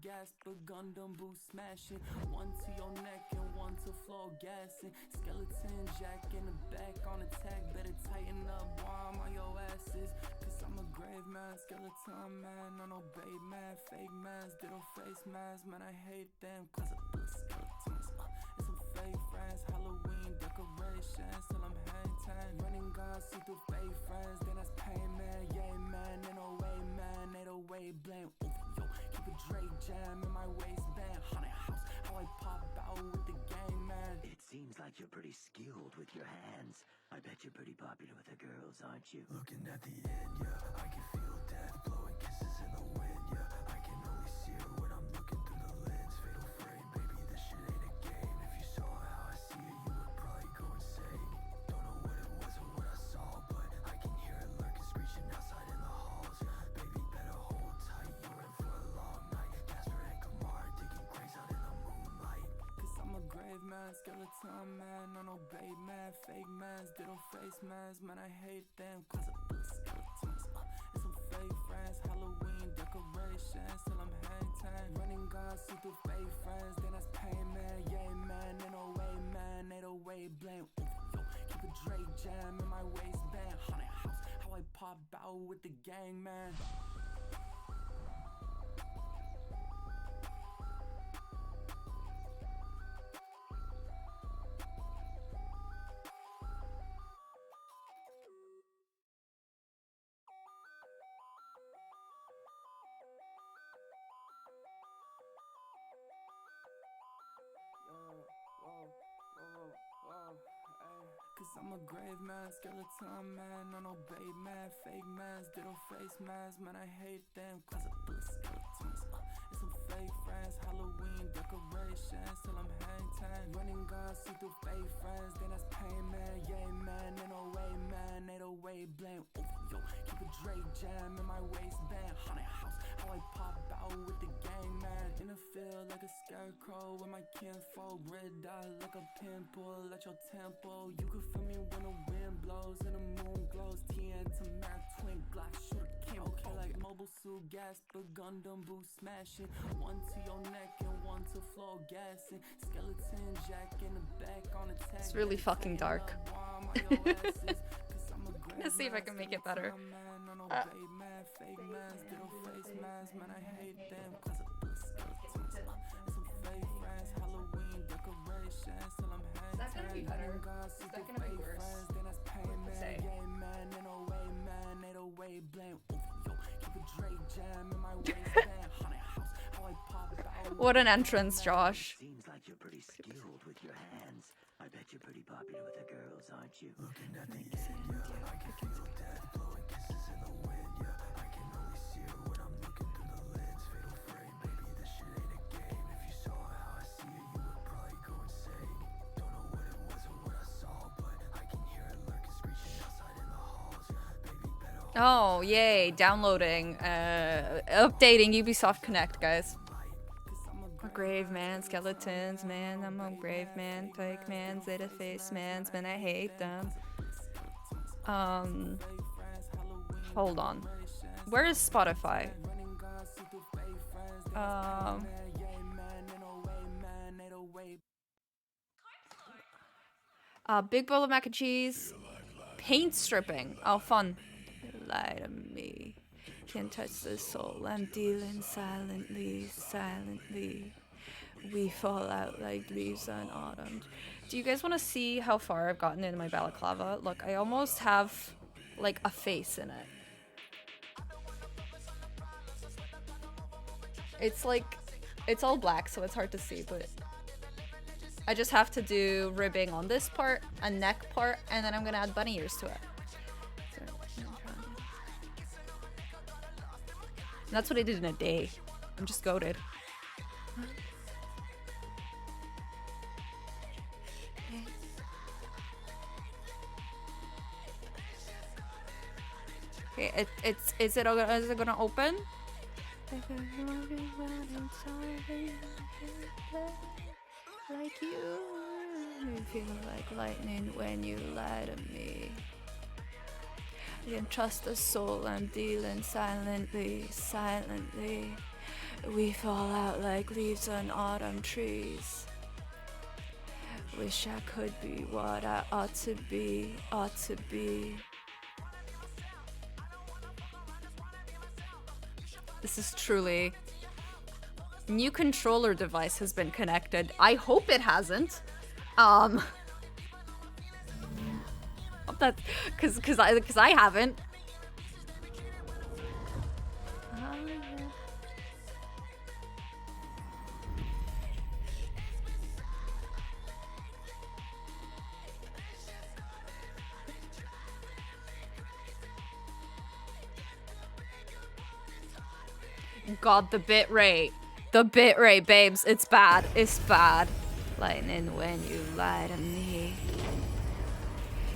gas, but Gundam boost smashing. One to your neck and one to floor gassing. Skeleton jack in the back on attack. Better tighten up while I'm on your asses. Cause I'm a grave man, skeleton man. I know babe man, fake mans, ditto face mans. Man, I hate them cause I put skeletons and some fake friends. Halloween decorations till I'm hang time. Running guns, see through fake friends. Then that's pain man, yay man. Ain't no way man, ain't no way blame. Ooh, yo, keep a Drake jam in my waistband. Haunted house, how I pop out with the gang man. It seems like you're pretty skilled with your hands. I bet you're pretty popular with the girls, aren't you? Looking at the end, yeah, I can feel death blowing kisses in the wind, yeah. I can only see it when I'm looking through the lens. Fatal frame, baby, this shit ain't a game. If you saw how I see it, you would probably go insane. Don't know what it was or what I saw, but I can hear it lurking, screeching outside in the halls. Baby, better hold tight, you're in for a long night. Casper and Kamar digging graves out in the moonlight. Cause I'm a grave man, skeleton man. I know babe man, fake mans, ditto face mans. Man, I hate them cause I put skeletons and some fake friends. Halloween decorations till I'm hang time. Running guns, see through fake friends. Then that's pain man, yay man. Ain't no way man, ain't no way blame. Ooh, yo, keep a Drake jam in my waistband. Haunted house, how I pop out with the gang man. Cause I'm a grave man, skeleton man. I know babe man, fake mans, ditto face mans. Man, I hate them cause I put skeletons and some fake friends. Halloween decorations till I'm hang time. Running guns, see through fake friends. Then that's pain man, yay man. Ain't no way man, ain't no way blame. Ooh, yo, keep a Drake jam in my waistband. Haunted house, how I pop out with the gang man. In the field like a scarecrow with my kinfolk. Red dot like a pimple at your temple. You can feel me when the wind blows and the moon glows. TN to Merrick, twin Glock, shoot a Kim. Okay, like mobile suit gas, but Gundam boost smashing. One to your neck and one to floor gassing. Skeleton jack in the back on attack. It's really fucking dark. Let's see if I can make it better. Is that gonna be better? Is that gonna be worse? Say. What an entrance, Josh. Seems like you're pretty skilled with your hands. I bet you're pretty popular with the girls, aren't you? Looking at the end, yeah, I can feel death blowing kisses in the wind, yeah. I can only see it when I'm looking through the lens. Fatal frame, baby, this shit ain't a game. If you saw how I see it, you would probably go insane. Don't know what it was or what I saw, but I can hear it lurking, screeching outside in the halls. Baby, better hold Oh, yay. Downloading. Updating Ubisoft Connect, guys. A grave man, skeletons, man. I'm a grave man, fake man, zeta face mans, man. I hate them. Hold on. Where is Spotify? Big bowl of mac and cheese. Paint stripping. Oh, fun. Lie to me. Can't touch the soul. I'm dealing silently, silently. We fall out like leaves on autumn. Do you guys want to see how far I've gotten in my balaclava? Look, I almost have like a face in it. It's like, it's all black, so it's hard to see, but I just have to do ribbing on this part, a neck part, and then I'm gonna add bunny ears to it. And that's what I did in a day. I'm just goated. Okay, is it gonna open? Like you feel like lightning when you lie to me. I can trust the soul I'm dealing silently, silently. We fall out like leaves on autumn trees. Wish I could be what I ought to be, ought to be. This is truly... New controller device has been connected. I hope it hasn't. Hope that, cause I haven't. God, the bitrate. The bitrate, babes. It's bad. It's bad. Lightning when you lie to me.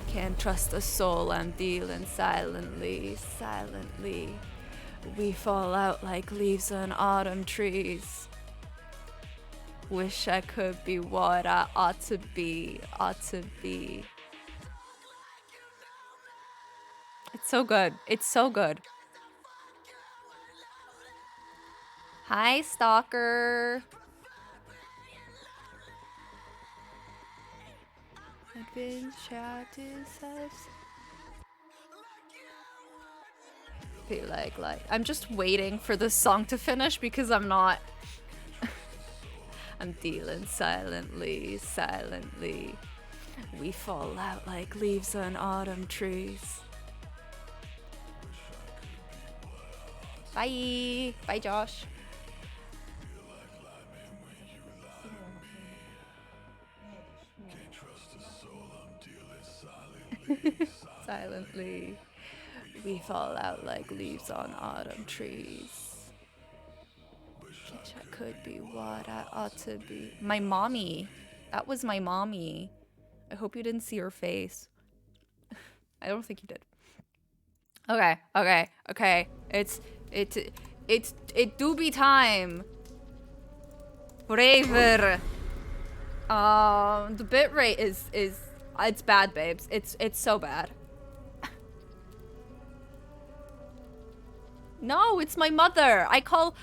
Can't trust a soul, I'm dealing silently, silently. We fall out like leaves on autumn trees. Wish I could be what I ought to be, ought to be. It's so good. It's so good. Hi, stalker. Adventure to self. Feel like I'm just waiting for this song to finish because I'm not. I'm dealing silently, silently. We fall out like leaves on autumn trees. Bye. Bye, Josh. Silently, we fall out like leaves on autumn trees. Wish I could be what I ought to be. My mommy. That was my mommy. I hope you didn't see her face. I don't think you did. Okay. It do be time. Braver. The bitrate is it's bad, babes. It's so bad. No, it's my mother. I call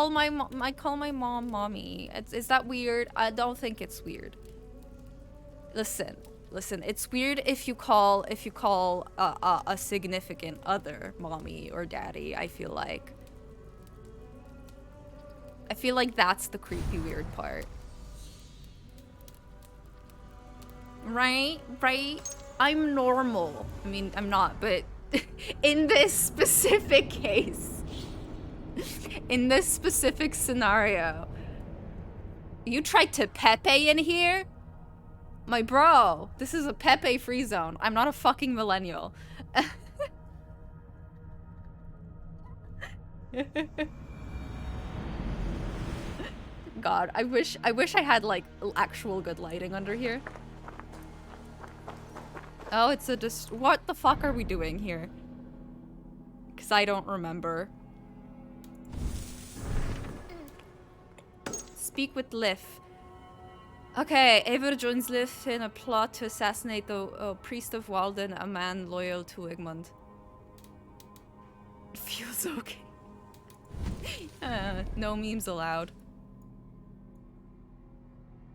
my mom mommy. Is that weird? I don't think it's weird. Listen. It's weird if you call a significant other mommy or daddy. I feel like that's the creepy weird part. Right? I'm normal. I mean, I'm not, but in this specific case, in this specific scenario, you tried to Pepe in here? My bro, this is a Pepe free zone. I'm not a fucking millennial. God, I wish I had like actual good lighting under here. Oh, it's a what the fuck are we doing here? Cause I don't remember. Speak with Liff. Okay, Eivor joins Liff in a plot to assassinate the priest of Walden, a man loyal to Egmont. Feels okay. No memes allowed.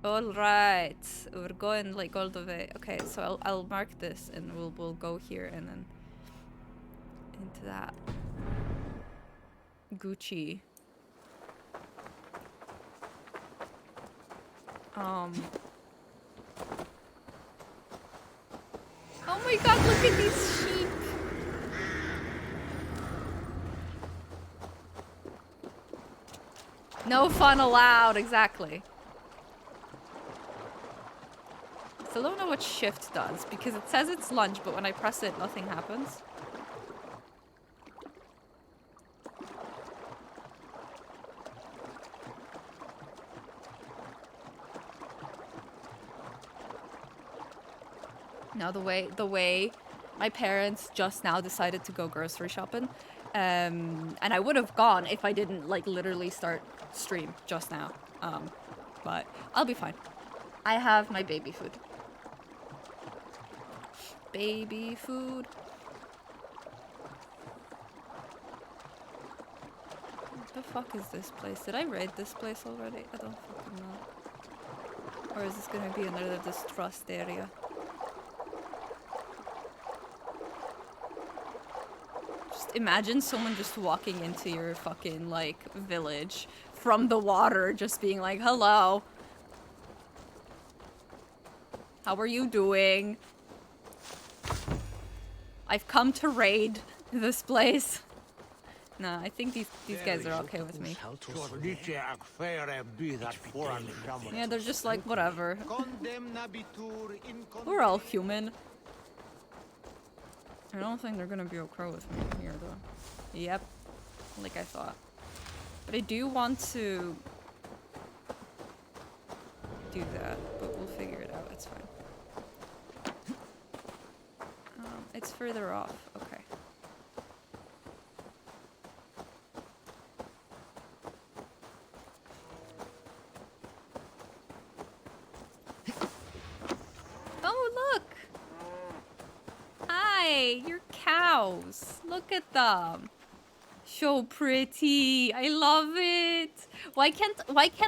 Alright, we're going like all the way. Okay, so I'll mark this and we'll go here and then into that. Gucci. Oh my god, look at these sheep! No fun allowed, exactly. Still don't know what shift does, because it says it's lunge, but when I press it, nothing happens. Now the way my parents just now decided to go grocery shopping, and I would have gone if I didn't like literally start stream just now. But I'll be fine. I have my baby food. Baby food. What the fuck is this place? Did I raid this place already? I don't fucking know. Or is this gonna be another distrust area? Just imagine someone just walking into your fucking, like, village from the water, just being like, hello. How are you doing? I've come to raid this place. No, I think these guys are okay with me. Yeah, they're just like, whatever. We're all human. I don't think they're gonna be okay with me here, though. Yep. Like I thought. But I do want to do that, but we'll figure it out. It's fine. It's further off. Okay. Oh, look! Hi, you're cows. Look at them. So pretty. I love it. Why can't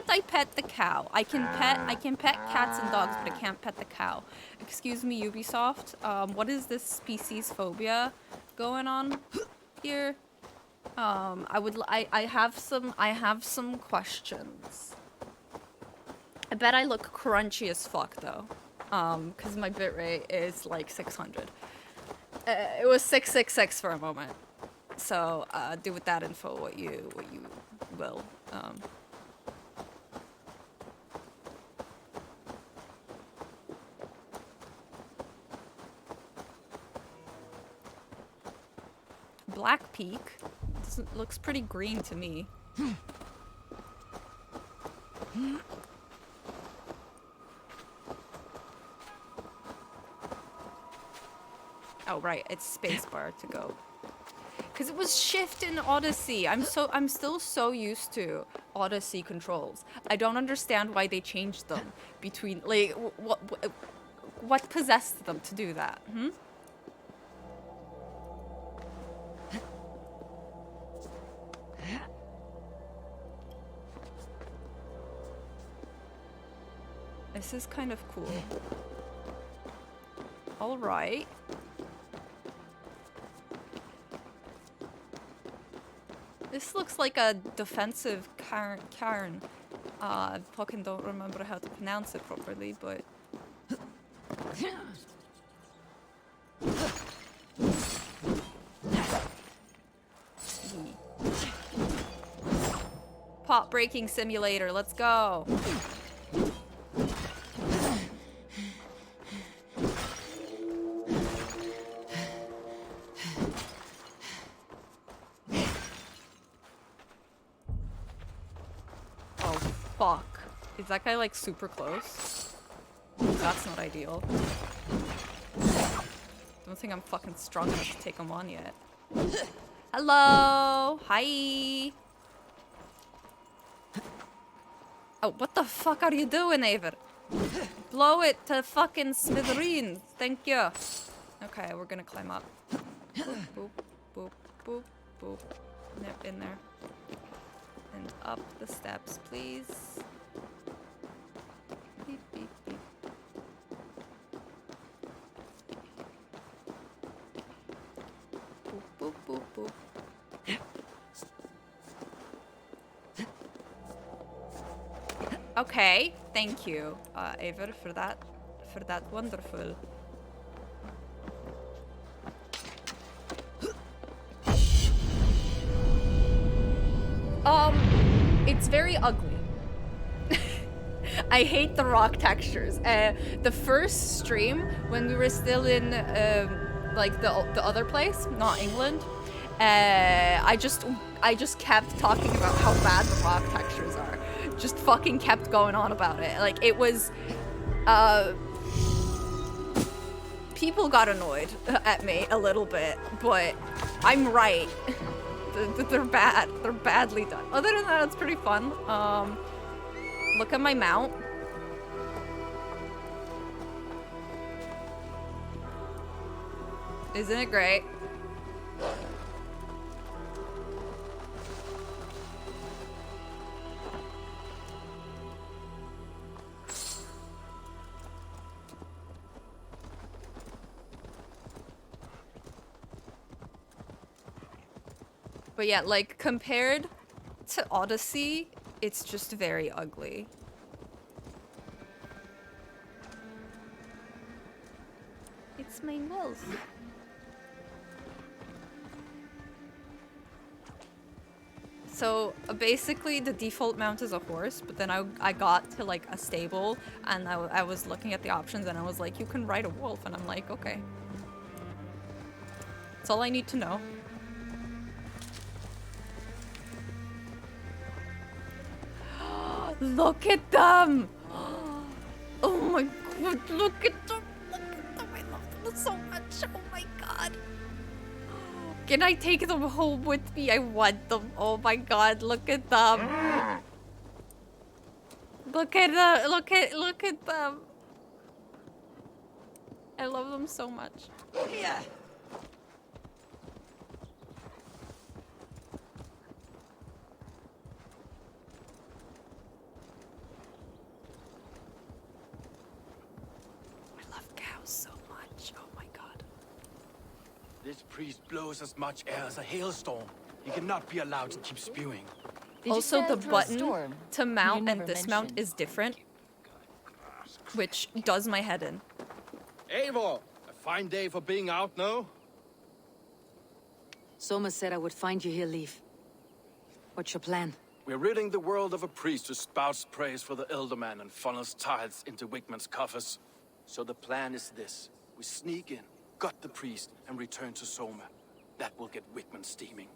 I pet the cow? I can pet cats and dogs, but I can't pet the cow. Excuse me, Ubisoft. What is this species phobia going on here? I have some questions. I bet I look crunchy as fuck though. Cause my bitrate is like 600. It was 666 for a moment. So do with that info what you will. Black Peak looks pretty green to me. Oh right, it's spacebar to go. Cause it was shift in Odyssey. I'm still so used to Odyssey controls. I don't understand why they changed them between like what possessed them to do that? Hmm? This is kind of cool. All right. This looks like a defensive cairn. I fucking don't remember how to pronounce it properly, but... Pot breaking simulator, let's go! Fuck. Is that guy like super close? That's not ideal. Don't think I'm fucking strong enough to take him on yet. Hello! Hi! Oh, what the fuck are you doing, Aver? Blow it to fucking smithereens. Thank you. Okay, we're gonna climb up. Boop, boop, boop, boop, boop. Nip in there. And up the steps, please. Beep, beep, beep. Boop, boop, boop, boop. Okay, thank you, Aver, for that wonderful. It's very ugly. I hate the rock textures. The first stream, when we were still in, like, the other place, not England, I just kept talking about how bad the rock textures are. Just fucking kept going on about it. Like, it was, people got annoyed at me a little bit, but I'm right. They're bad. They're badly done. Other than that, it's pretty fun. Look at my mount. Isn't it great? But yeah, like, compared to Odyssey, it's just very ugly. It's my wolf. So basically the default mount is a horse, but then I got to like a stable and I was looking at the options and I was like, you can ride a wolf, and I'm like, okay. That's all I need to know. Look at them! Oh my god, look at them! Look at them! I love them so much! Oh my god! Can I take them home with me? I want them. Oh my god, look at them! Look at them! Look at them! I love them so much. Yeah. So much. Oh my god. This priest blows as much air as a hailstorm. He cannot be allowed to keep spewing. Also, the button to mount and dismount is different, which does my head in. Eivor, a fine day for being out, no? Soma said I would find you here, Leaf. What's your plan? We're ridding the world of a priest who spouts praise for the Elderman and funnels tithes into Wigman's coffers. So the plan is this. We sneak in, gut the priest, and return to Soma. That will get Wigman steaming.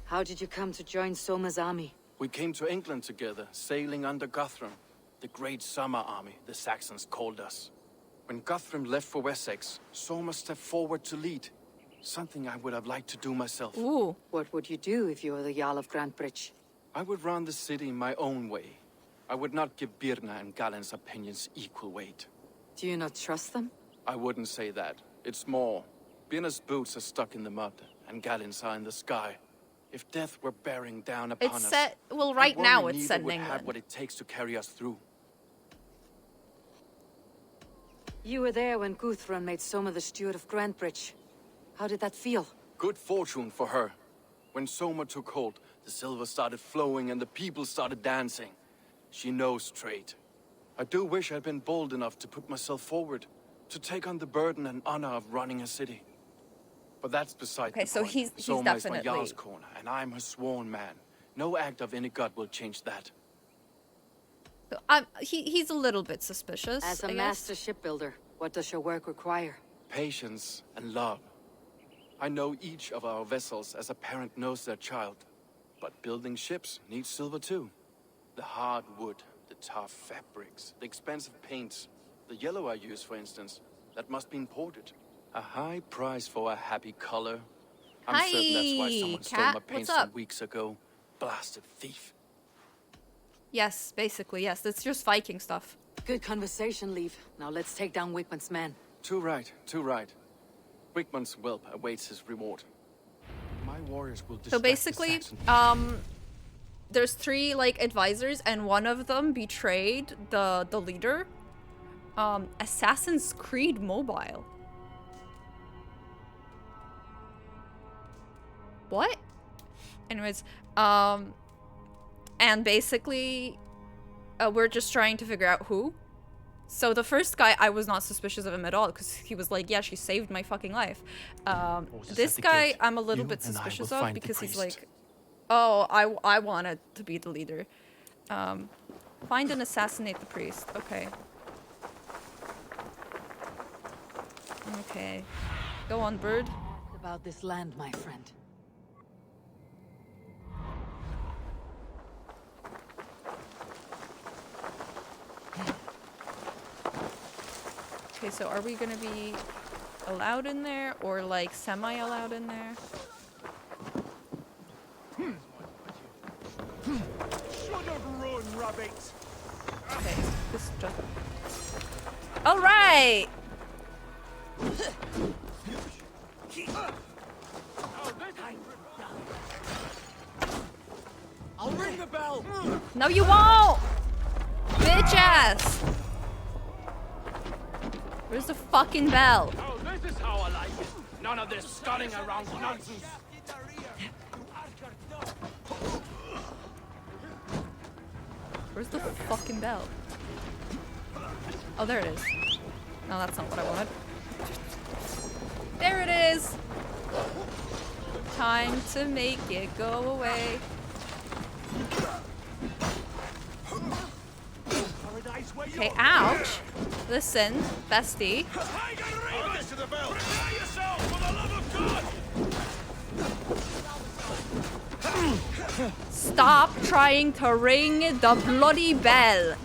How did you come to join Soma's army? We came to England together, sailing under Guthrum. The Great Summer Army, the Saxons called us. When Guthrum left for Wessex, Soma stepped forward to lead. Something I would have liked to do myself. Ooh. What would you do if you were the Jarl of Grantebridge? I would run the city my own way. I would not give Birna and Galen's opinions equal weight. Do you not trust them? I wouldn't say that. It's more. Birna's boots are stuck in the mud, and Galen's are in the sky. If death were bearing down upon It's us... set. Well, right I now worry it's neither set in would have England. what it takes to carry us through. You were there when Guthrum made Soma the steward of Grantebridge. How did that feel? Good fortune for her. When Soma took hold, the silver started flowing and the people started dancing. She knows trade. I do wish I'd been bold enough to put myself forward, to take on the burden and honor of running a city. But that's beside the point. so he's Soma is my definitely... Jarl's corner, and I'm her sworn man. No act of any god will change that. He's a little bit suspicious. As a I guess. master shipbuilder, what does your work require? Patience and love. I know each of our vessels as a parent knows their child. But building ships needs silver too. The hard wood, the tough fabrics, the expensive paints. The yellow I use, for instance, that must be imported. A high price for a happy color. I'm certain that's why someone stole Cat. my paints What's up? some weeks ago. Blasted thief. Yes, basically, yes. That's just Viking stuff. Good conversation, Leaf. Now let's take down Wigman's men. Too right, too right. Wigman's whelp awaits his reward. My warriors will So distract basically, the Saxon. there's 3 like advisors, and one of them betrayed the leader. Assassin's Creed Mobile. What? Anyways, and basically, we're just trying to figure out who. So the first guy, I was not suspicious of him at all, because he was like, yeah, she saved my fucking life. This guy, I'm a little bit suspicious of, because he's like, oh, I wanted to be the leader. Find and assassinate the priest. Okay. Okay. Go on, bird. About this land, my friend. Okay, so are we gonna be allowed in there, or like semi-allowed in there? Should have run, rabbit. Okay, this just... Alright! I'll ring the bell. No, you won't! Bitch ass! Where's the fucking bell? Oh, this is how I like it. None of this stunning around nonsense. Where's the fucking bell? Oh, there it is. No, that's not what I wanted. There it is! Time to make it go away. Okay, ouch! Listen, bestie. I'll get to the bell. Prepare yourself, for the love of God! Stop trying to ring the bloody bell.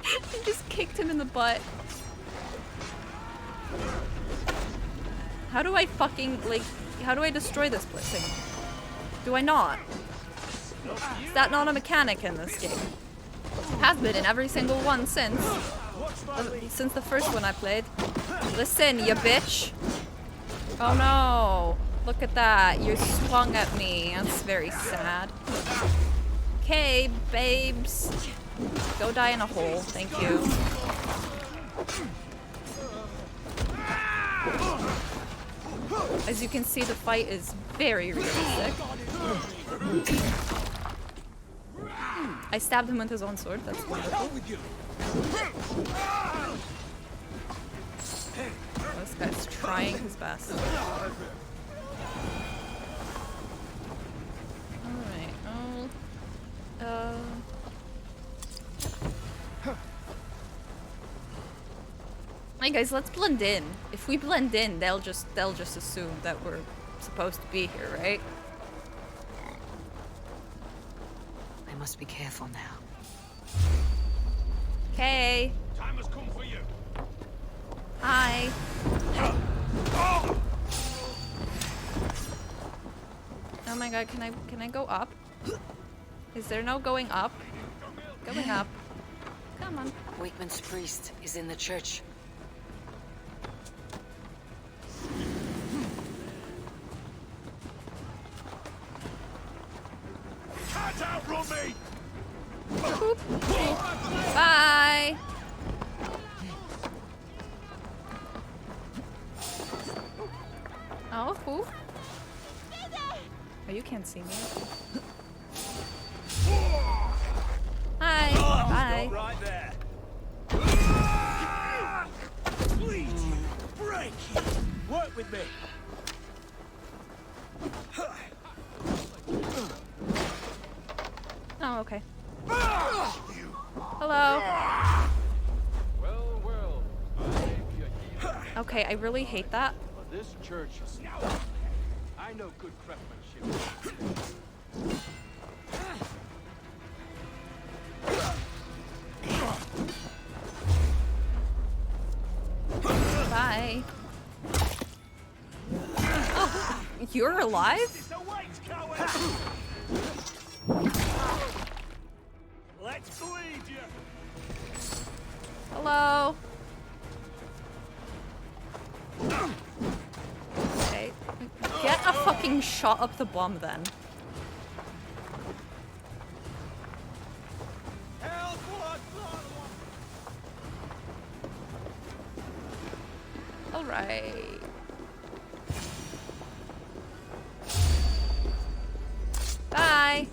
I just kicked him in the butt. How do I fucking, like, how do I destroy this thing? Do I not? Is that not a mechanic in this game? Has been in every single one since the first one I played. Listen, you bitch. Oh no. Look at that. You swung at me. That's very sad. Okay, babes. Go die in a hole. Thank you. As you can see, the fight is very realistic. I stabbed him with his own sword. That's wonderful. This guy's trying his best. Alright, Hey guys, let's blend in. If we blend in, they'll just assume that we're supposed to be here, right? I must be careful now. Okay. Time has come for you. Hi. Oh my god, can I go up? Is there no going up? Going up. Come on. Wakeman's priest is in the church. Can't outrun me! Boop. Bye. Oh, who? Oh, you can't see me. Hi. Bye. Right there. Please, break. Work with me. Oh, okay. Hello. Well, well. Okay, I really hate that. But this church is... I know good craftsmanship. Bye. Oh, you're alive? So wait, coward. Let's bleed you. Hello. Okay. Get a fucking shot up the bomb then. Help, blood, blood. Alright. Bye.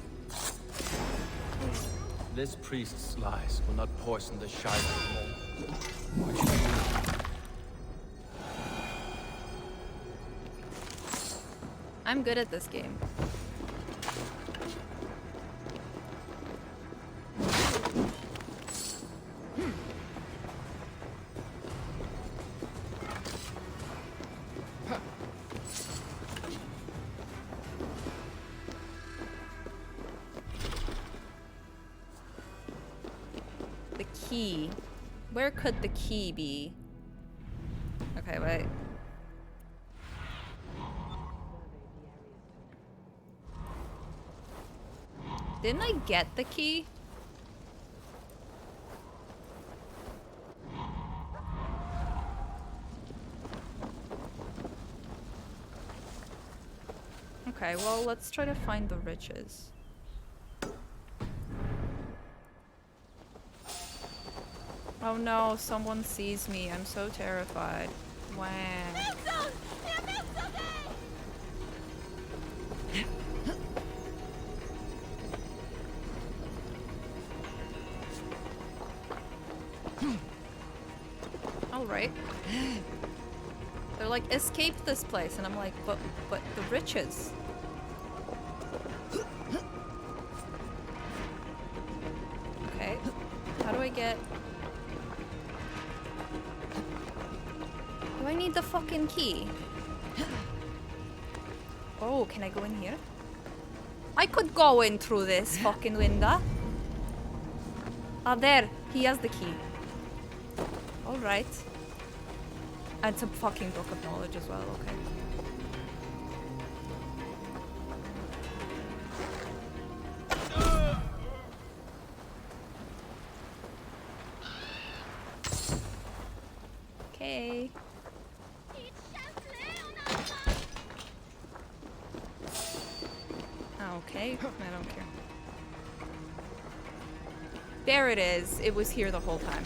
This priest's lies will not poison the Shire anymore. Which means... I'm good at this game. The key. Where could the key be? Okay, wait. Didn't I get the key? Okay, well, let's try to find the riches. Oh no, someone sees me. I'm so terrified. Wow. Alright. They're like, escape this place, and I'm like, but the riches. Okay. How do I get... Do I need the fucking key? Oh, can I go in here? I could go in through this fucking window. Ah, there. He has the key. Alright. And some fucking book of knowledge as well, okay. Okay. Okay, I don't care. There it is. It was here the whole time.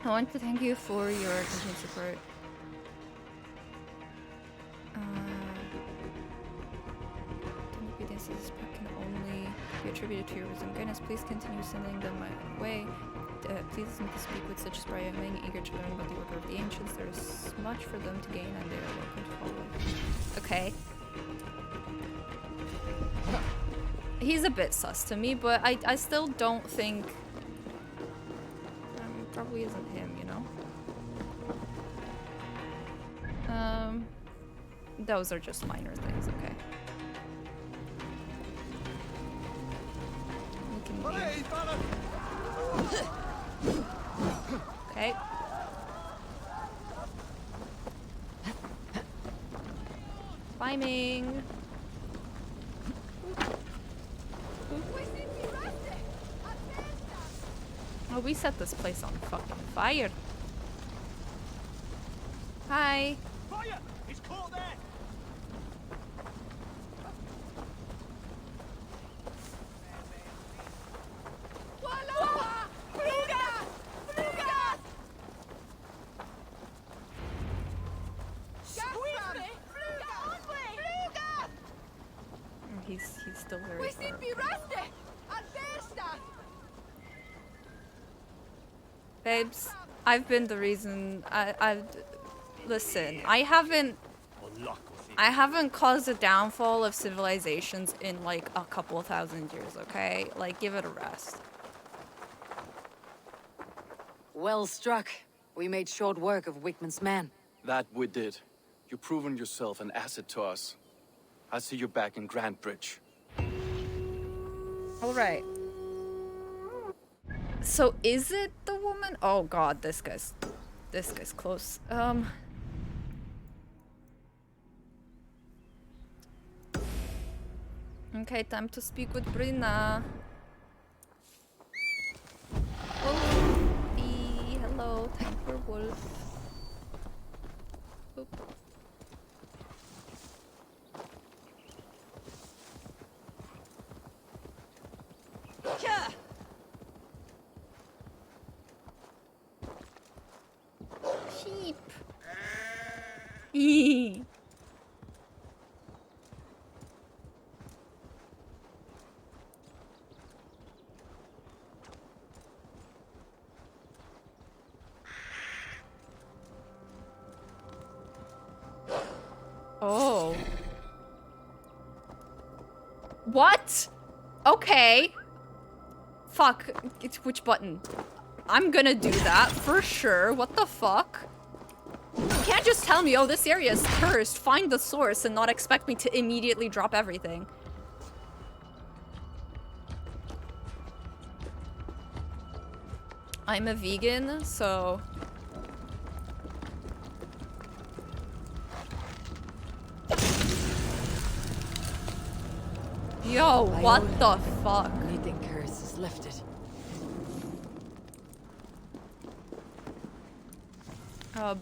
I want to thank you for your continued support. This can only be attributed to your wisdom. Goodness, please continue sending them my way. Please listen to speak with such spry young men, eager to learn about the order of the ancients. There is much for them to gain, and they are welcome to follow. Okay. He's a bit sus to me, but I still don't think... probably isn't him, you know? Those are just minor things, okay. We can leave. Okay. Climbing. Oh, we set this place on fucking fire. Hi. Fire! It's caught there! He's still very far. Babes, I've been the reason. Listen, I haven't caused a downfall of civilizations in like a couple thousand years, okay? Like, give it a rest. Well struck. We made short work of Wickman's men. That we did. You've proven yourself an asset to us. I'll see you back in Grand Bridge. Alright. So is it the woman? Oh god, this guy's close. Okay, time to speak with Brina. Wolfie, hello, time for Wolf. Oop. Sheep. Eee. Oh. What? Okay. Fuck. It's which button? I'm gonna do that for sure. What the fuck? You can't just tell me, oh, this area is cursed. Find the source and not expect me to immediately drop everything. I'm a vegan, so... Yo, what the fuck? Anything curse is lifted.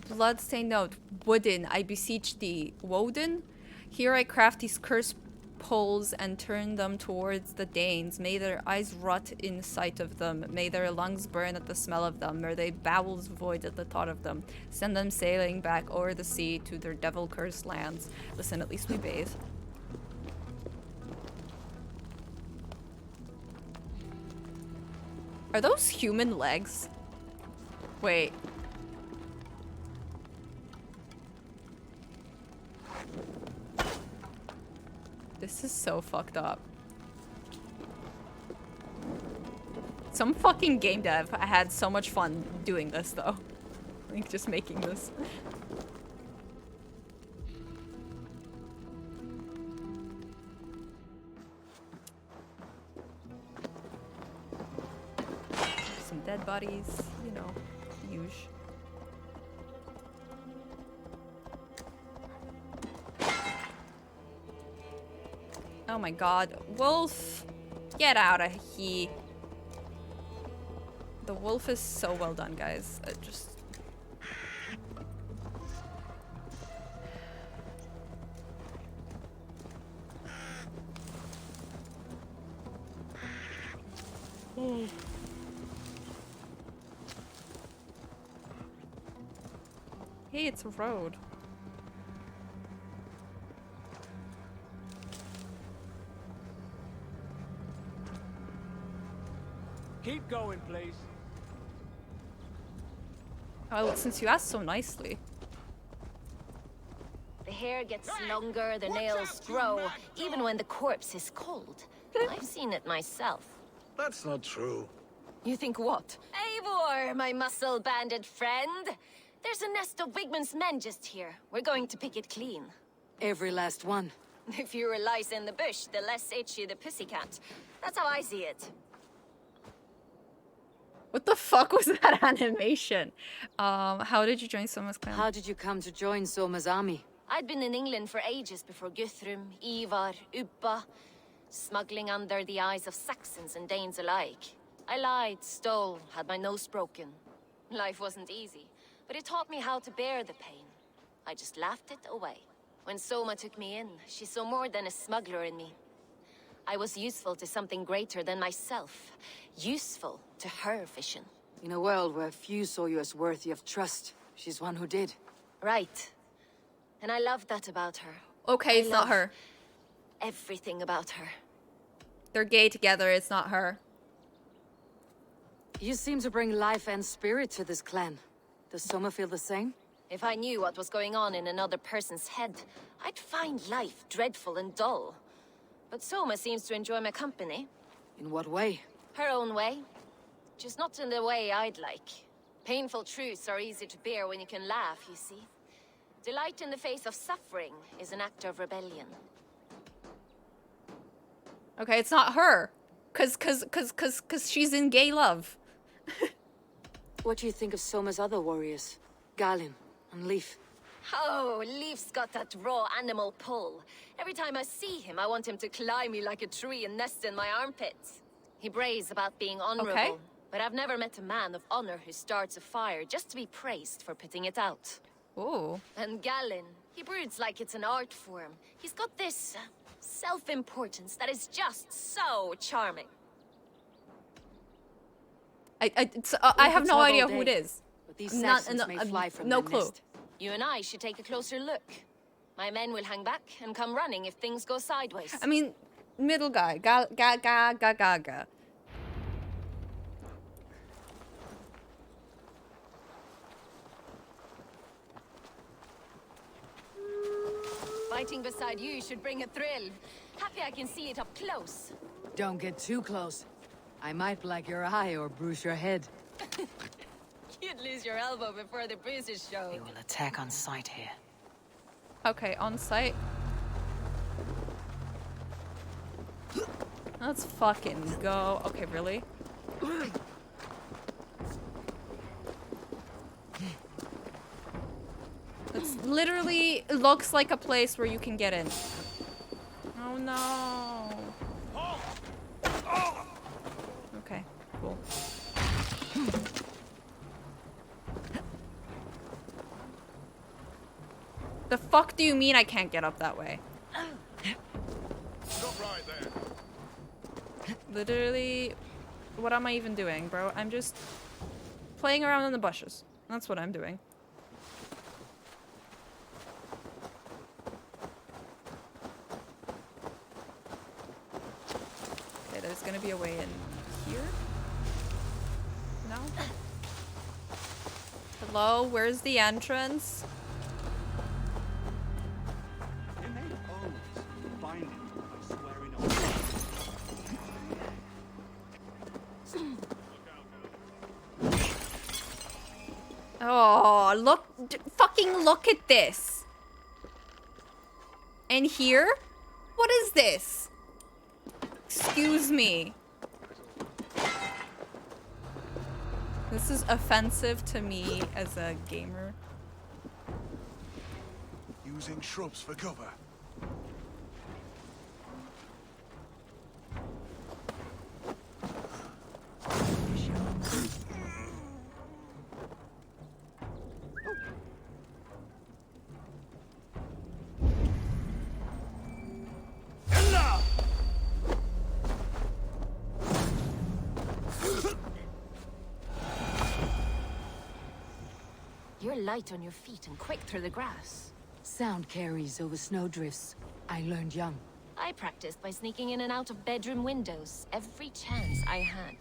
Bloodstained note. Woden, I beseech thee. Woden? Here I craft these cursed poles and turn them towards the Danes. May their eyes rot in sight of them. May their lungs burn at the smell of them. May their bowels void at the thought of them. Send them sailing back o'er the sea to their devil-cursed lands. Listen, at least we bathe. Are those human legs? Wait. This is so fucked up. Some fucking game dev had so much fun doing this though. Like just making this. Some dead bodies, you know, huge. Oh my god. Wolf! Get out of here. The wolf is so well done, guys. It just... Hey, it's a road. Keep going, please. Oh, since you asked so nicely. The hair gets longer, the nails grow, even when the corpse is cold. I've seen it myself. That's not true. You think what? Eivor, my muscle-banded friend! There's a nest of Wigman's men just here. We're going to pick it clean. Every last one. The fewer lice in the bush, the less itchy the pussycat. That's how I see it. What the fuck was that animation? How did you join Soma's clan? How did you come to join Soma's army? I'd been in England for ages before Guthrum, Ivar, Ubba, smuggling under the eyes of Saxons and Danes alike. I lied, stole, had my nose broken. Life wasn't easy, but it taught me how to bear the pain. I just laughed it away. When Soma took me in, she saw more than a smuggler in me. I was useful to something greater than myself. Useful to her vision. In a world where few saw you as worthy of trust, she's one who did. Right. And I love that about her. Okay, it's not love her. Everything about her. They're gay together, it's not her. You seem to bring life and spirit to this clan. Does Soma feel the same? If I knew what was going on in another person's head, I'd find life dreadful and dull. But Soma seems to enjoy my company. In what way? Her own way. Just not in the way I'd like. Painful truths are easy to bear when you can laugh, you see. Delight in the face of suffering is an act of rebellion. Okay, it's not her. Cause she's in gay love. What do you think of Soma's other warriors? Galin and Leif? Oh, Leif's got that raw animal pull. Every time I see him, I want him to climb me like a tree and nest in my armpits. He brays about being honorable, Okay. but I've never met a man of honor who starts a fire just to be praised for putting it out. Ooh. And Galin, he broods like it's an art form. He's got this self-importance that is just so charming. I have could no talk idea all who it day, is. But these Not- Saxons no- may fly from no their clue. nest. You and I should take a closer look. My men will hang back and come running if things go sideways. I mean, middle guy. Ga. Fighting beside you should bring a thrill. Happy I can see it up close. Don't get too close. I might black your eye or bruise your head. You'd lose your elbow before the bruises show. We will attack on sight here. Okay, on site. Let's fucking go. Okay, really? It's literally looks like a place where you can get in. Oh no. Okay, cool. The fuck do you mean I can't get up that way? Literally, what am I even doing, bro? I'm just playing around in the bushes. That's what I'm doing. Okay, there's gonna be a way in here? No? Hello, where's the entrance? Innate oaths binding by swearing on. Oh, look, fucking look at this. And here? What is this? Excuse me. This is offensive to me as a gamer. Using shrubs for cover. You're light on your feet and quick through the grass. Sound carries over snowdrifts. I learned young. I practiced by sneaking in and out of bedroom windows every chance I had.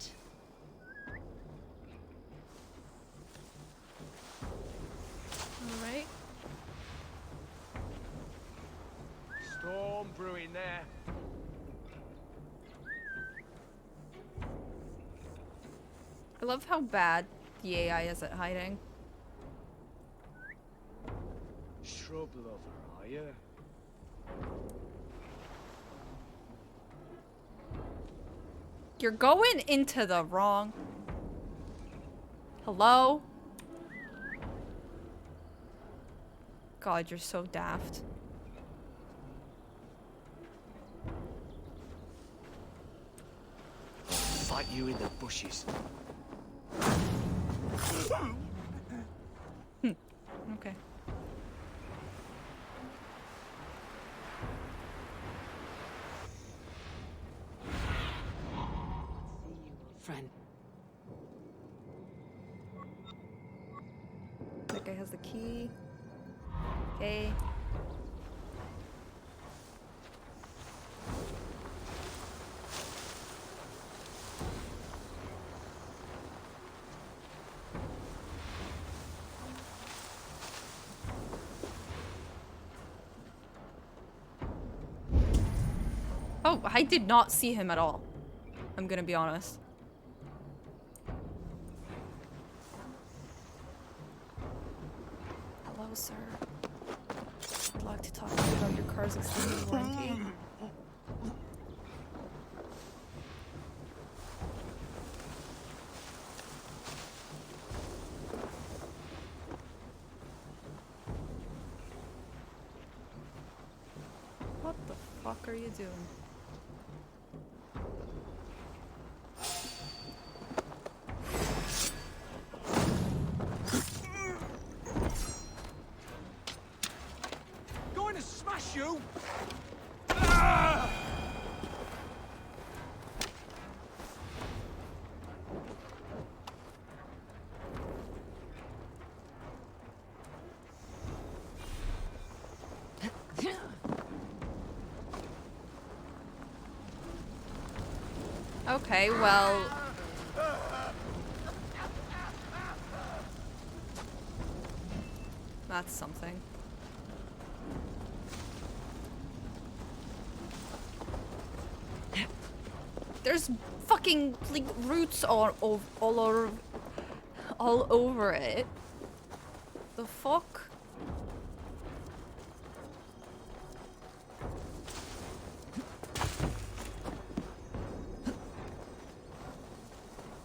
Alright. Storm brewing there. I love how bad the AI is at hiding. Shrub lover, are you? You're going into the wrong... Hello? God, you're so daft. Fight you in the bushes. Okay. Friend. That guy has the key. Okay. Oh, I did not see him at all. I'm gonna be honest. Hello, sir. I'd like to talk to you about your car's extended warranty. What the fuck are you doing? Going to smash you! Okay, well... That's something. There's fucking like roots all over it. The fuck?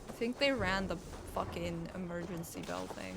I think they ran the fucking emergency bell thing.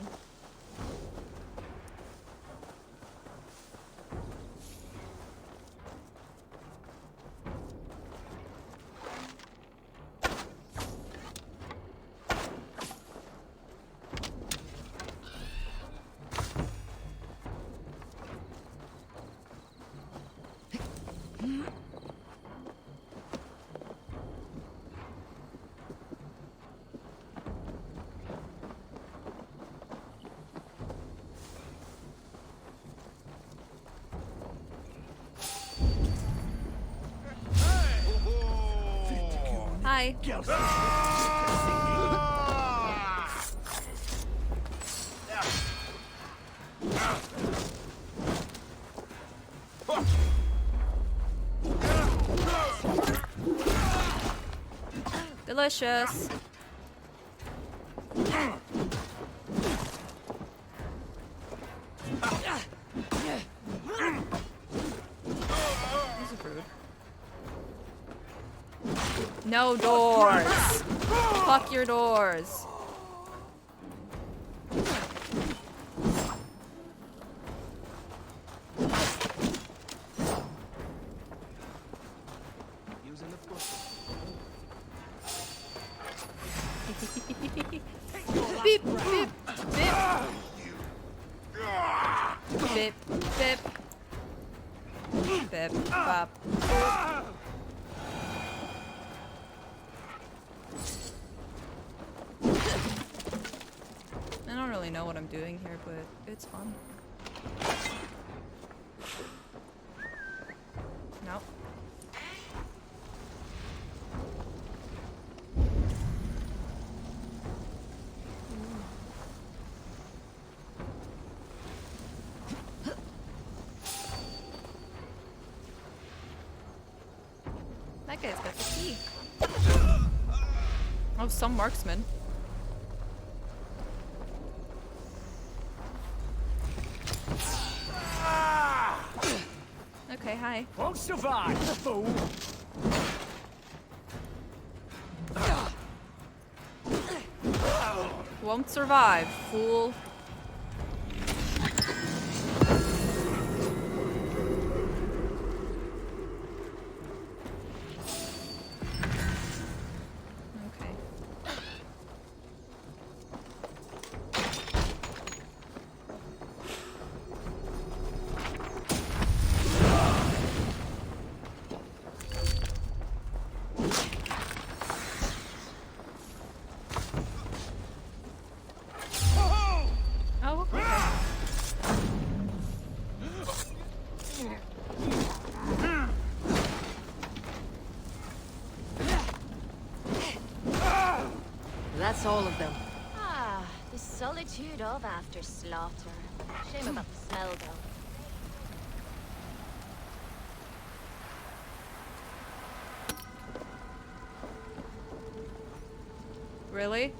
Hi. Delicious. This is rude. No doors. Fuck your doors. Beep, beep, beep. Beep, beep. Beep, bop. I don't really know what I'm doing here, but it's fun. Nope. That guy's got the key. Oh, some marksman. Okay, hi. Won't survive, fool! Won't survive, fool. Okay. Oh, okay. That's all of them. Ah, the solitude of after slaughter. Shame about the smell, though. Really?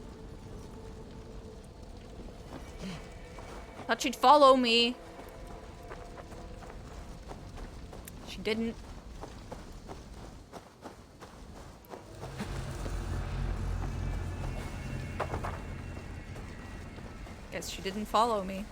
Thought she'd follow me. She didn't. Guess she didn't follow me.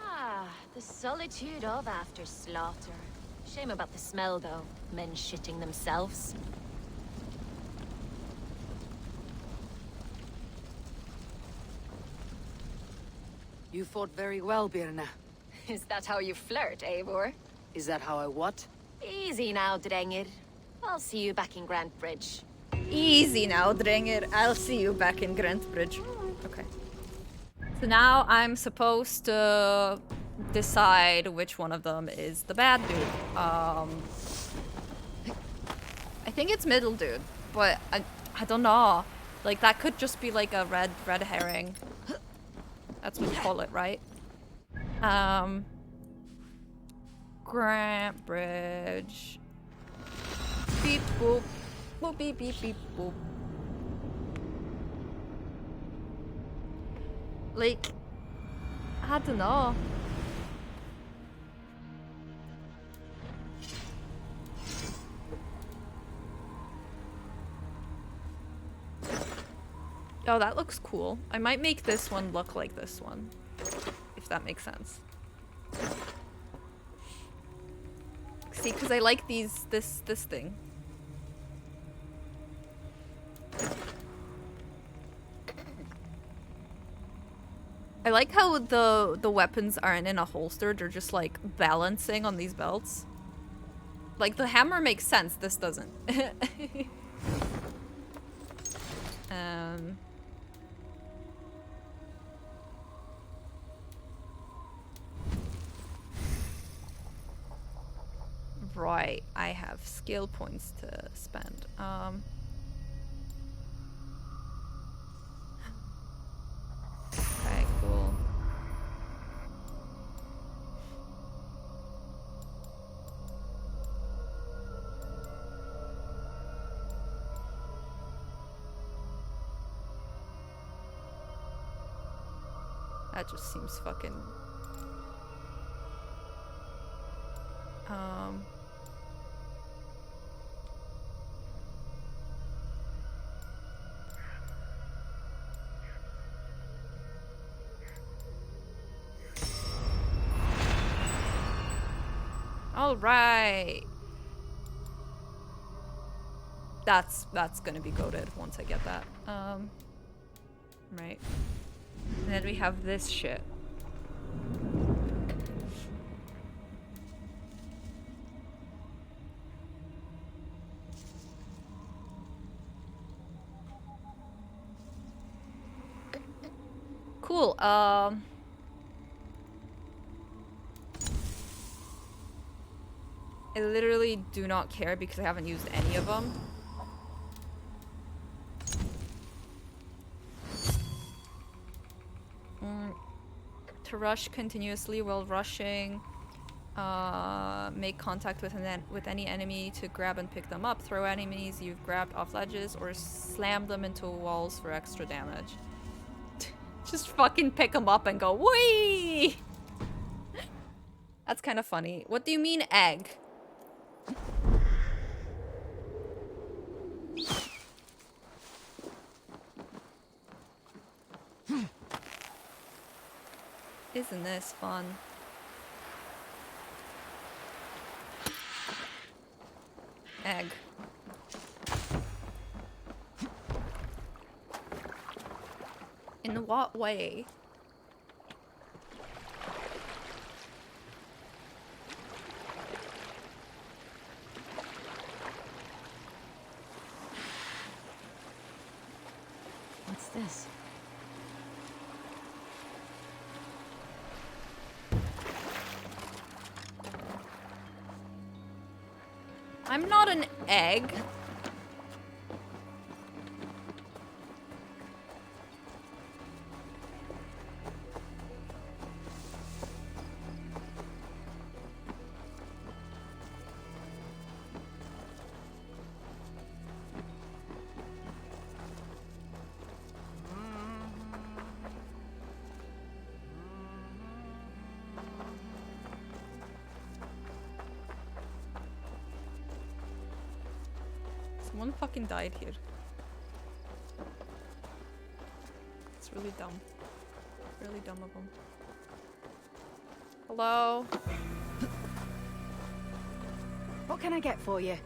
Ah, the solitude of after slaughter. Shame about the smell, though. Men shitting themselves. You fought very well, Birna. Is that how you flirt, Eivor? Is that how I what? Easy now, Drengir. I'll see you back in Grant Bridge. Easy now, Drengir. I'll see you back in Grantbridge. Okay. So now I'm supposed to decide which one of them is the bad dude. I think it's middle dude, but I don't know. Like that could just be like a red herring. That's what you call it, right? Grant Bridge. Beep boop. Boop beep beep beep boop. Like, I don't know. Oh, that looks cool. I might make this one look like this one, if that makes sense. See, because I like this thing. I like how the weapons aren't in a holster, they're just like balancing on these belts. Like, the hammer makes sense, this doesn't. Right, I have skill points to spend. Okay, cool. That just seems fucking... All right. That's gonna be goated once I get that. Right. And then we have this shit. Cool. I literally do not care because I haven't used any of them. To rush continuously while rushing. Make contact with any enemy to grab and pick them up. Throw enemies you've grabbed off ledges or slam them into walls for extra damage. Just fucking pick them up and go, whee! That's kind of funny. What do you mean, egg? Isn't this fun? Egg. In what way? What's this? I'm not an egg. Someone fucking died here. It's really dumb. Really dumb of them. Hello? What can I get for you?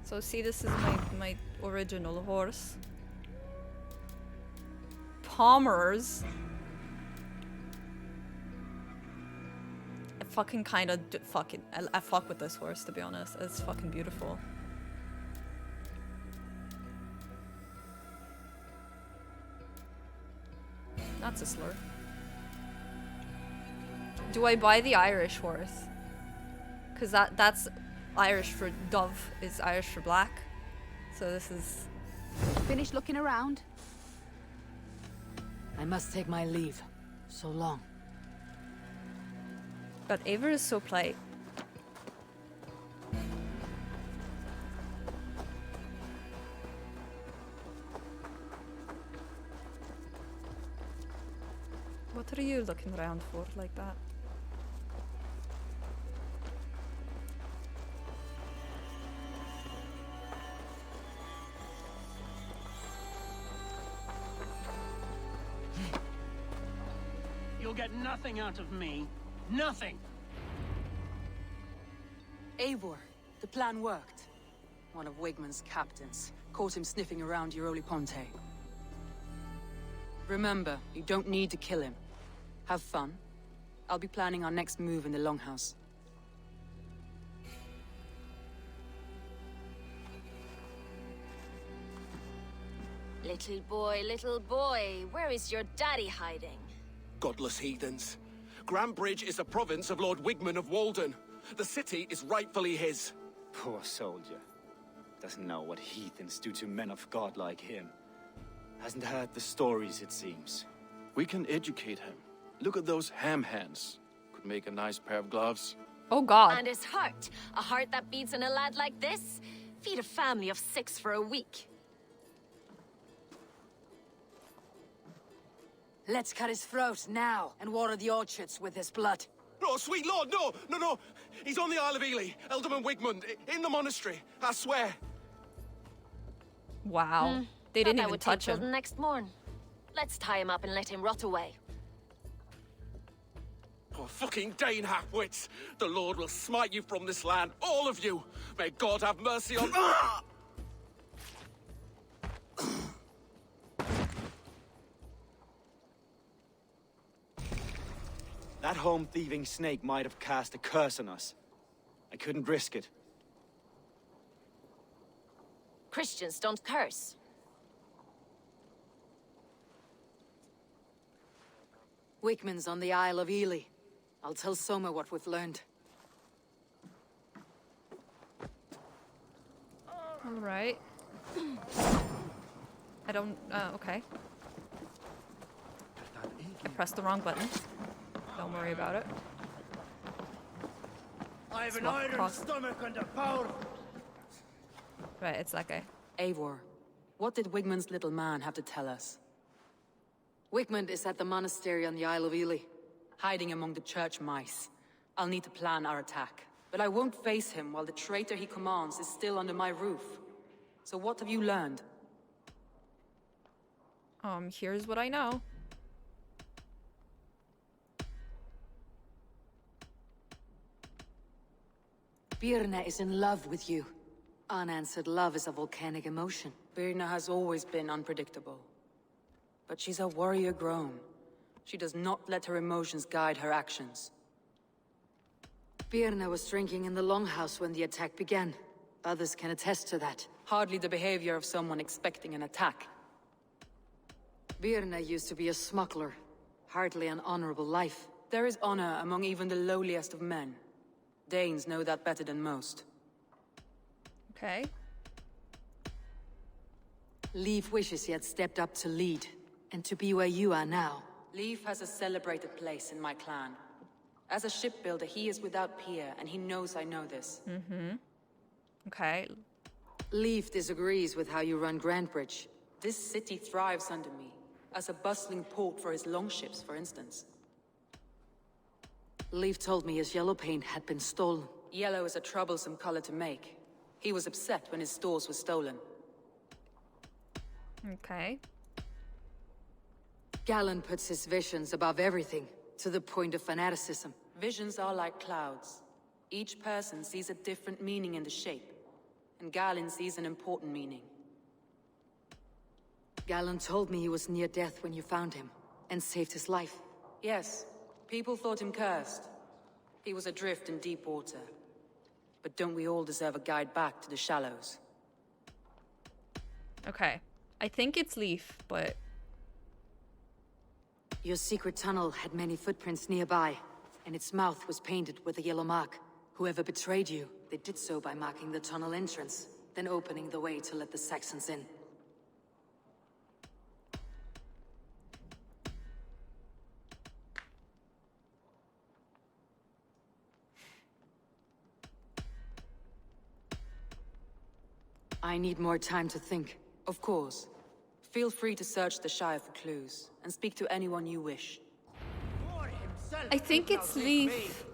So see, this is my original horse. Palmer's. I fucking kinda I fuck with this horse, to be honest. It's fucking beautiful. That's a slur. Do I buy the Irish horse? Cause that's Irish for dove, is Irish for black. So this is... Finished looking around? I must take my leave. So long. But Eivor is so polite. What are you looking around for like that? You'll get nothing out of me. Nothing! Eivor, the plan worked. One of Wigman's captains caught him sniffing around Euroli Ponte. Remember, you don't need to kill him. Have fun. I'll be planning our next move in the Longhouse. Little boy, where is your daddy hiding? Godless heathens. Grambridge is a province of Lord Wigman of Walden. The city is rightfully his. Poor soldier. Doesn't know what heathens do to men of God like him. Hasn't heard the stories, it seems. We can educate him. Look at those ham hands. Could make a nice pair of gloves. Oh god. And his heart. A heart that beats in a lad like this? Feed a family of 6 for a week. Let's cut his throat now and water the orchards with his blood. Oh, sweet lord, no, no, no. He's on the Isle of Ely, Ealdorman Wigmund, in the monastery, I swear. Wow. They didn't even touch Till the him. next morn. Let's tie him up and let him rot away. Oh, fucking Dane half-wits. The Lord will smite you from this land, all of you. May God have mercy on... Ah! That home-thieving snake might have cast a curse on us. I couldn't risk it. Christians don't curse. Wigman's on the Isle of Ely. I'll tell Soma what we've learned. Alright. I don't... okay. I pressed the wrong button. Don't worry about it. I have an Swap iron across. stomach and a power. Right, it's that guy. Eivor, what did Wigmund's little man have to tell us? Wigmund is at the monastery on the Isle of Ely, hiding among the church mice. I'll need to plan our attack. But I won't face him while the traitor he commands is still under my roof. So what have you learned? Here's what I know. Birna is in love with you. Unanswered love is a volcanic emotion. Birna has always been unpredictable. But she's a warrior grown. She does not let her emotions guide her actions. Birna was drinking in the Longhouse when the attack began. Others can attest to that. Hardly the behavior of someone expecting an attack. Birna used to be a smuggler. Hardly an honorable life. There is honor among even the lowliest of men. Danes know that better than most. Okay. Leif wishes he had stepped up to lead, and to be where you are now. Leif has a celebrated place in my clan. As a shipbuilder, he is without peer, and he knows I know this. Okay. Leif disagrees with how you run Grandbridge. This city thrives under me, as a bustling port for his longships, for instance. Leif told me his yellow paint had been stolen. Yellow is a troublesome color to make. He was upset when his stores were stolen. Okay. Galen puts his visions above everything, to the point of fanaticism. Visions are like clouds. Each person sees a different meaning in the shape, and Galen sees an important meaning. Galen told me he was near death when you found him, and saved his life. Yes, people thought him cursed. He was adrift in deep water. But don't we all deserve a guide back to the shallows? Okay. I think it's Leif, but... Your secret tunnel had many footprints nearby, and its mouth was painted with a yellow mark. Whoever betrayed you, they did so by marking the tunnel entrance, then opening the way to let the Saxons in. I need more time to think. Of course. Feel free to search the Shire for clues, and speak to anyone you wish. I think it's Leif.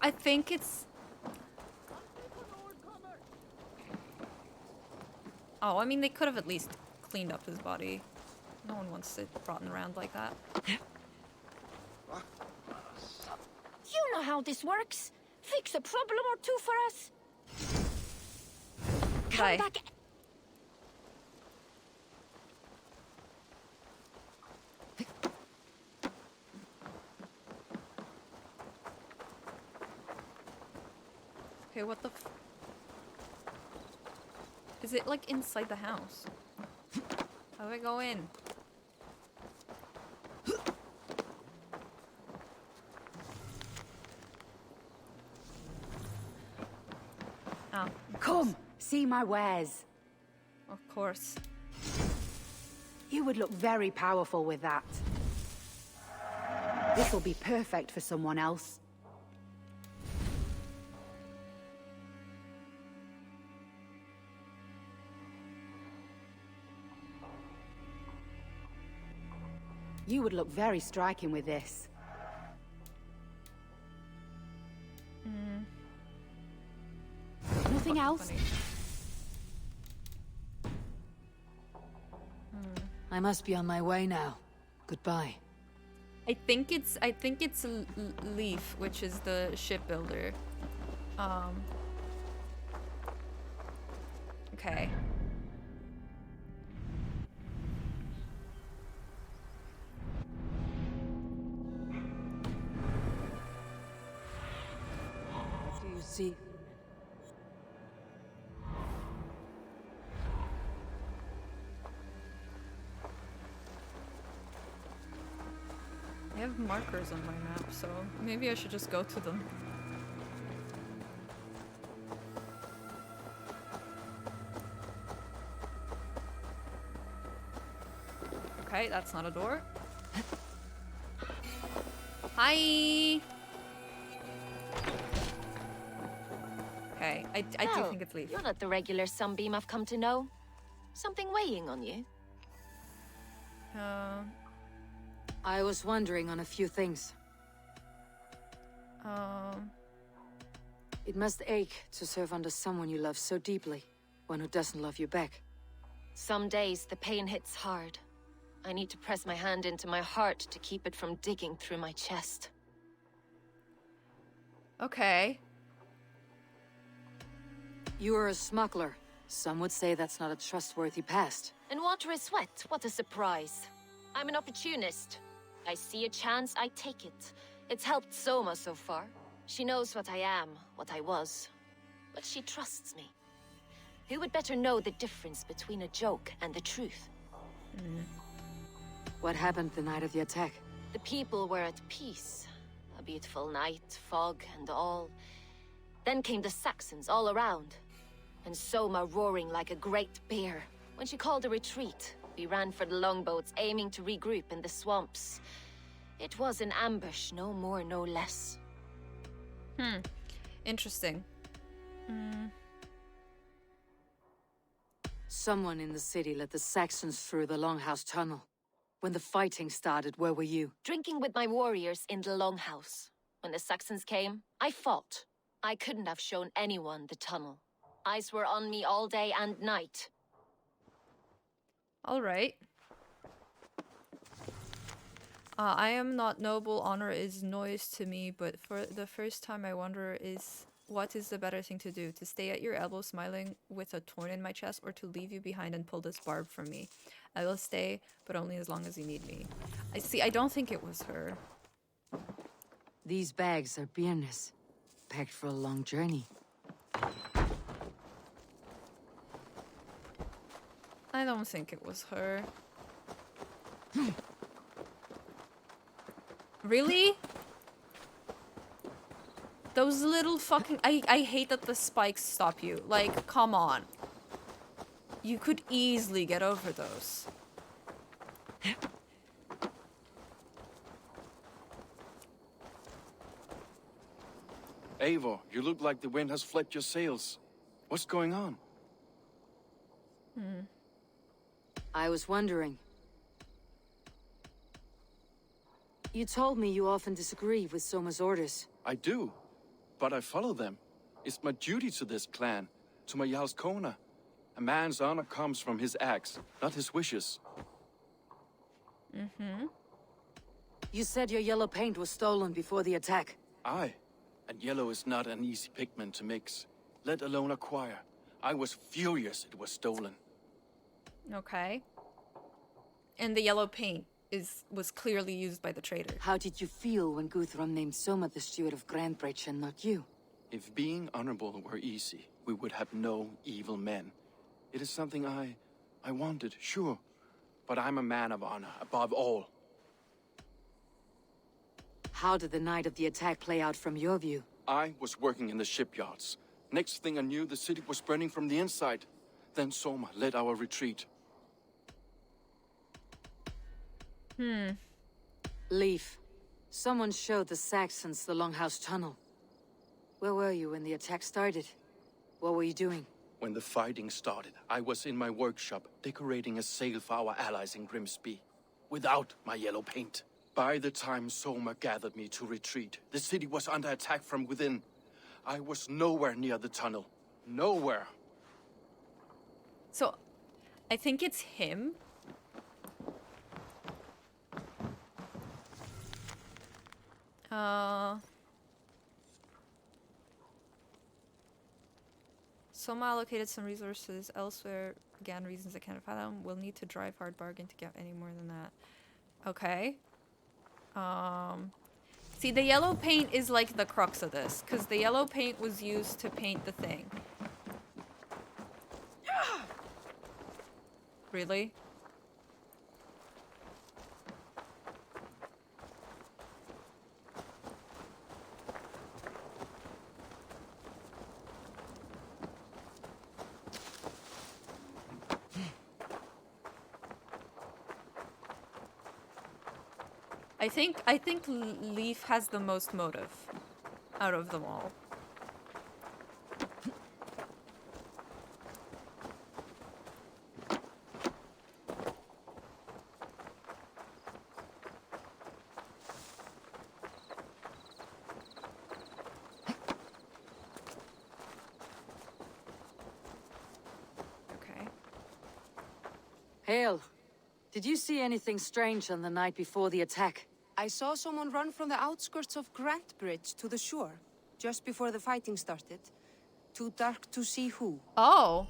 I think it's... Oh, I mean, they could have at least cleaned up his body. No one wants it rotten around like that. You know how this works. Fix a problem or two for us. Come Bye. back. Okay, what the f- Is it like inside the house? How do I go in? Oh, Come, see my wares. of course. You would look very powerful with that. This will be perfect for someone else. You would look very striking with this. Nothing else? Funny. I must be on my way now. Goodbye. I think it's Leaf, which is the shipbuilder. Okay. Do you see? I have markers on my map, so maybe I should just go to them. Okay, that's not a door. Hi! Okay, I do Well, think it's Leaf. You're not the regular sunbeam I've come to know. Something weighing on you? I was wondering on a few things. It must ache to serve under someone you love so deeply, one who doesn't love you back. Some days the pain hits hard. I need to press my hand into my heart to keep it from digging through my chest. Okay. You are a smuggler. Some would say that's not a trustworthy past. And water is wet, what a surprise. I'm an opportunist. I see a chance, I take it. It's helped Soma so far. She knows what I am, what I was. But she trusts me. Who would better know the difference between a joke and the truth? What happened the night of the attack? The people were at peace. A beautiful night, fog and all. Then came the Saxons all around. And Soma roaring like a great bear. When she called a retreat, we ran for the longboats, aiming to regroup in the swamps. It was an ambush, no more, no less. Interesting. Someone in the city led the Saxons through the Longhouse tunnel. When the fighting started, where were you? Drinking with my warriors in the Longhouse. When the Saxons came, I fought. I couldn't have shown anyone the tunnel. Eyes were on me all day and night. All right. I am not noble, honor is noise to me, but for the first time I wonder what is the better thing to do? To stay at your elbow smiling with a thorn in my chest, or to leave you behind and pull this barb from me? I will stay, but only as long as you need me. I don't think it was her. These bags are beerness, packed for a long journey. I don't think it was her. Really? Those little fucking... I hate that the spikes stop you. Like, come on. You could easily get over those. Eivor, you look like the wind has flecked your sails. What's going on? I was wondering. You told me you often disagree with Soma's orders. I do, but I follow them. It's my duty to this clan, to my Jarl's Kona. A man's honor comes from his acts, not his wishes. You said your yellow paint was stolen before the attack. Aye, and yellow is not an easy pigment to mix, let alone acquire. I was furious it was stolen. Okay. And the yellow paint was clearly used by the traitor. How did you feel when Guthrum named Soma the steward of Grandbridge and not you? If being honorable were easy, we would have no evil men. It is something I wanted, sure. But I'm a man of honor, above all. How did the night of the attack play out from your view? I was working in the shipyards. Next thing I knew, the city was burning from the inside. Then Soma led our retreat. Leaf. Someone showed the Saxons the Longhouse Tunnel. Where were you when the attack started? What were you doing? When the fighting started, I was in my workshop decorating a sail for our allies in Grimsby. Without my yellow paint. By the time Soma gathered me to retreat, the city was under attack from within. I was nowhere near the tunnel. Nowhere. So, I think it's him. Soma allocated some resources elsewhere. Again, reasons I can't fathom. We'll need to drive hard bargain to get any more than that. Okay. See, the yellow paint is like the crux of this, because the yellow paint was used to paint the thing. Really? I think Leaf has the most motive out of them all. Okay. Hale, did you see anything strange on the night before the attack? I saw someone run from the outskirts of Grant Bridge to the shore, just before the fighting started. Too dark to see who. Oh.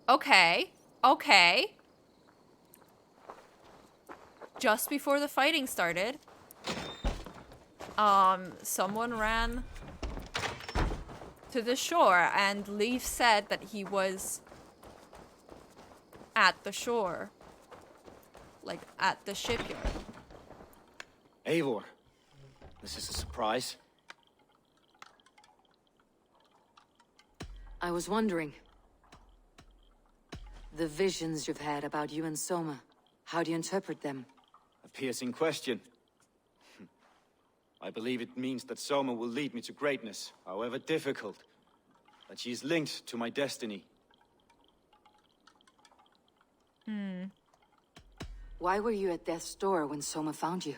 Okay. Okay. Just before the fighting started, someone ran to the shore, and Leaf said that he was at the shore. Like, at the shipyard. Eivor, this is a surprise. I was wondering. The visions you've had about you and Soma, how do you interpret them? A piercing question. I believe it means that Soma will lead me to greatness, however difficult. That she is linked to my destiny. Why were you at Death's Door when Soma found you?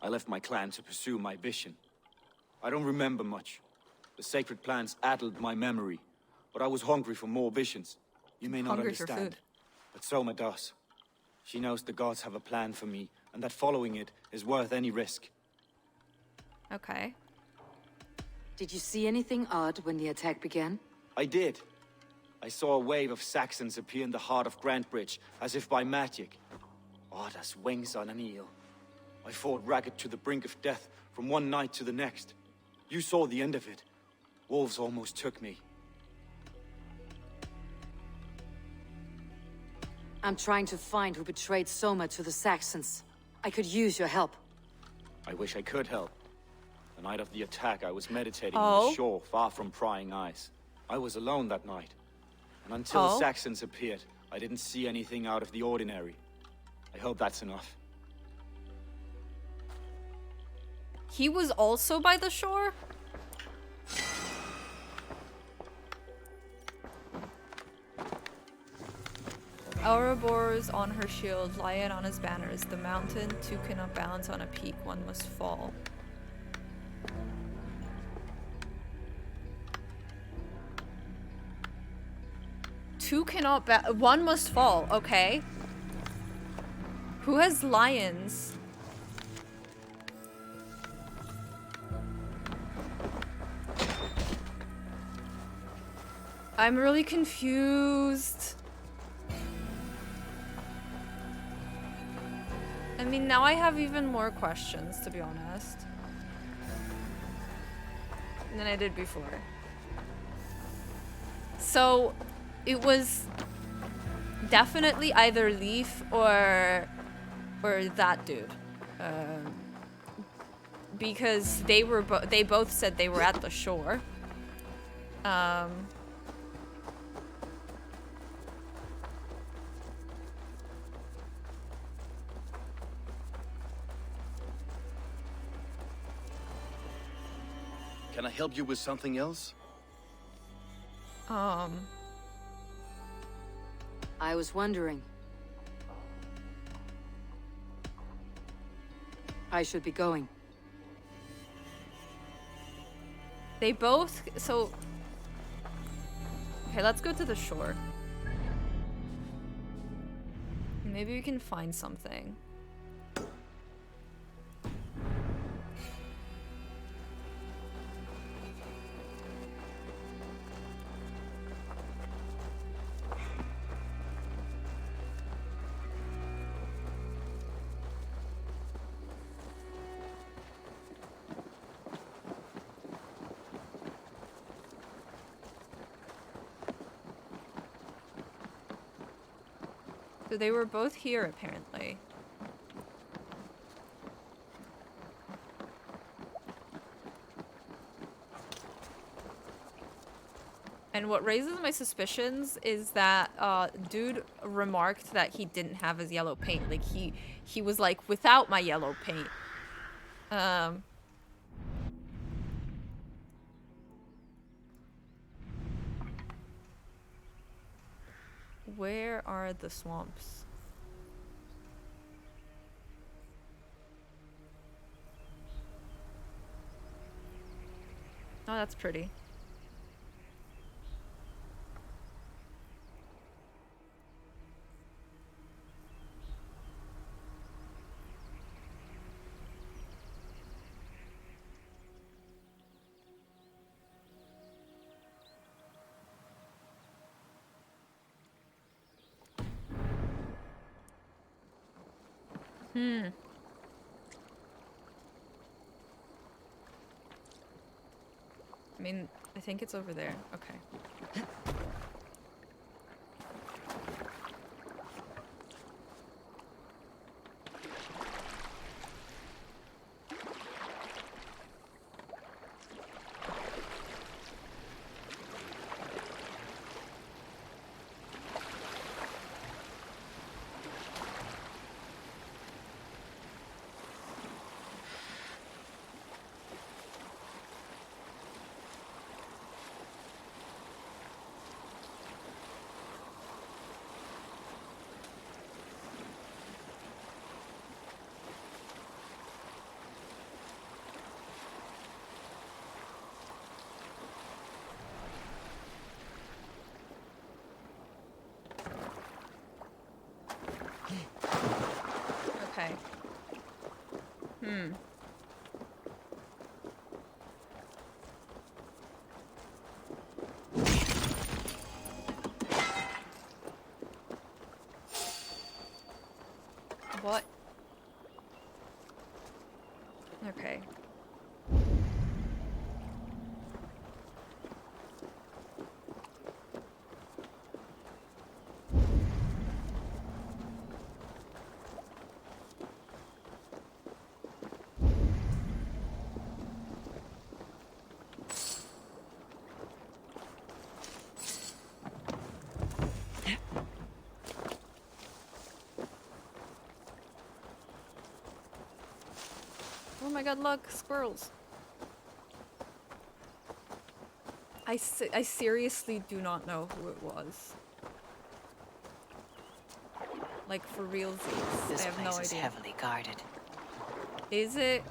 I left my clan to pursue my vision. I don't remember much. The sacred plans addled my memory, but I was hungry for more visions. You may not understand, but Soma does. She knows the gods have a plan for me, and that following it is worth any risk. Okay. Did you see anything odd when the attack began? I did. I saw a wave of Saxons appear in the heart of Grant Bridge, as if by magic. Odd as wings on an eel. I fought ragged to the brink of death from one night to the next. You saw the end of it. Wolves almost took me. I'm trying to find who betrayed Soma to the Saxons. I could use your help. I wish I could help. The night of the attack, I was meditating on the shore, far from prying eyes. I was alone that night. And until the Saxons appeared, I didn't see anything out of the ordinary. I hope that's enough. He was also by the shore? Ouroboros on her shield, lion on his banners. The mountain, two cannot balance on a peak, one must fall. Two cannot one must fall, okay. Who has lions? I'm really confused. I mean, now I have even more questions, to be honest. than I did before. So, it was definitely either Leaf or that dude. Because they both said they were at the shore. Can I help you with something else? I was wondering. I should be going. They both, so... Okay, let's go to the shore. Maybe we can find something. So they were both here, apparently. And what raises my suspicions is that dude remarked that he didn't have his yellow paint. Like he was like, without my yellow paint. Where are the swamps? Oh, that's pretty. I mean, I think it's over there. Okay. Okay. What? Okay. Oh my god, look, squirrels. I seriously do not know who it was. Like, for realsies. This I have no place is idea. heavily guarded. Is it?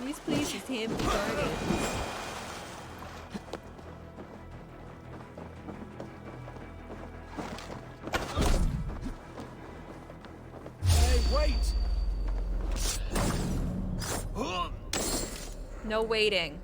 This place is heavily guarded. Wait! No waiting.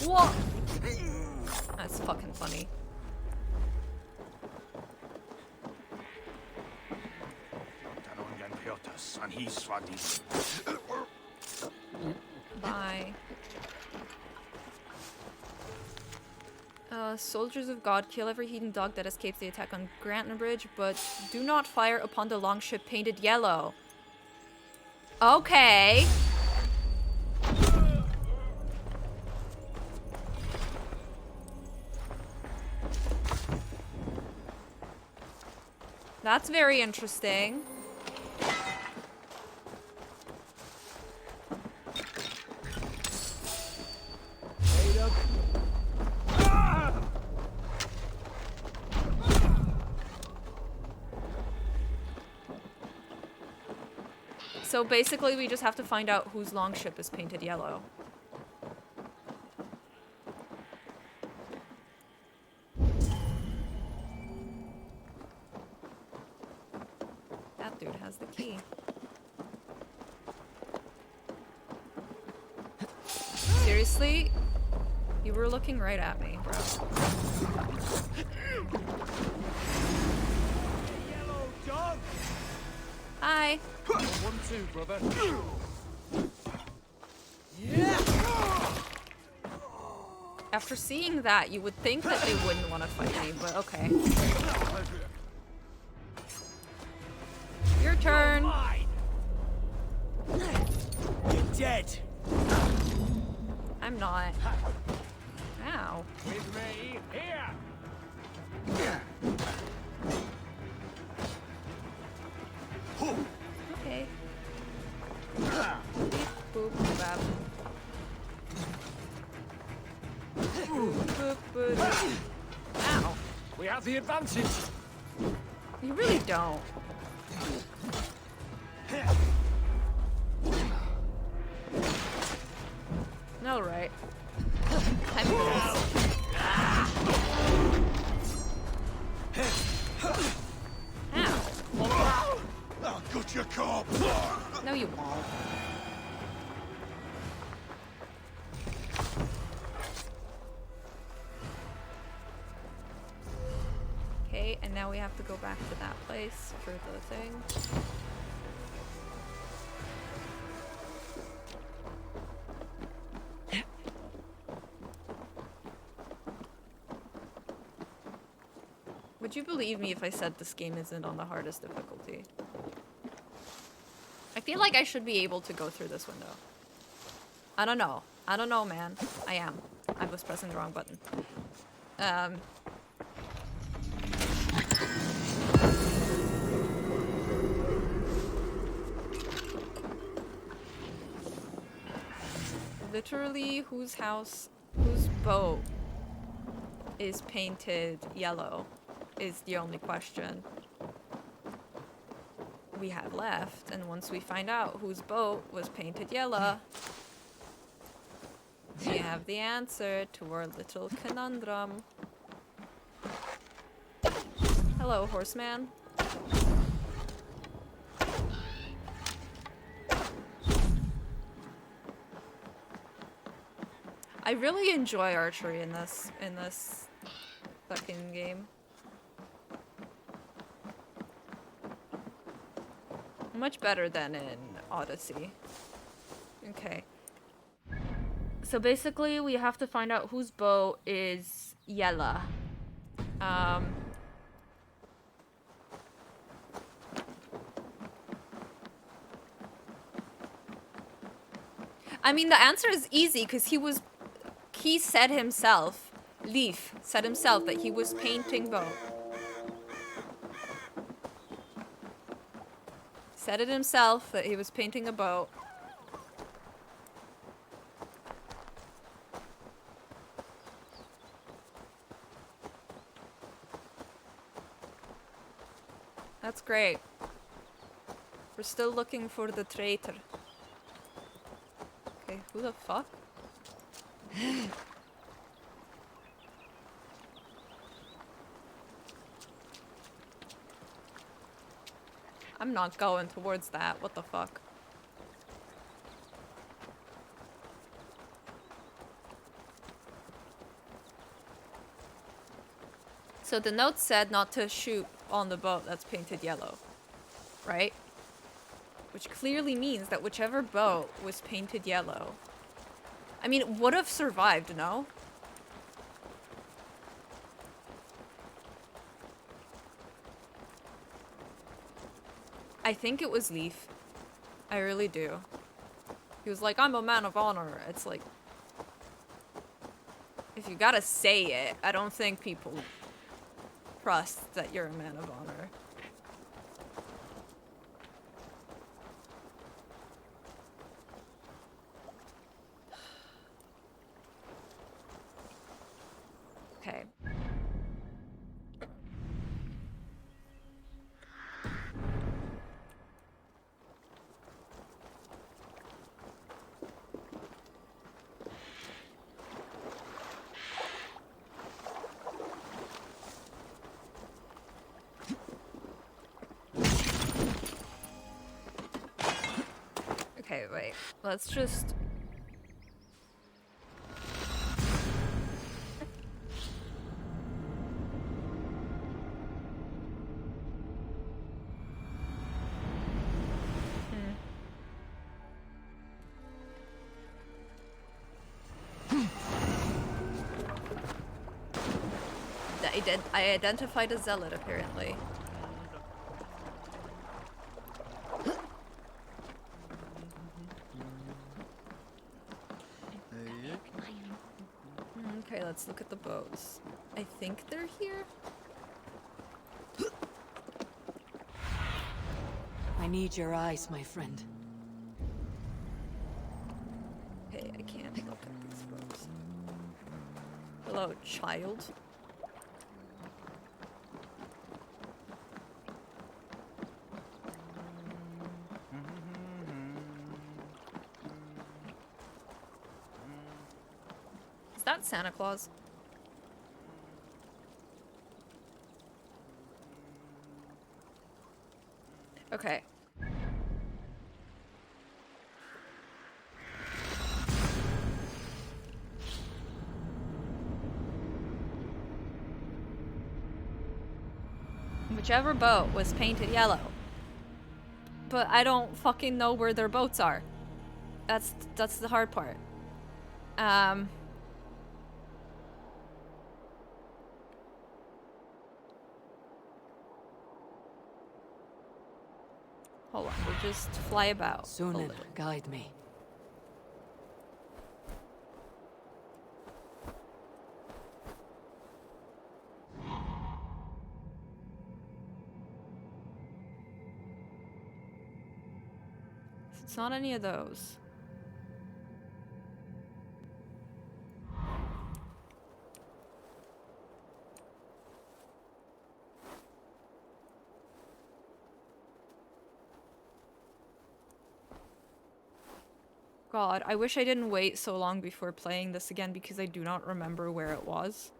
What? That's fucking funny. Bye. Soldiers of God, kill every heathen dog that escapes the attack on Granton Bridge, but do not fire upon the longship painted yellow. Okay. That's very interesting. So basically we just have to find out whose longship is painted yellow. That dude has the key. Seriously? You were looking right at me, bro. Yellow dog. Hi. 1-2, brother. Yeah. After seeing that, you would think that they wouldn't want to fight me, but okay. Your turn. You're dead. I'm not. Ow. With me, here. Okay. Beep, boop, bap. Boop, boop, boop. Ow. We have the advantage. You really don't. All right. Time for this. Ow. I'll cut your corpse. No, you won't. Okay, and now we have to go back to that place for the thing. Would you believe me if I said this game isn't on the hardest difficulty? I feel like I should be able to go through this window. I don't know. I don't know, man. I am. I was pressing the wrong button. Literally, whose boat is painted yellow is the only question we have left. And once we find out whose boat was painted yellow, we have the answer to our little conundrum. Hello, horseman. I really enjoy archery in this fucking game. Much better than in Odyssey. Okay. So basically we have to find out whose boat is yellow. I mean, the answer is easy because he said himself, Leaf said himself that he was painting boat. Said it himself that he was painting a boat. That's great. We're still looking for the traitor. Okay, who the fuck? I'm not going towards that. What the fuck? So the note said not to shoot on the boat that's painted yellow, right? Which clearly means that whichever boat was painted yellow, I mean, it would have survived, no? I think it was Leaf. I really do. He was like, I'm a man of honor. It's like, if you gotta say it, I don't think people trust that you're a man of honor. Okay. Okay, wait. Let's just... I identified a zealot, apparently. Okay, let's look at the boats. I think they're here. I need your eyes, my friend. Okay, I can't look at these boats. Hello, child. Is that Santa Claus? Okay. Whichever boat was painted yellow. But I don't fucking know where their boats are. That's the hard part. Hold on, we'll just fly about. Sunan, guide me. It's not any of those. God, I wish I didn't wait so long before playing this again because I do not remember where it was.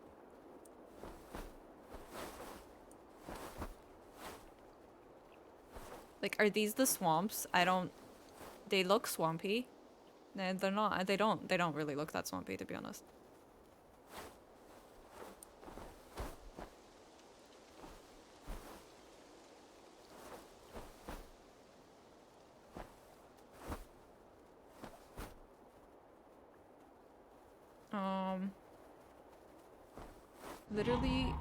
Like, are these the swamps? I don't... They look swampy. No, they're not. They don't really look that swampy, to be honest. Literally,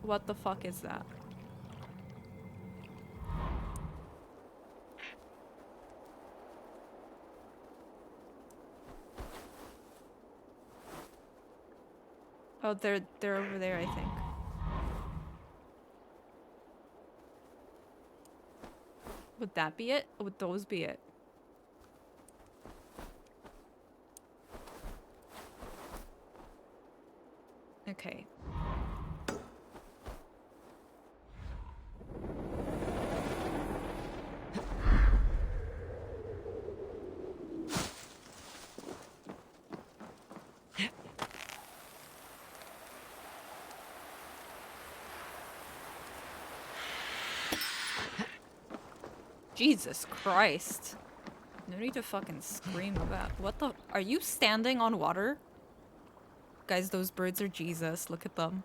what the fuck is that? Oh, they're over there, I think. Would that be it? Or would those be it? Okay. Jesus Christ. No need to fucking scream about. What the? Are you standing on water? Guys, those birds are Jesus. Look at them.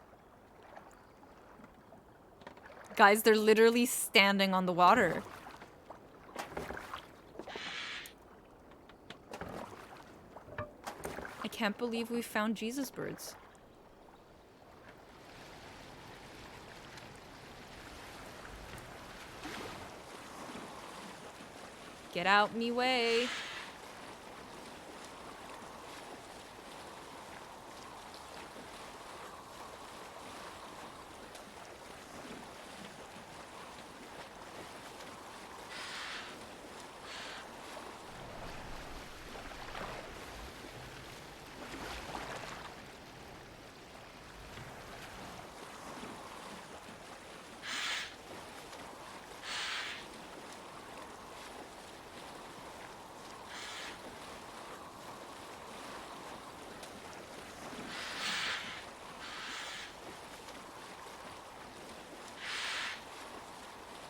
Guys, they're literally standing on the water. I can't believe we found Jesus birds. Get out me way.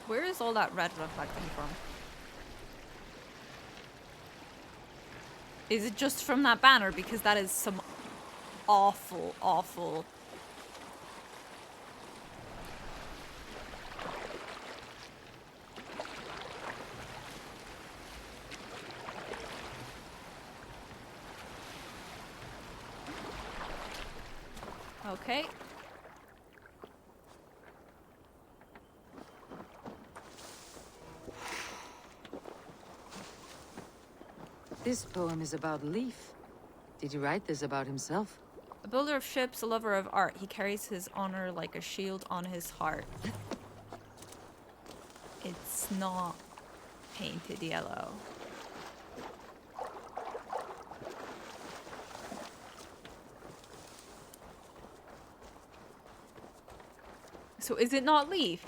Where is all that red reflecting from? Is it just from that banner? Because that is some awful, awful... Okay. This poem is about Leif. Did you write this about himself? A builder of ships, a lover of art, he carries his honor like a shield on his heart. It's not painted yellow. So is it not Leif?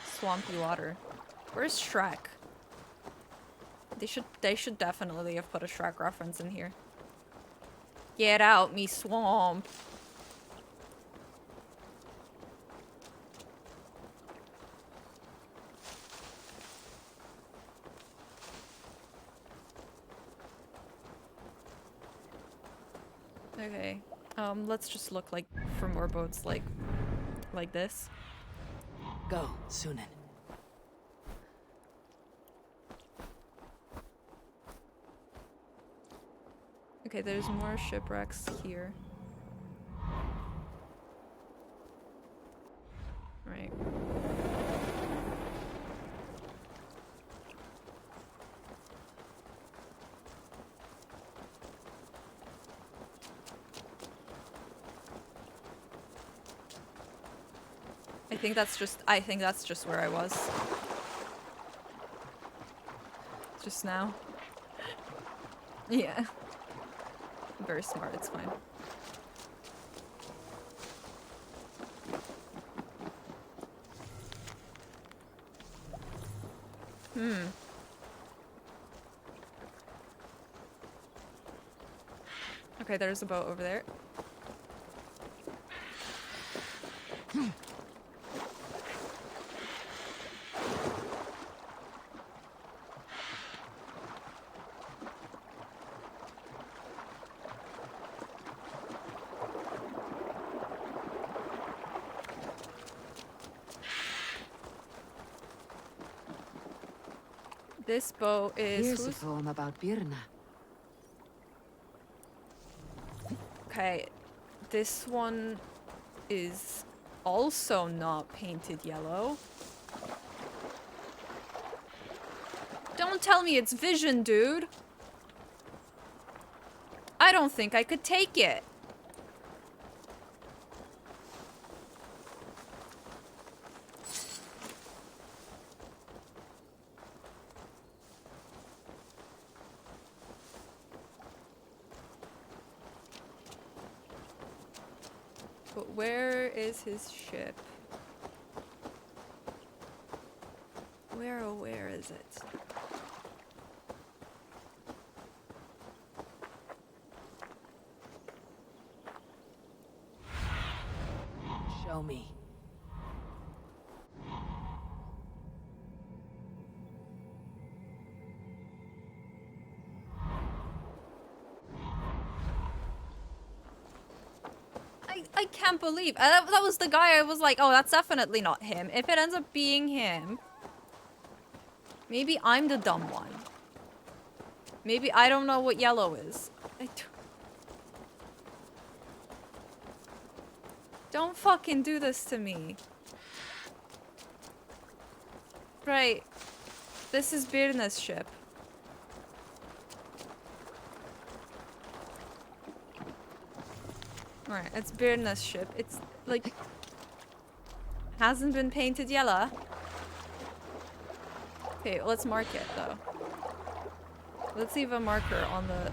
Swampy water. Where's Shrek? They should definitely have put a Shrek reference in here. Get out, me swamp. Okay. Let's just look like for more boats like this. Go, Sunan. Okay, there's more shipwrecks here. Right. I think that's just where I was. Just now. Yeah. Very smart, it's fine. Okay, there's a boat over there. This boat is... Here's a poem about Birna. Okay, this one is also not painted yellow. Don't tell me it's vision, dude. I don't think I could take it. But where is his ship? Where is it? Show me. I can't believe that was the guy. I was like, oh, that's definitely not him. If it ends up being him, maybe I'm the dumb one. Maybe I don't know what yellow is. Don't fucking do this to me. Right. This is Birna's ship. Right, it's Birna's ship. It's like hasn't been painted yellow. Okay, let's mark it though. Let's leave a marker on the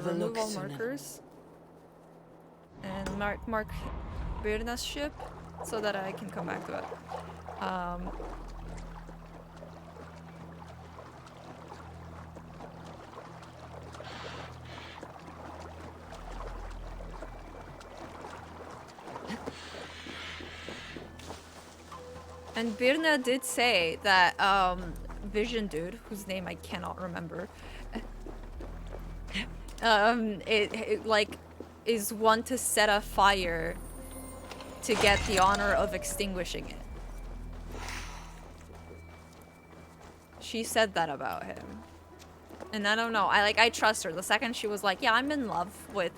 remove all markers. And mark Birna's ship so that I can come back to it. And Birna did say that Vision Dude, whose name I cannot remember, it like is one to set a fire to get the honor of extinguishing it. She said that about him. And I don't know. I trust her. The second she was like, "Yeah, I'm in love with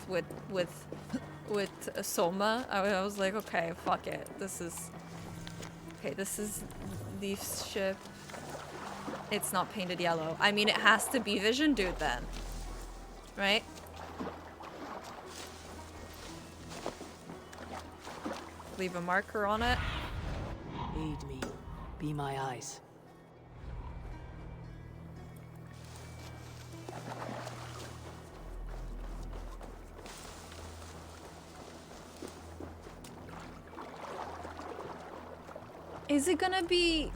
Soma," I was like, "Okay, fuck it. This is Leaf's ship. It's not painted yellow. I mean, it has to be Vision Dude then, right?" Leave a marker on it. Aid me. Be my eyes. Is it gonna be...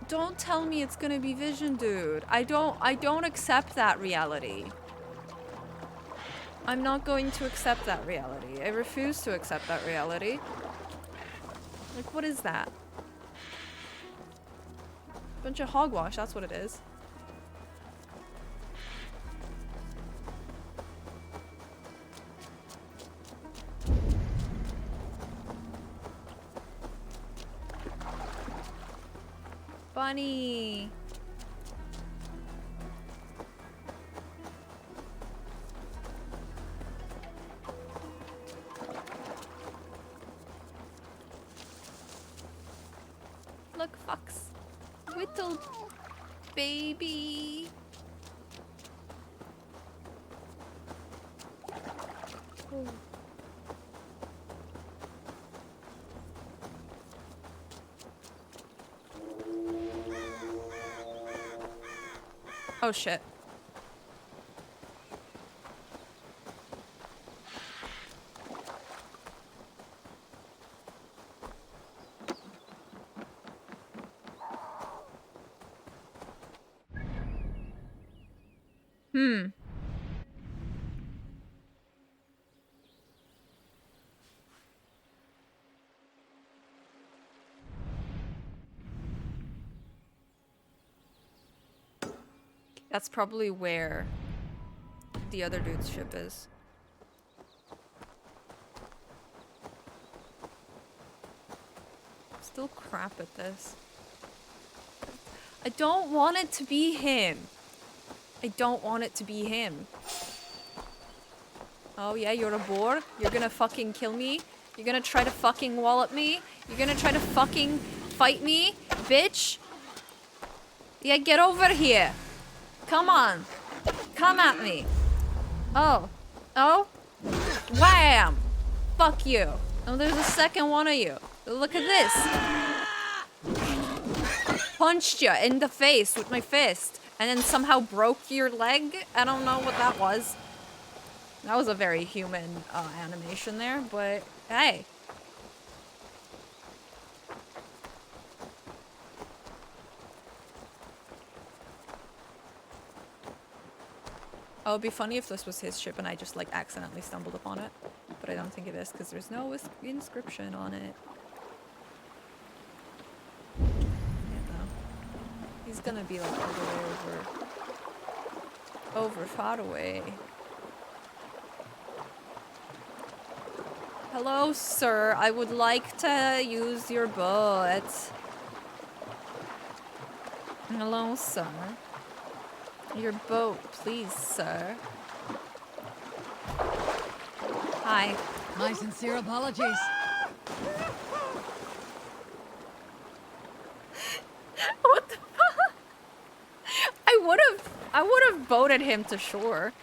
Don't tell me it's gonna be Vision Dude. I don't accept that reality. I'm not going to accept that reality. I refuse to accept that reality. Like, what is that? Bunch of hogwash, that's what it is. Bunny! Look, Fox. Little baby. Oh. Oh shit. That's probably where the other dude's ship is. Still crap at this. I don't want it to be him. I don't want it to be him. Oh yeah, you're a boar? You're gonna fucking kill me? You're gonna try to fucking wallop me? You're gonna try to fucking fight me? Bitch? Yeah, get over here. Come on. Come at me. Oh. Oh? Wham! Fuck you. Oh, there's a second one of you. Look at this. Punched you in the face with my fist. And then somehow broke your leg? I don't know what that was. That was a very human animation there, but hey. Oh, it'd be funny if this was his ship and I just like accidentally stumbled upon it. But I don't think it is because there's no inscription on it. Yeah, no. He's gonna be like all the way over far away. Hello, sir. I would like to use your boat. Hello, sir. Your boat, please, sir. Hi. My sincere apologies. What the fuck? I would have boated him to shore.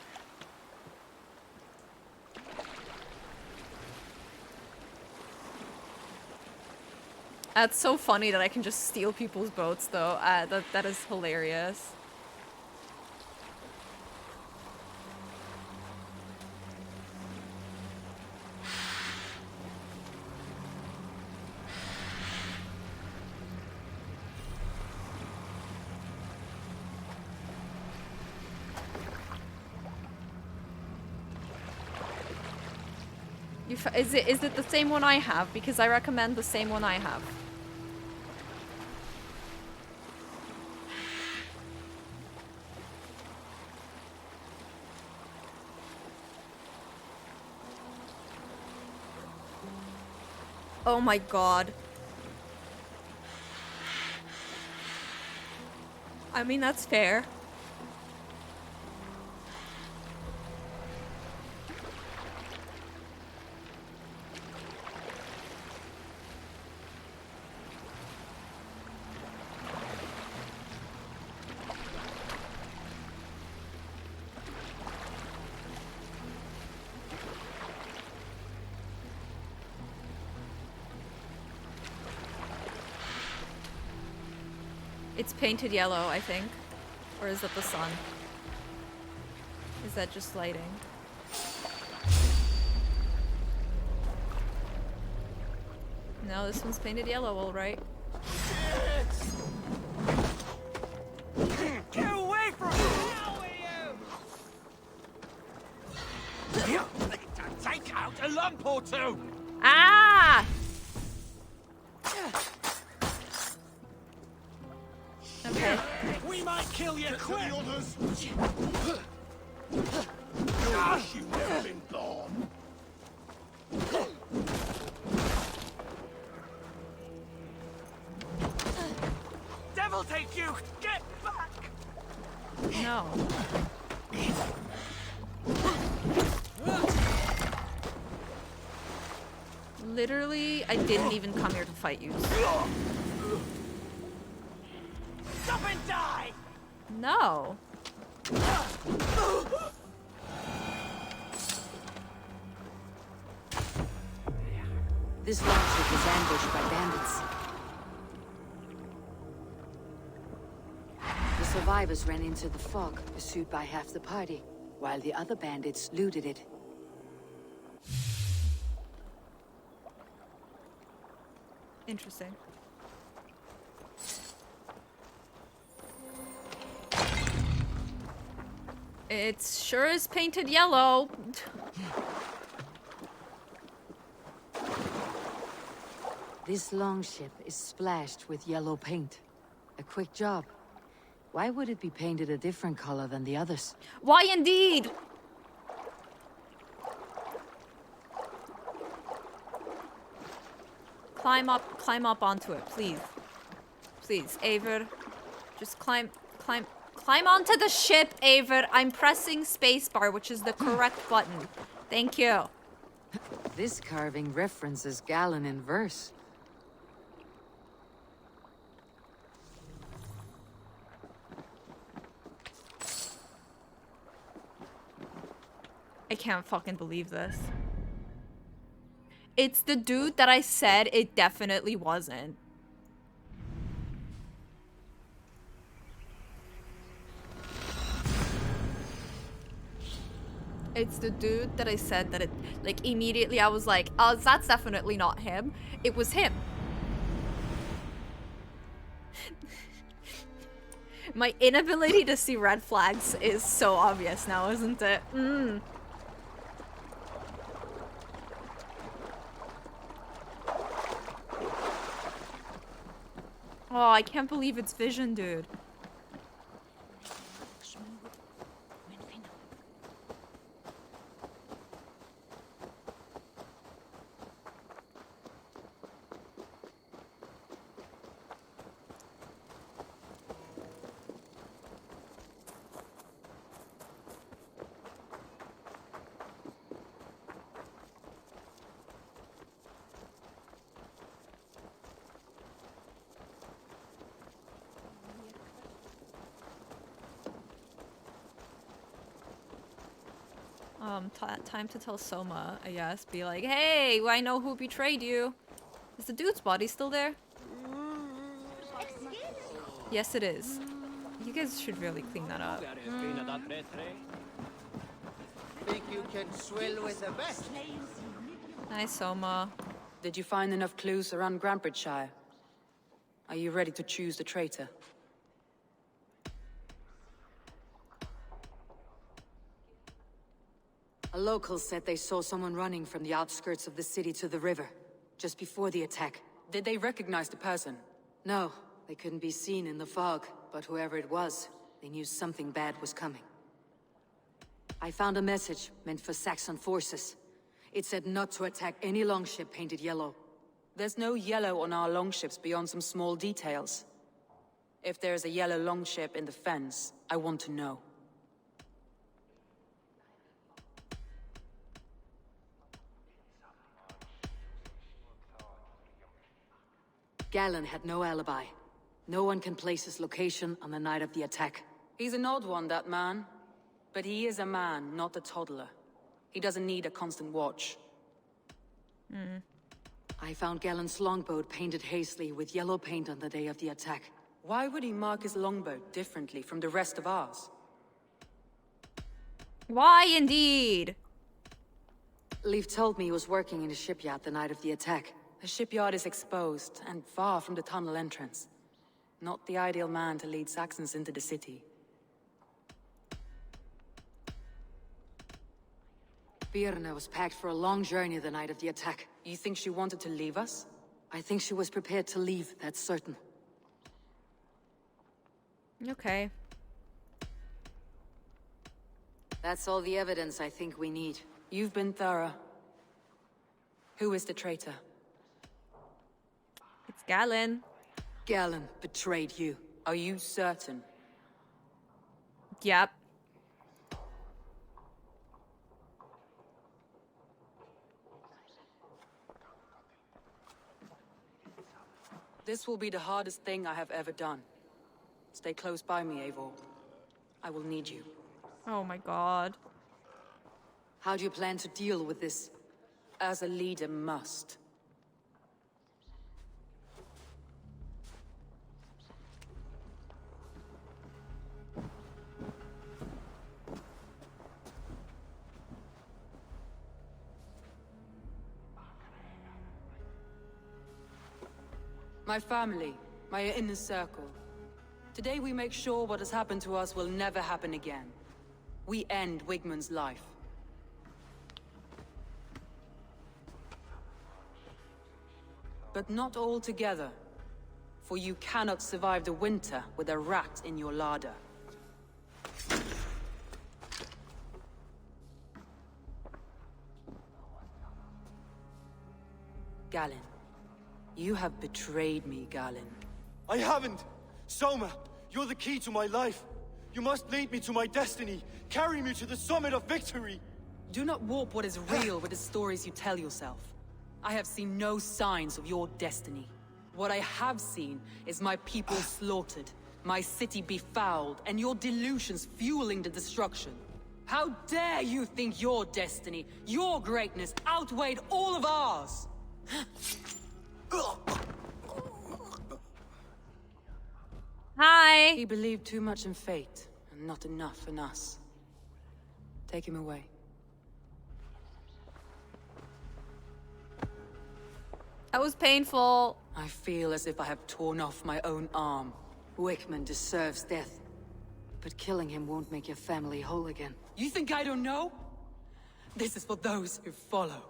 That's so funny that I can just steal people's boats, though. That is hilarious. Is it the same one I have? Because I recommend the same one I have. Oh my god. I mean, that's fair. It's painted yellow, I think. Or is that the sun? Is that just lighting? No, this one's painted yellow, all right. Get away from me! Take out a lump or two! Ah! Okay. We might kill you quick! Gosh, you've never been born! Devil take you! Get back! No. Literally, I didn't even come here to fight you. Stop and die! No. This longship was ambushed by bandits. The survivors ran into the fog, pursued by half the party, while the other bandits looted it. Interesting. It sure is painted yellow. This longship is splashed with yellow paint. A quick job. Why would it be painted a different color than the others? Why indeed? Climb up onto it, please. Please, Eivor. Just climb onto the ship, Eivor. I'm pressing spacebar, which is the correct button. Thank you. This carving references Galen in verse. I can't fucking believe this. It's the dude that I said it definitely wasn't. It's the dude that I said that it, like, immediately I was like, oh, that's definitely not him. It was him. My inability to see red flags is so obvious now, isn't it? Oh, I can't believe it's Vision, dude. Time to tell Soma, I guess. Be like, hey, I know who betrayed you. Is the dude's body still there? Yes, it is. You guys should really clean that up. Think you can swill with the best? Nice, Soma. Did you find enough clues around Grantbridgeshire? Are you ready to choose the traitor? A local said they saw someone running from the outskirts of the city to the river, just before the attack. Did they recognize the person? No, they couldn't be seen in the fog, but whoever it was, they knew something bad was coming. I found a message meant for Saxon forces. It said not to attack any longship painted yellow. There's no yellow on our longships beyond some small details. If there's a yellow longship in the fens, I want to know. Galen had no alibi. No one can place his location on the night of the attack. He's an odd one, that man. But he is a man, not a toddler. He doesn't need a constant watch. I found Galen's longboat painted hastily with yellow paint on the day of the attack. Why would he mark his longboat differently from the rest of ours? Why indeed? Leif told me he was working in a shipyard the night of the attack. The shipyard is exposed and far from the tunnel entrance. Not the ideal man to lead Saxons into the city. Birna was packed for a long journey the night of the attack. You think she wanted to leave us? I think she was prepared to leave, that's certain. Okay. That's all the evidence I think we need. You've been thorough. Who is the traitor? It's Galen. Galen betrayed you. Are you certain? Yep. This will be the hardest thing I have ever done. Stay close by me, Eivor. I will need you. Oh my god. How do you plan to deal with this? As a leader must. My family, my inner circle. Today we make sure what has happened to us will never happen again. We end Wigmund's life. But not all together. For you cannot survive the winter with a rat in your larder. Galen. You have betrayed me, Galen. I haven't! Soma, you're the key to my life. You must lead me to my destiny. Carry me to the summit of victory. Do not warp what is real with the stories you tell yourself. I have seen no signs of your destiny. What I have seen is my people slaughtered, my city befouled, and your delusions fueling the destruction. How dare you think your destiny, your greatness, outweighed all of ours? Hi! He believed too much in fate, and not enough in us. Take him away. That was painful. I feel as if I have torn off my own arm. Wigmund deserves death. But killing him won't make your family whole again. You think I don't know? This is for those who follow.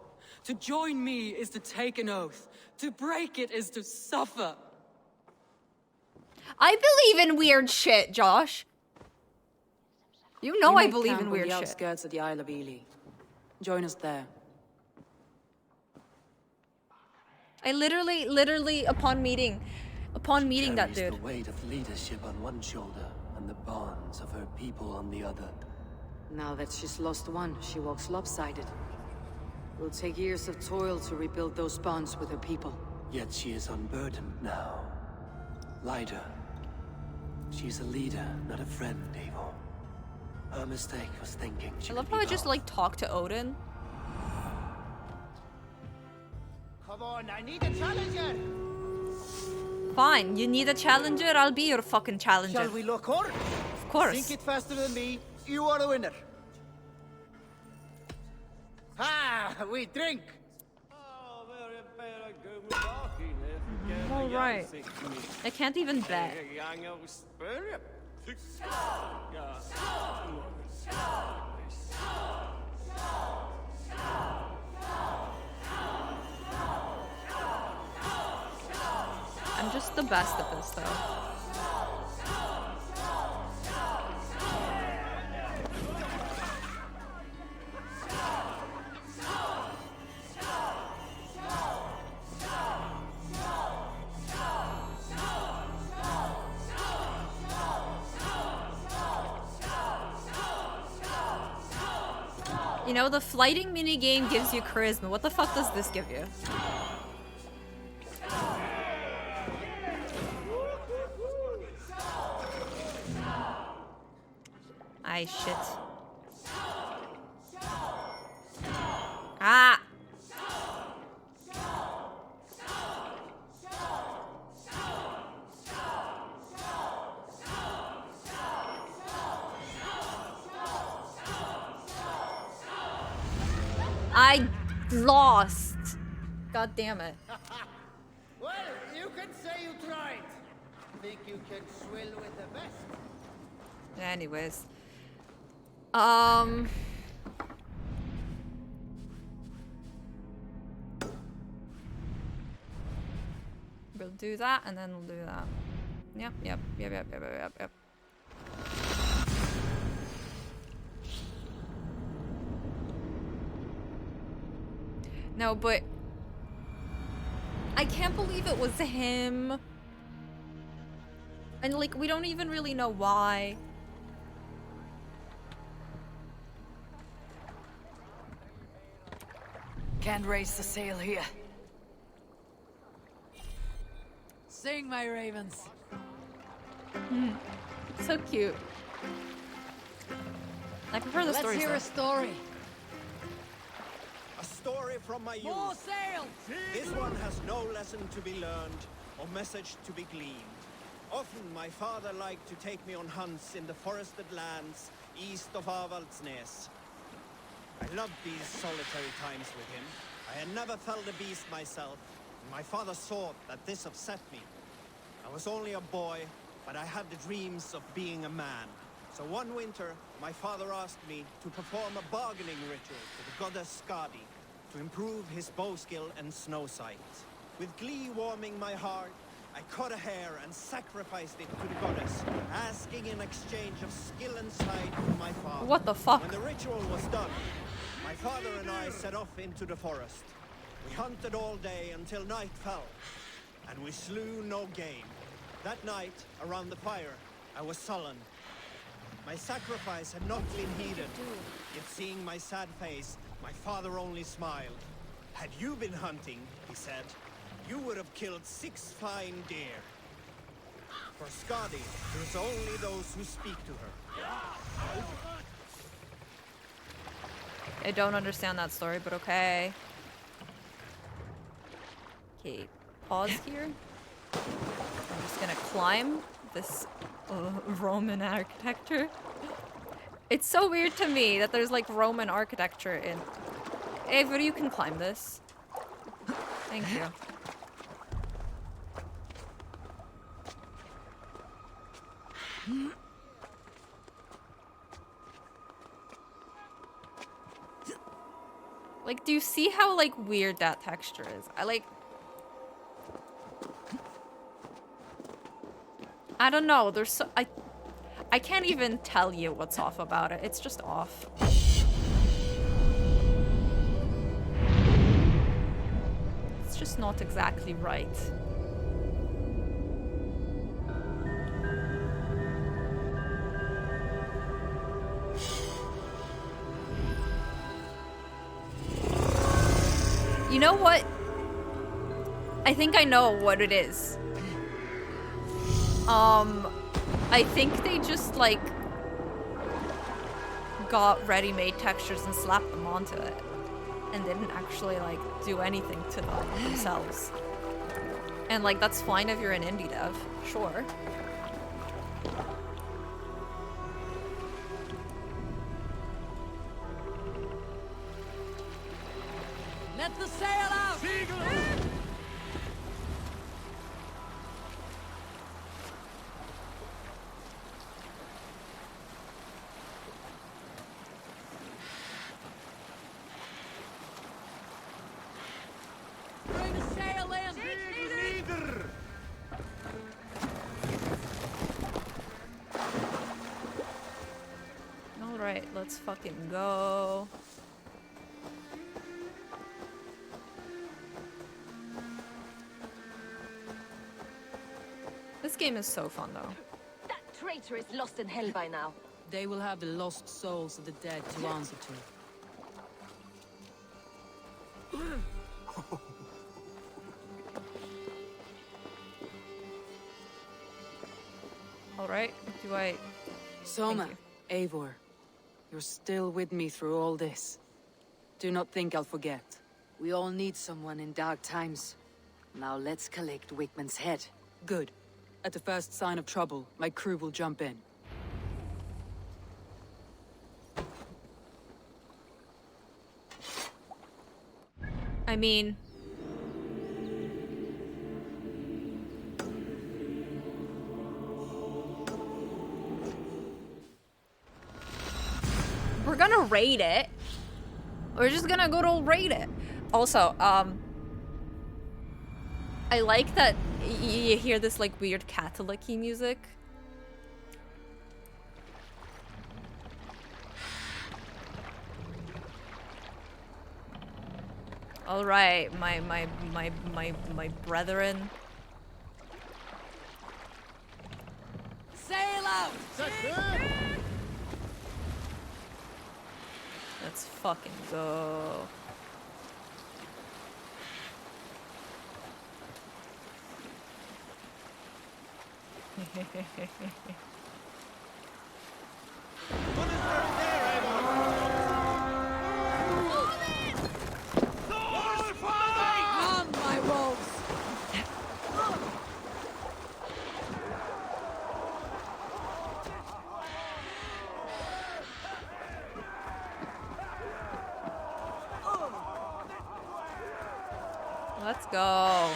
To join me is to take an oath. To break it is to suffer. I believe in weird shit, Josh. You know I believe in weird shit. shit. Outskirts of the Isle of Ely. Join us there. I literally, upon meeting that dude. The weight of leadership on one shoulder and the bonds of her people on the other. Now that she's lost one, she walks lopsided. It will take years of toil to rebuild those bonds with her people. Yet she is unburdened now. Lighter. She's a leader, not a friend, Eivor. Her mistake was thinking she I love could how be I just both. like talk to Odin. Come on, I need a challenger! Fine, you need a challenger, I'll be your fucking challenger. Shall we look her? Of course. Think it faster than me, you are the winner. Ah, we drink! Alright. I can't even bet. I'm just the best at this, though. You know, the flighting minigame gives you charisma. What the fuck does this give you? Ay, shit. Ah! I lost. God damn it. Well, you can say you tried. Think you can swill with the best? Anyways. We'll do that and then we'll do that. Yep. No, but I can't believe it was him. And like, we don't even really know why. Can't raise the sail here. Sing, my ravens. So cute. I prefer the stories. Let's hear a story. A story from my youth. More sail! This one has no lesson to be learned or message to be gleaned. Often my father liked to take me on hunts in the forested lands east of Avaldsnes. I loved these solitary times with him. I had never felled a beast myself, and my father saw that this upset me. I was only a boy, but I had the dreams of being a man. So one winter, my father asked me to perform a bargaining ritual to the goddess Skadi to improve his bow skill and snow sight. With glee warming my heart, I cut a hair and sacrificed it to the goddess, asking in exchange of skill and sight from my father. What the fuck? When the ritual was done, my father and I set off into the forest. We hunted all day until night fell, and we slew no game. That night, around the fire, I was sullen. My sacrifice had not been heeded, yet seeing my sad face, my father only smiled. Had you been hunting, he said, you would have killed 6 fine deer. For Skadi, it is only those who speak to her. I don't understand that story, but okay. Okay, pause here. I'm just gonna climb this Roman architecture. It's so weird to me that there's like Roman architecture in... Ava, you can climb this. Thank you. Like, do you see how, like, weird that texture is? I don't know, there's so... I can't even tell you what's off about it. It's just off. It's just not exactly right. You know what? I think I know what it is. I think they just, like, got ready-made textures and slapped them onto it. And didn't actually, like, do anything to them themselves. And, like, that's fine if you're an indie dev. Sure. Let the sail out! Bring the sail in! Alright, let's fucking go. This game is so fun, though. That traitor is lost in hell by now. They will have the lost souls of the dead to answer to. Alright, do I... Soma, Eivor, you're still with me through all this. Do not think I'll forget. We all need someone in dark times. Now let's collect Wickman's head. Good. At the first sign of trouble, my crew will jump in. I mean... we're gonna raid it. We're just gonna go to raid it. Also, I like that you hear this, like, weird Catholic-y music. All right, my brethren. Sail out! Let's fucking go. On my wolves! Let's go.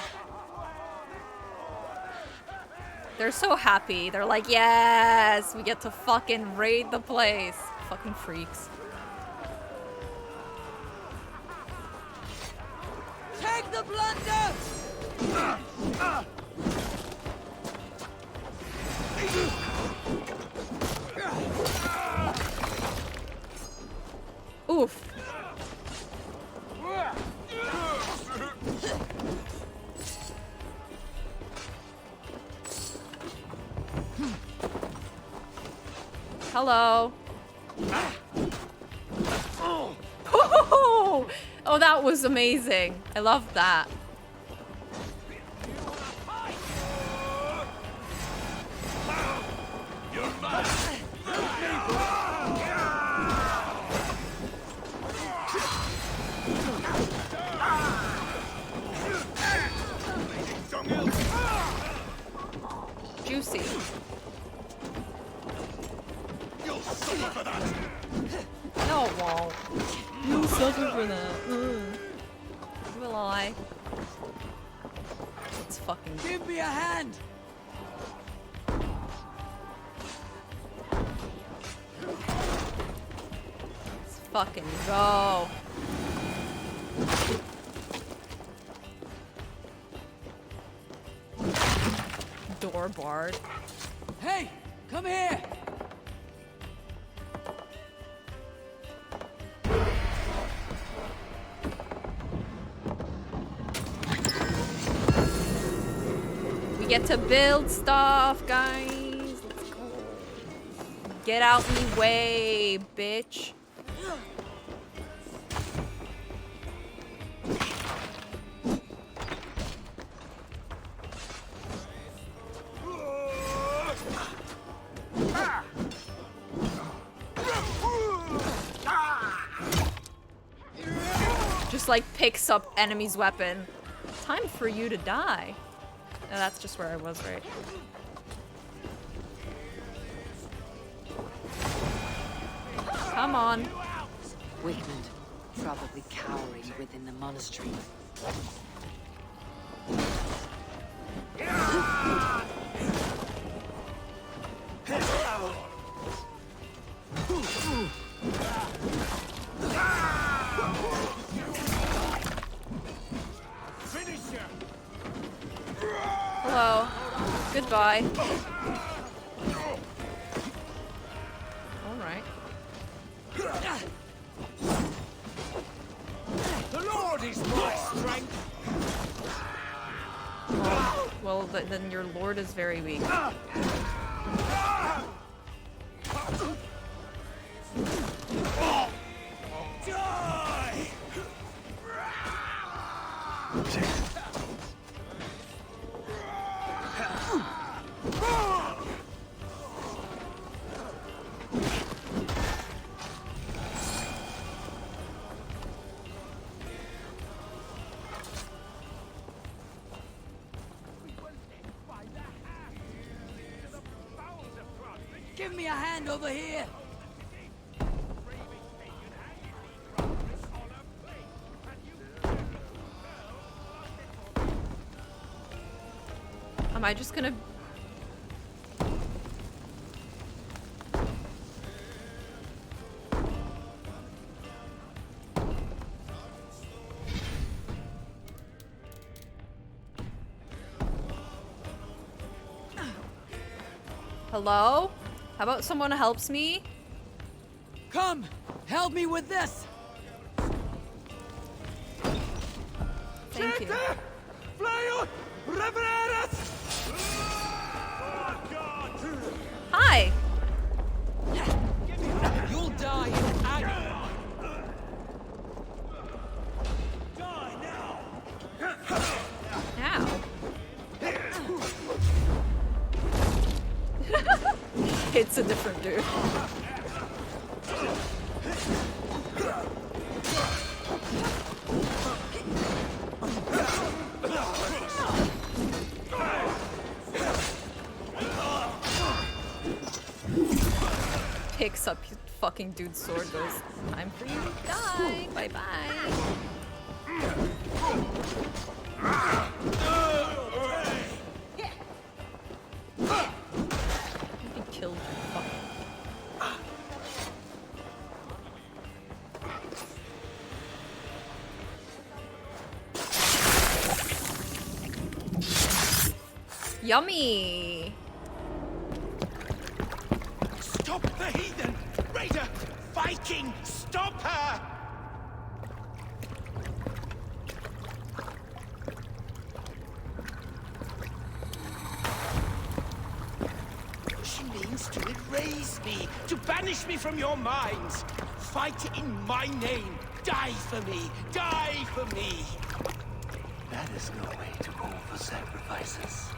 They're so happy. They're like, yes, we get to fucking raid the place. Fucking freaks. Take the plunder! Oof. Hello. Oh, that was amazing. I love that. Juicy. You'll suffer for that. No, it won't. You'll suffer for that. Will I? Let's fucking give me a hand. Let's fucking go. Door barred. Hey, come here! We get to build stuff, guys. Let's go. Get out me way, bitch. Just like picks up enemy's weapon. Time for you to die. No, that's just where I was, right? Come on. Wigmund, probably cowering within the monastery. Hello. Goodbye. Alright. The Lord is my strength. Oh, well, then your lord is very weak. Die! Give me a hand over here! Am I just gonna... Hello? How about someone helps me? Come! Help me with this! Thank you. Hi! You'll die in agony! Die now! Now. It's a different dude. Picks up his fucking dude's sword, goes, time for you to die. Bye bye. He killed you, fuck. Yummy! Stop the heathen! Raider! Viking! Stop her! She means to erase me, to banish me from your minds. Fight in my name. Die for me. Die for me. That is no way to offer sacrifices.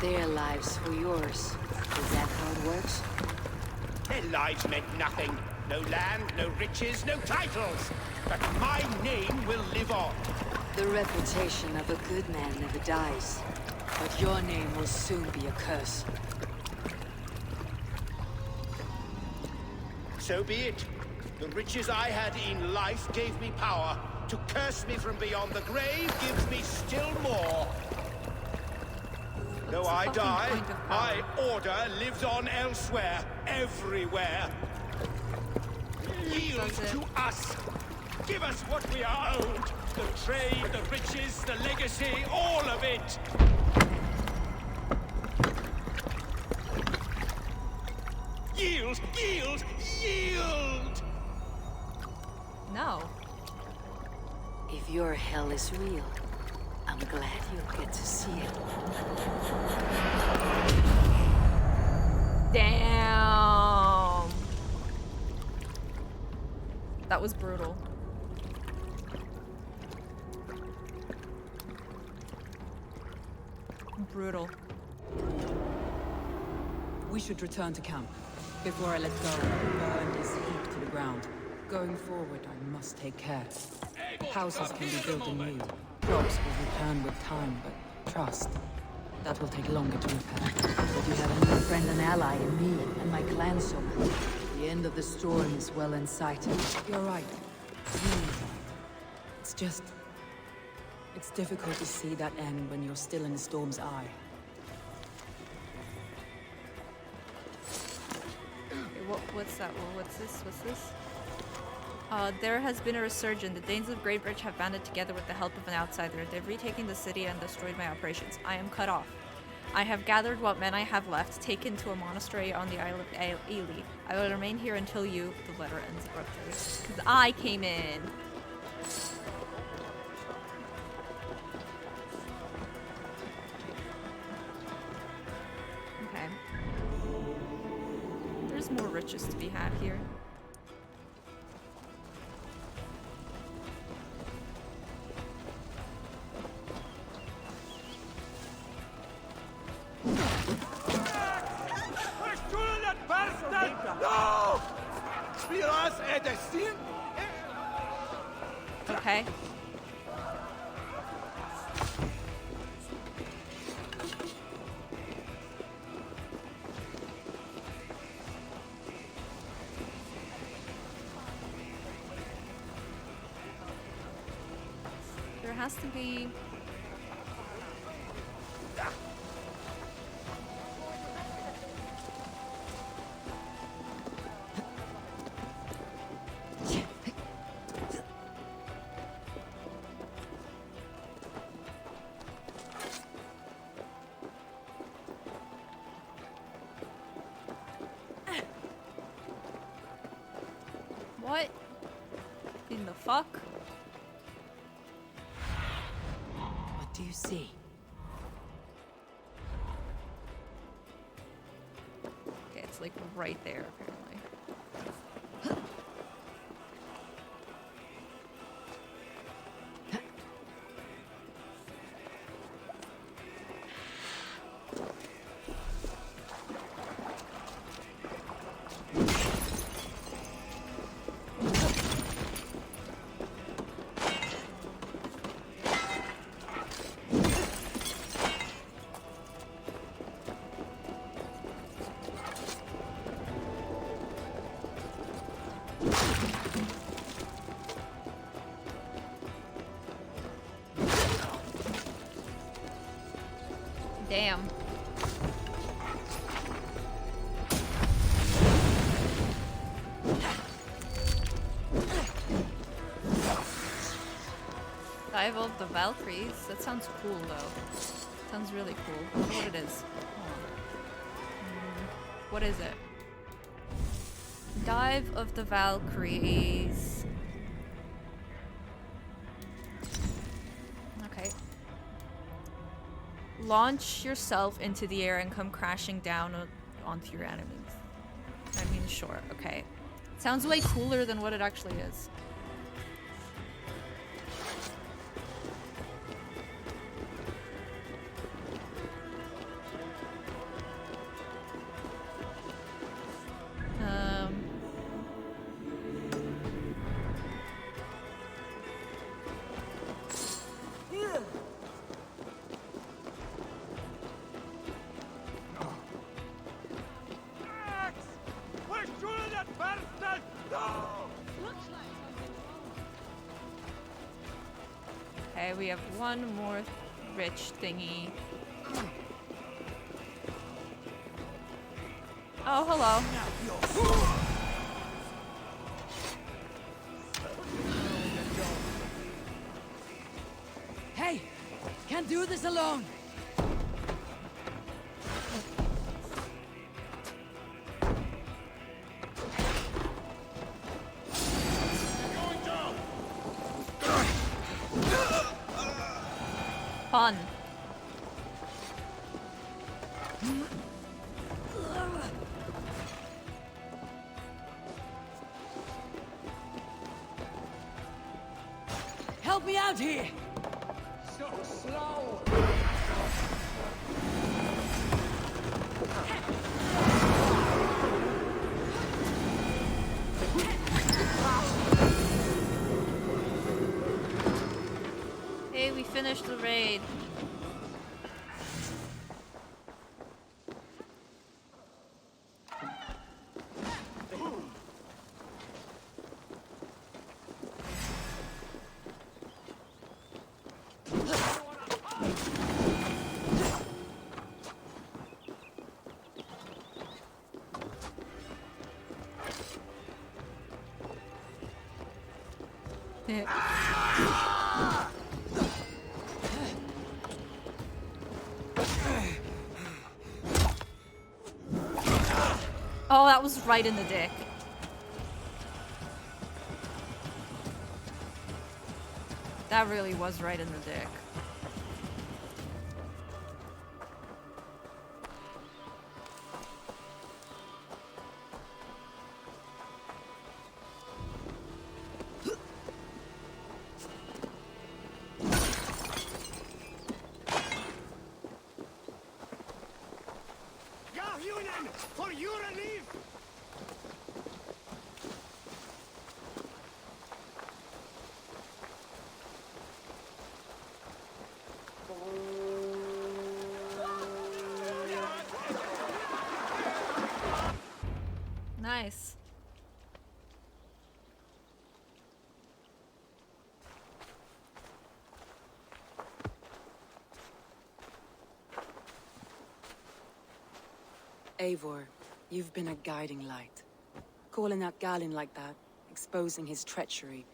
Their lives for yours. Is that how it works? Their lives meant nothing. No land, no riches, no titles. But my name will live on. The reputation of a good man never dies. But your name will soon be a curse. So be it. The riches I had in life gave me power. To curse me from beyond the grave gives me still more. Though I die, my order lives on elsewhere, everywhere. Yield to us. Give us what we are owed. The trade, the riches, the legacy, all of it. Yield, yield, yield! No. If your hell is real, I'm glad you'll get to see it. Damn. That was brutal. Brutal. We should return to camp. Before I let go, burn this heap to the ground. Going forward, I must take care. Houses can be built anew. Crops will return with time, but trust, that will take longer to repair. But you have a new friend and ally in me and my clan soul. The end of the storm is well in sight. You're right. Really right. It's just... it's difficult to see that end when you're still in the storm's eye. What's that? Well, what's this? What's this? There has been a resurgence. The Danes of Great Bridge have banded together with the help of an outsider. They've retaken the city and destroyed my operations. I am cut off. I have gathered what men I have left, taken to a monastery on the Isle of Ely. I will remain here until you... The letter ends abruptly. Because I came in. Okay. There's more riches to be had here. Okay. There has to be... What in the fuck? What do you see? Okay, it's like right there, apparently. Damn. Dive of the Valkyries. That sounds cool, though. Sounds really cool. I wonder what it is. Hold on. What is it? Dive of the Valkyries. Okay. Launch yourself into the air and come crashing down onto your enemies. I mean, sure. Okay. Sounds way cooler than what it actually is. Okay, we have one more rich thingy. Oh, hello. okay? Can't do this alone. Fun. Help me out here! So slow! Hey, we finished the raid. Oh, that was right in the dick. That really was right in the dick. For your relief! Nice. Eivor, you've been a guiding light. Calling out Galinn like that, exposing his treachery,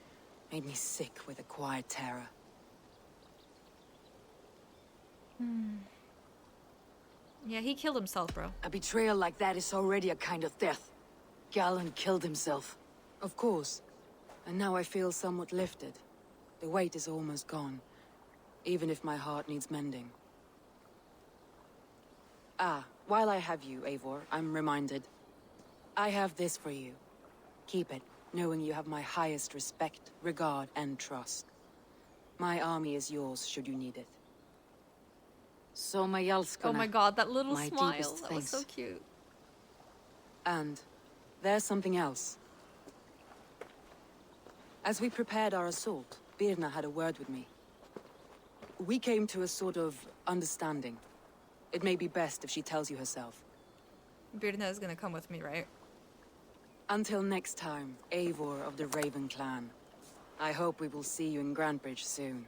made me sick with a quiet terror. Yeah, he killed himself, bro. A betrayal like that is already a kind of death. Galinn killed himself. Of course. And now I feel somewhat lifted. The weight is almost gone, even if my heart needs mending. Ah, while I have you, Eivor, I'm reminded. I have this for you. Keep it, knowing you have my highest respect, regard, and trust. My army is yours, should you need it. So my Oh my god, that little My smile. deepest That was so thanks. cute. And there's something else. As we prepared our assault, Birna had a word with me. We came to a sort of understanding. It may be best if she tells you herself. Birna is gonna come with me, right? Until next time, Eivor of the Raven Clan. I hope we will see you in Grantebridge soon.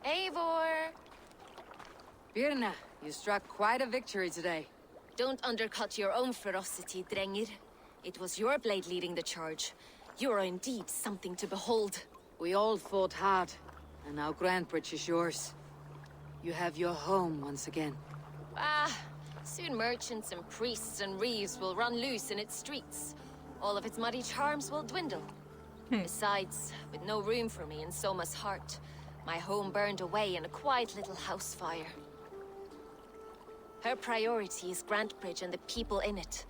Eivor! Birna, you struck quite a victory today. Don't undercut your own ferocity, Drengir. It was your blade leading the charge. You are indeed something to behold. We all fought hard, and now Grantebridge is yours. You have your home once again. Ah, soon merchants and priests and reeves will run loose in its streets. All of its muddy charms will dwindle. Besides, with no room for me in Soma's heart, my home burned away in a quiet little house fire. Her priority is Grantebridge and the people in it.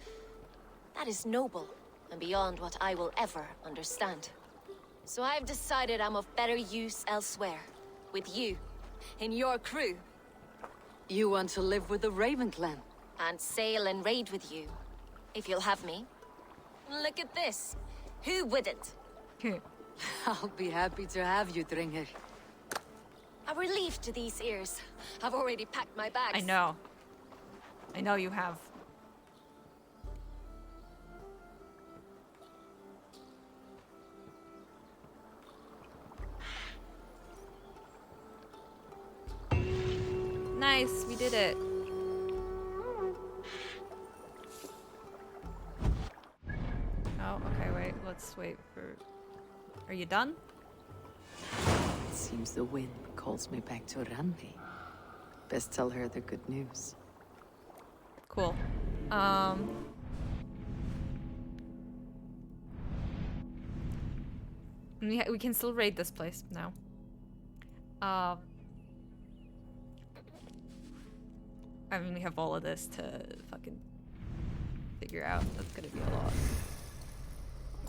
That is noble, and beyond what I will ever understand. So I've decided I'm of better use elsewhere. With you, in your crew. You want to live with the Raven Clan? And sail and raid with you, if you'll have me. Look at this. Who wouldn't? I'll be happy to have you, Drengir. A relief to these ears. I've already packed my bags. I know. I know you have. Nice, we did it. Oh, okay, wait. Let's wait for... Are you done? It seems the wind calls me back to Randi. Best tell her the good news. Cool. We can still raid this place now. I mean, we have all of this to fucking figure out. That's gonna be a lot.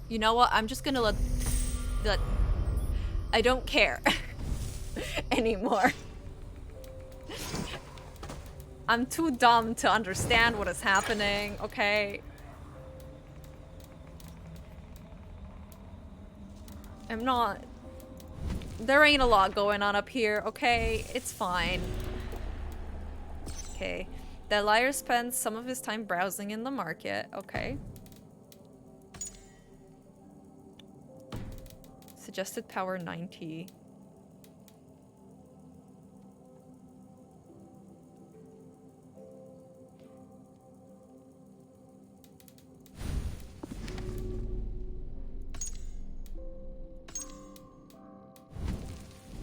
You know what? I'm just gonna let I don't care anymore. I'm too dumb to understand what is happening, okay? I'm not... There ain't a lot going on up here, okay? It's fine. Okay. The liar spends some of his time browsing in the market, okay. Suggested power 90.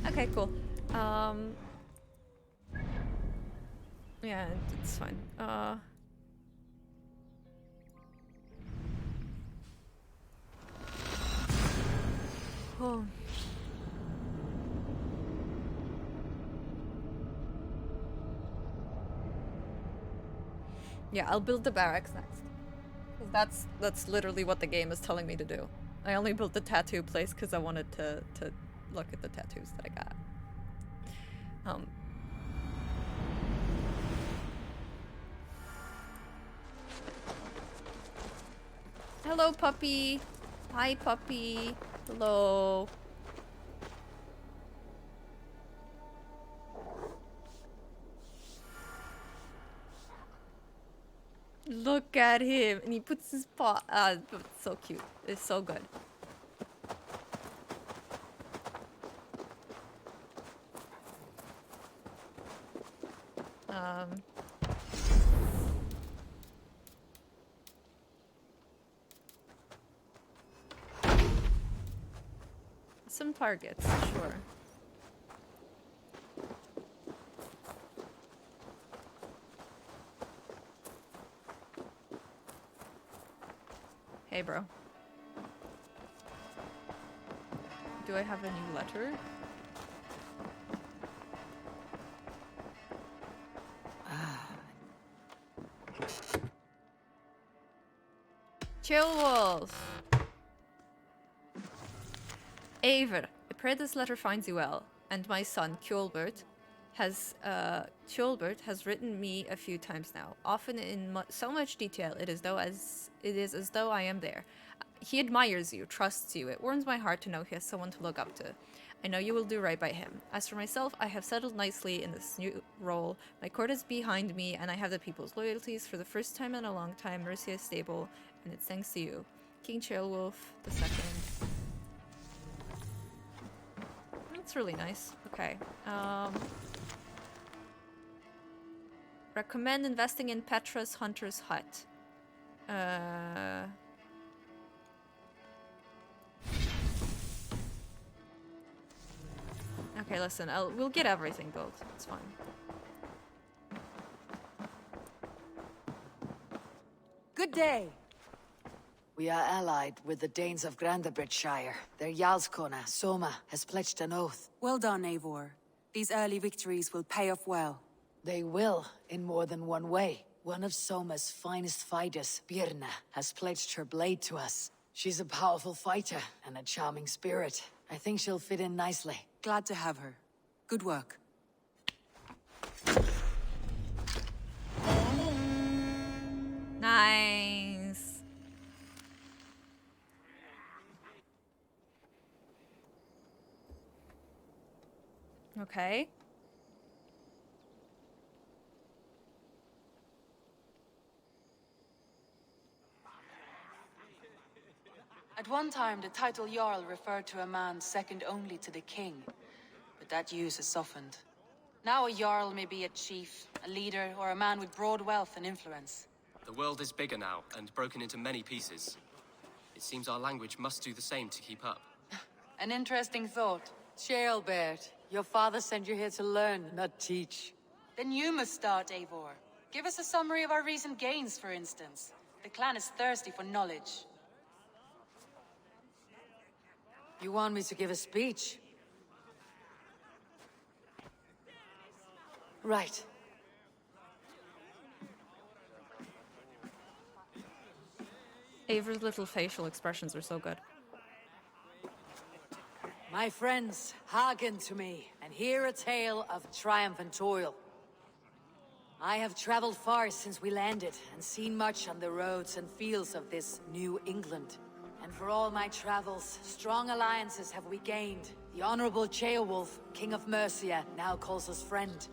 Okay, cool. Yeah, it's fine. Oh. Yeah, I'll build the barracks next. 'Cause that's literally what the game is telling me to do. I only built the tattoo place because I wanted to look at the tattoos that I got. Hello, puppy. Hi, puppy. Hello. Look at him, and he puts his paw. It's so cute. It's so good. Some targets, sure. Hey, bro. Do I have a new letter? Chill Wolf! Eivor, I pray this letter finds you well, and my son, Kjolbert, has written me a few times now, often in so much detail it is as though I am there. He admires you, trusts you. It warms my heart to know he has someone to look up to. I know you will do right by him. As for myself, I have settled nicely in this new role. My court is behind me, and I have the people's loyalties. For the first time in a long time, Mercia is stable, and it's thanks to you. King Chaelwolf II. That's really nice. Okay. Recommend investing in Petra's Hunter's Hut. Okay, listen, we'll get everything built. It's fine. Good day. We are allied with the Danes of Grandabridgeshire. Their Jarlskona, Soma, has pledged an oath. Well done, Eivor. These early victories will pay off well. They will, in more than one way. One of Soma's finest fighters, Birna, has pledged her blade to us. She's a powerful fighter and a charming spirit. I think she'll fit in nicely. Glad to have her. Good work. Nice. Okay. At one time, the title Jarl referred to a man second only to the king, but that use has softened. Now a Jarl may be a chief, a leader, or a man with broad wealth and influence. The world is bigger now, and broken into many pieces. It seems our language must do the same to keep up. An interesting thought. Shealbert, your father sent you here to learn, not teach. Then you must start, Eivor. Give us a summary of our recent gains, for instance. The clan is thirsty for knowledge. You want me to give a speech? Right. Eivor's little facial expressions are so good. My friends, hearken to me, and hear a tale of triumph and toil. I have traveled far since we landed, and seen much on the roads and fields of this New England. And for all my travels, strong alliances have we gained. The Honorable Ceolwulf, King of Mercia, now calls us friend.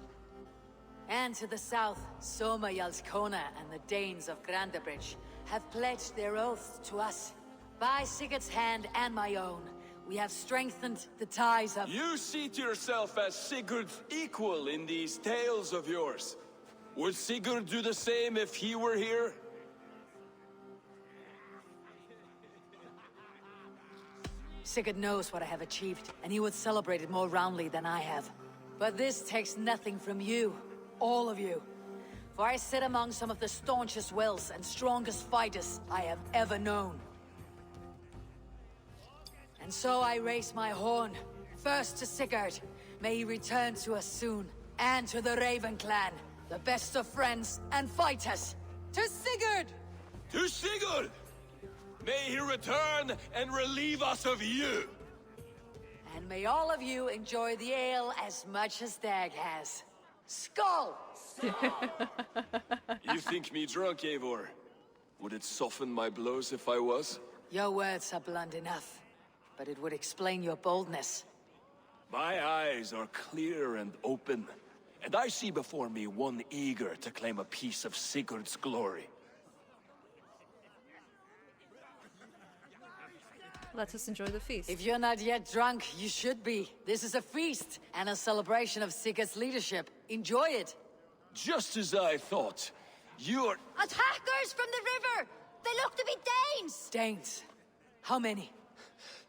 And to the south, Soma Jarlskona and the Danes of Grandebridge have pledged their oaths to us. By Sigurd's hand and my own, we have strengthened the ties of— You seat yourself as Sigurd's equal in these tales of yours. Would Sigurd do the same if he were here? Sigurd knows what I have achieved, and he would celebrate it more roundly than I have. But this takes nothing from you, all of you. For I sit among some of the staunchest wills and strongest fighters I have ever known. And so I raise my horn, first to Sigurd. May he return to us soon. And to the Raven clan, the best of friends and fighters. To Sigurd! To Sigurd! May he return and relieve us of you! And may all of you enjoy the ale as much as Dag has. Skull! You think me drunk, Eivor? Would it soften my blows if I was? Your words are blunt enough, but it would explain your boldness. My eyes are clear and open, and I see before me one eager to claim a piece of Sigurd's glory. Let us enjoy the feast. If you're not yet drunk, you should be. This is a feast and a celebration of Sigurd's leadership. Enjoy it. Just as I thought. You're— Attackers from the river! They look to be Danes! Danes? How many?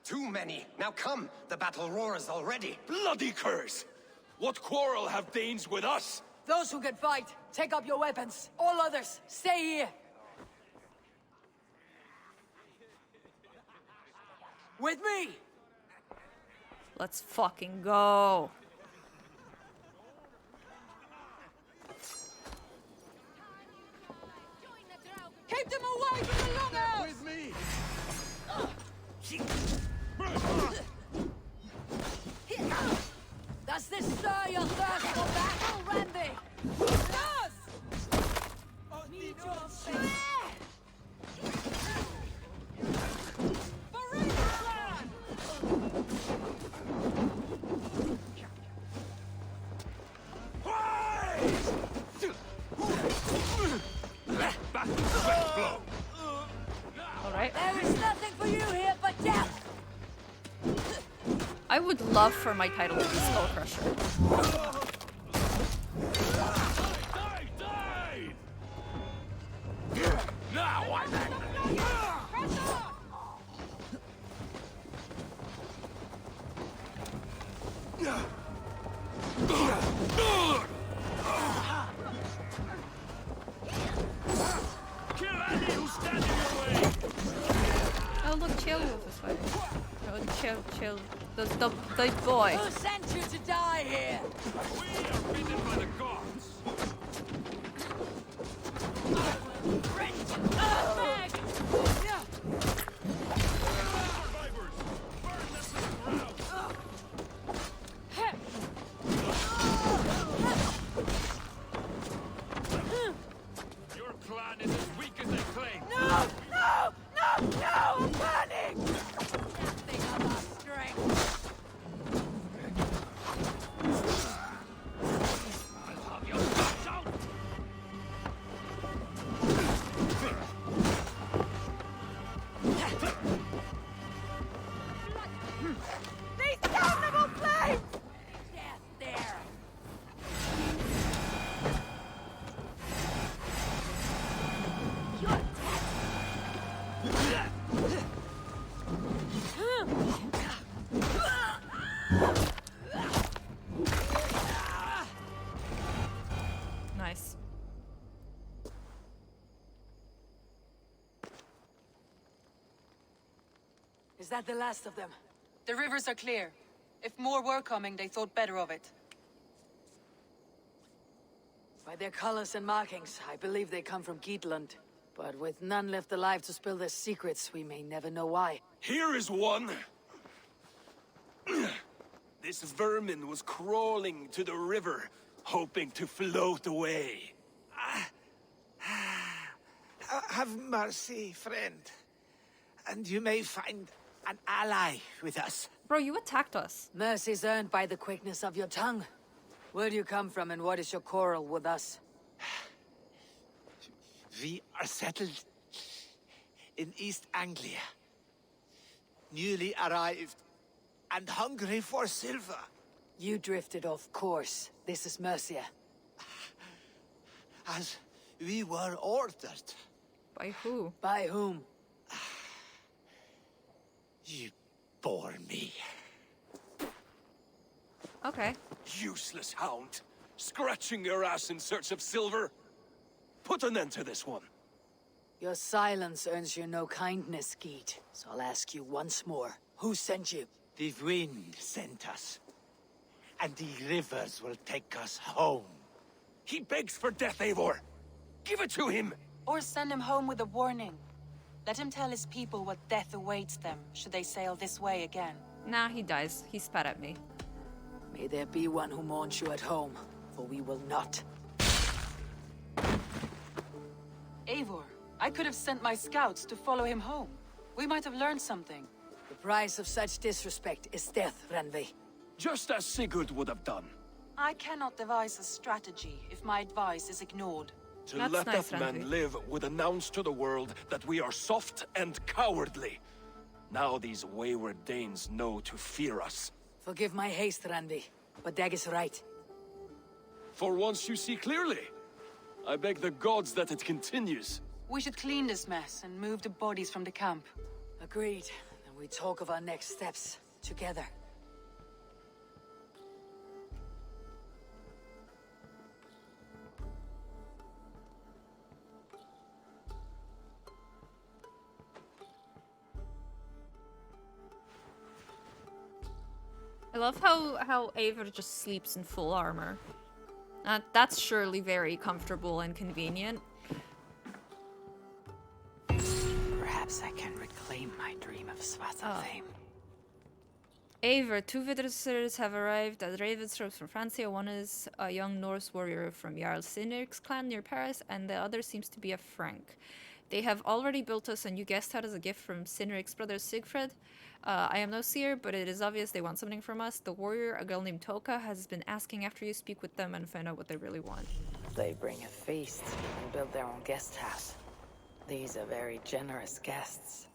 Too many. Now come, the battle roars already. Bloody curse! What quarrel have Danes with us? Those who can fight, take up your weapons. All others, stay here. With me! Let's fucking go. Keep them away from the longhouse! With me! Does this stir your thirst for battle, Randy? It does! Need your strength! Alright. There is nothing for you here but death! I would love for my title to be Skull Crusher. Now I'm angry! Kill any who stand in your way! Oh look, Ceolwulf is fighting. No, chill. The boy. Who sent you to die here? We are bidden by the gods! Your clan is as weak as they claim! No! No! No! No! I'm burning! Nothing of our strength. Is that the last of them? The rivers are clear. If more were coming, they thought better of it. By their colors and markings, I believe they come from Geatland. But with none left alive to spill their secrets, we may never know why. Here is one. This vermin was crawling to the river, hoping to float away. Have mercy, friend. And you may find an ally with us. Bro, you attacked us. Mercy's earned by the quickness of your tongue. Where do you come from and what is your quarrel with us? We are settled in East Anglia. Newly arrived and hungry for silver. You drifted off course. This is Mercia. As we were ordered. By who? By whom? You bore me. Okay. Useless hound. Scratching your ass in search of silver. Put an end to this one. Your silence earns you no kindness, Geet. So I'll ask you once more. Who sent you? The wind sent us. And the rivers will take us home. He begs for death, Eivor. Give it to him. Or send him home with a warning. Let him tell his people what death awaits them, should they sail this way again. Nah, he dies. He spat at me. May there be one who mourns you at home, for we will not. Eivor, I could have sent my scouts to follow him home. We might have learned something. The price of such disrespect is death, Randvi. Just as Sigurd would have done. I cannot devise a strategy if my advice is ignored. To let that man live would announce to the world that we are soft and cowardly. Now these wayward Danes know to fear us. Forgive my haste, Randvi, but Dag is right. For once you see clearly. I beg the gods that it continues. We should clean this mess and move the bodies from the camp. Agreed. And we talk of our next steps together. I love how Eivor just sleeps in full armor. That's surely very comfortable and convenient. Perhaps I can reclaim my dream of Svartalfheim. Eivor, 2 visitors have arrived at Ravensthorpe from Francia. One is a young Norse warrior from Jarl Sinir's clan near Paris, and the other seems to be a Frank. They have already built us a new guest hut as a gift from Sinric's brother Sigfrid. I am no seer, but it is obvious they want something from us. The warrior, a girl named Toka, has been asking after you. Speak with them and find out what they really want. They bring a feast and build their own guest house. These are very generous guests.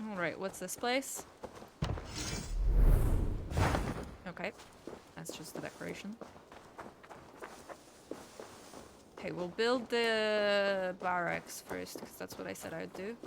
Alright, what's this place? Okay, that's just the decoration. Okay, we'll build the barracks first, because that's what I said I would do.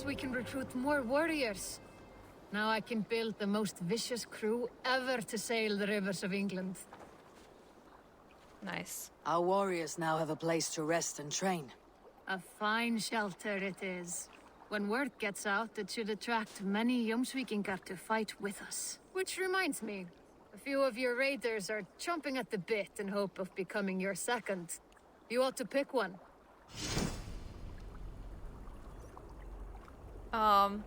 We can recruit more warriors. Now I can build the most vicious crew ever to sail the rivers of England. Nice. Our warriors now have a place to rest and train. A fine shelter it is. When word gets out, it should attract many Jomsvikingar to fight with us. Which reminds me, a few of your raiders are chomping at the bit in hope of becoming your second. You ought to pick one. Oh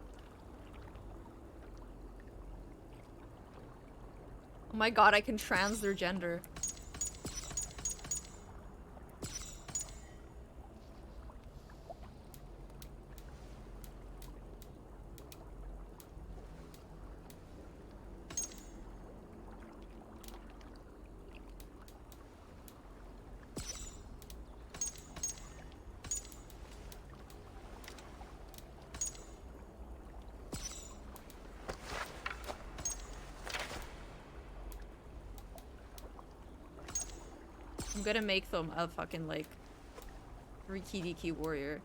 my god, I can trans their gender. I'm gonna make them a fucking, like, Rikidiki warrior.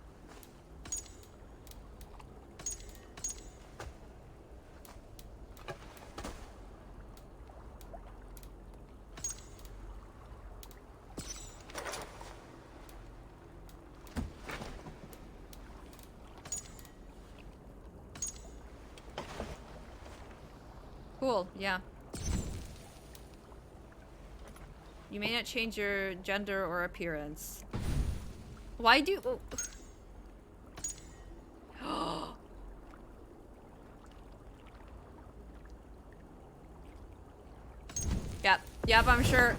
Cool, yeah. You may not change your gender or appearance. Why do... Oh. Yep, I'm sure.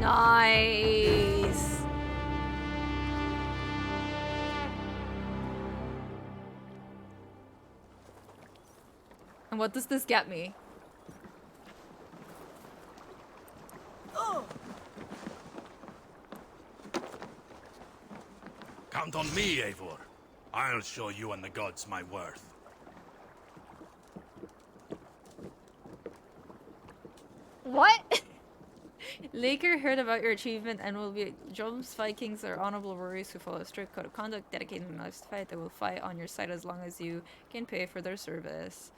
Nice. And what does this get me? Count on me, Eivor. I'll show you and the gods my worth. What? Laker heard about your achievement and will be Drums, Vikings, or honorable warriors who follow a strict code of conduct, dedicating themselves to fight. They will fight on your side as long as you can pay for their service.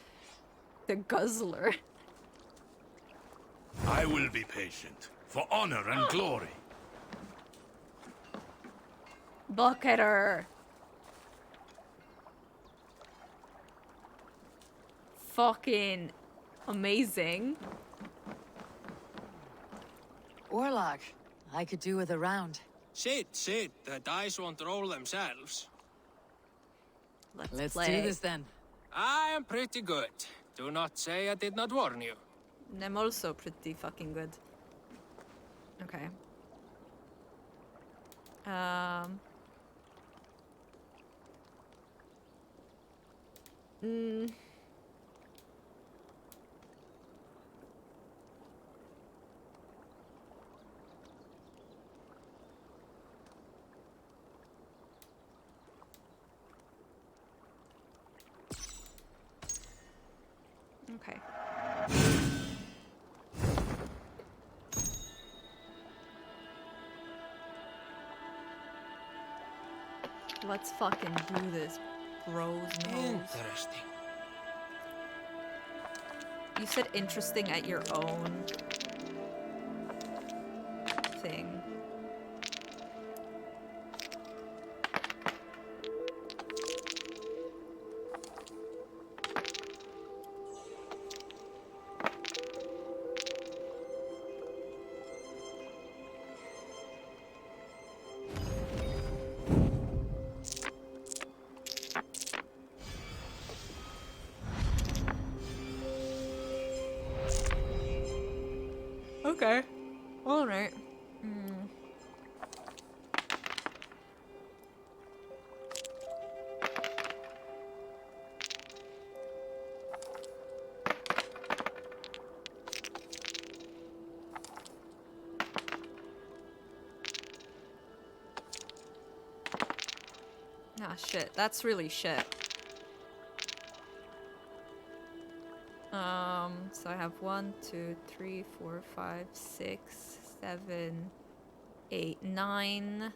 The Guzzler. I will be patient, for honor and glory. Bucketer. Fucking amazing. Orlog, I could do with a round. Sit. The dice won't roll themselves. Let's do this then. I am pretty good. Do not say I did not warn you. I'm also pretty fucking good. Okay. Okay. Let's fucking do this, bros. Interesting. You said interesting at your own thing. Okay. Alright. Ah, shit. That's really shit. So I have 1, 2, 3, 4, 5, 6, 7, 8, 9.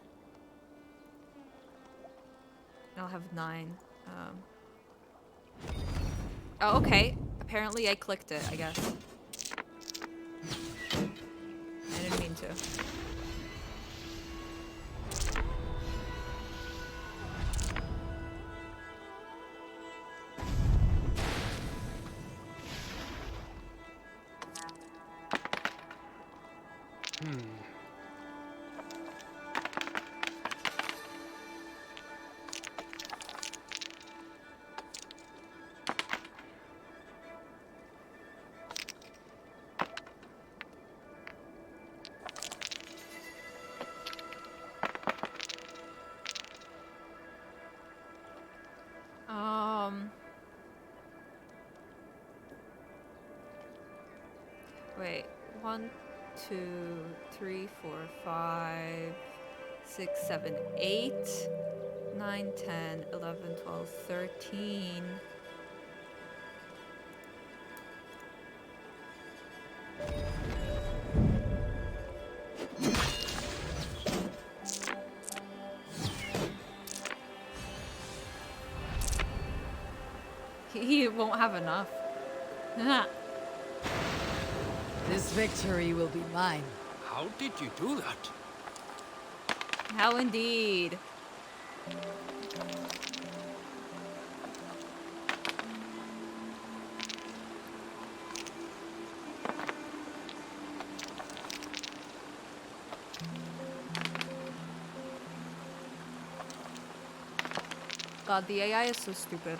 I'll have 9. Oh, okay. Apparently I clicked it, I guess. I didn't mean to. Wait, 1, 2, 3, 4, 5, 6, 7, 8. 9, 10, 11, 12, 13. He won't have enough. This victory will be mine. How did you do that? How indeed. God, the AI is so stupid.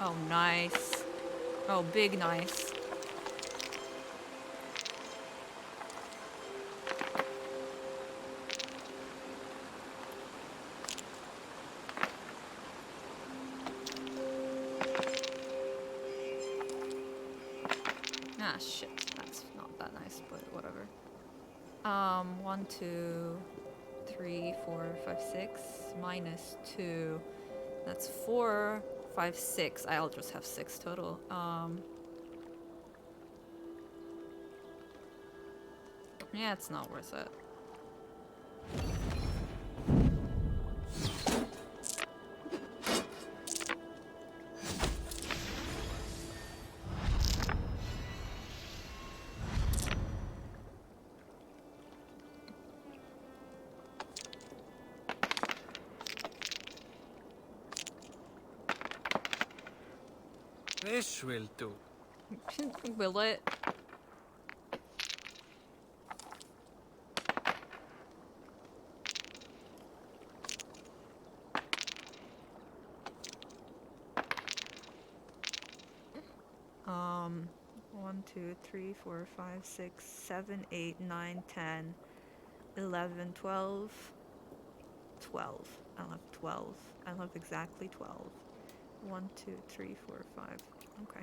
Oh, nice. Oh, big nice. Ah, shit. That's not that nice, but whatever. 1, 2, 3, 4, 5, 6. Minus 2. That's 4, 5, 6. I'll just have 6 total. Yeah, it's not worth it. This will do. Will it? Um, 1, 2, 3, 4, 5, 6, 7, 8, 9, 10, 11, 12, 12. I'll have 12. I'll have exactly 12. 1, 2, 3, 4, 5. Okay.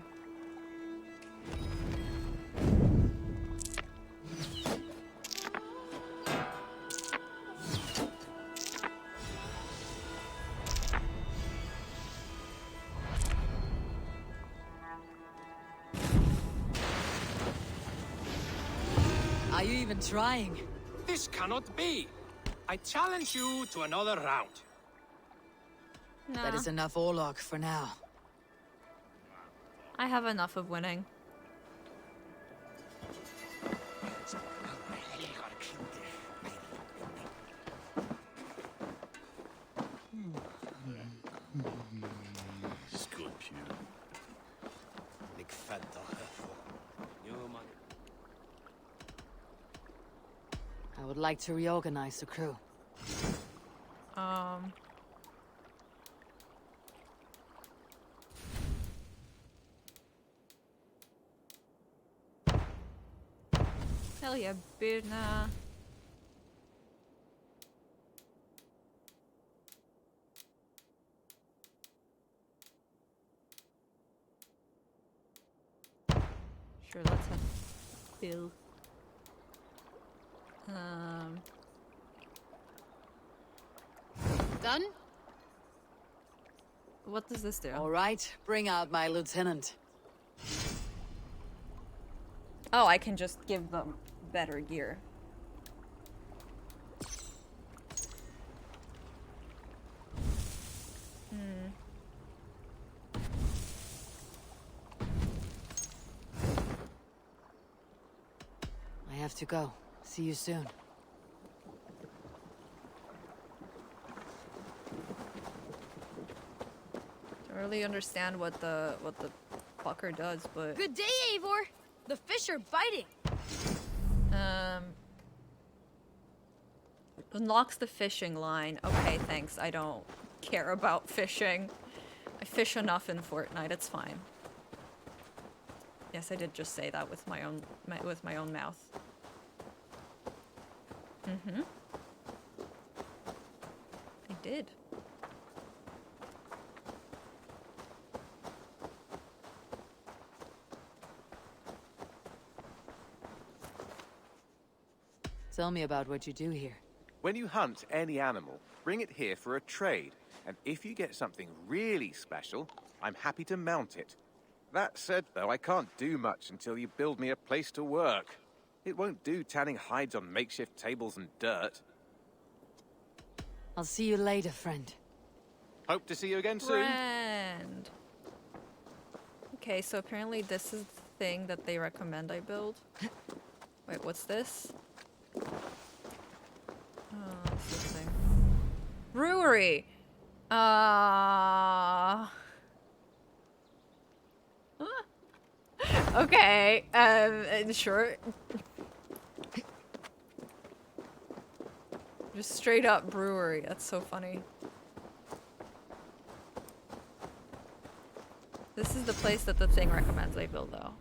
Are you even trying? This cannot be. I challenge you to another round. Nah. That is enough Orlog for now. I have enough of winning. I would like to reorganize the crew. Hell yeah, Birna. Sure, let's have Bill. Done? What does this do? All right, bring out my lieutenant. Oh, I can just give them better gear. I have to go. See you soon. Don't really understand what the fucker does, but Good day, Eivor. The fish are biting. Unlocks the fishing line. Okay, thanks. I don't care about fishing. I fish enough in Fortnite. It's fine. Yes, I did just say that with my own mouth. Mm-hmm. I did. Tell me about what you do here. When you hunt any animal, bring it here for a trade. And if you get something really special, I'm happy to mount it. That said, though, I can't do much until you build me a place to work. It won't do tanning hides on makeshift tables and dirt. I'll see you later, friend. Hope to see you again soon. Friend. Okay, so apparently this is the thing that they recommend I build. Wait, what's this? Oh, what's this thing? Brewery! Okay, sure. Just straight up brewery, that's so funny. This is the place that the thing recommends I build though.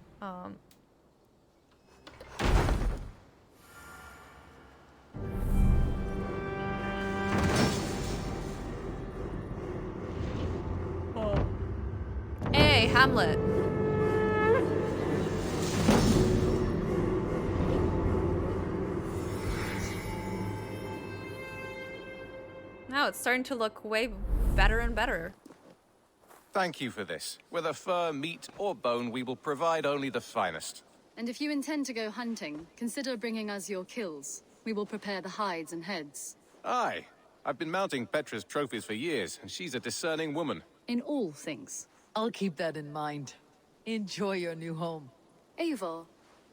Hey, Hamlet. Now it's starting to look way better and better. Thank you for this. Whether fur, meat, or bone, we will provide only the finest. And if you intend to go hunting, consider bringing us your kills. We will prepare the hides and heads. Aye. I've been mounting Petra's trophies for years, and she's a discerning woman. In all things. I'll keep that in mind. Enjoy your new home. Eivor,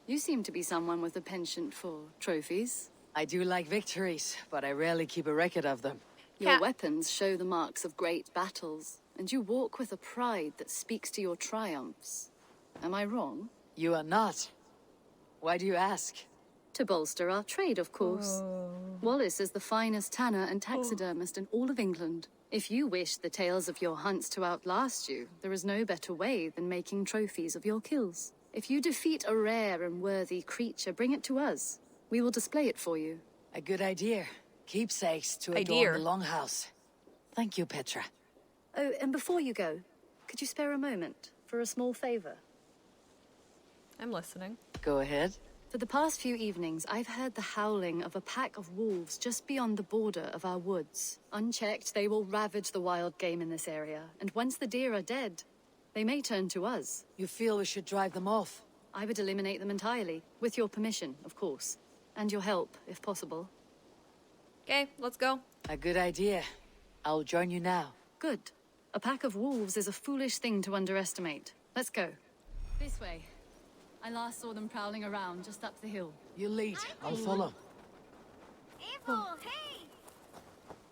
you seem to be someone with a penchant for trophies. I do like victories, but I rarely keep a record of them. Your weapons show the marks of great battles, and you walk with a pride that speaks to your triumphs. Am I wrong? You are not. Why do you ask? To bolster our trade, of course. Wallace is the finest tanner and taxidermist in all of England. If you wish the tales of your hunts to outlast you, there is no better way than making trophies of your kills. If you defeat a rare and worthy creature, bring it to us. We will display it for you. A good idea. Keepsakes to adorn the longhouse. Thank you, Petra. Oh, and before you go, could you spare a moment for a small favor? I'm listening. Go ahead. For the past few evenings, I've heard the howling of a pack of wolves just beyond the border of our woods. Unchecked, they will ravage the wild game in this area, and once the deer are dead, they may turn to us. You feel we should drive them off? I would eliminate them entirely, with your permission, of course. And your help, if possible. Okay, let's go. A good idea. I'll join you now. Good. A pack of wolves is a foolish thing to underestimate. Let's go. This way. I last saw them prowling around just up the hill. You lead. I'll follow. Hey!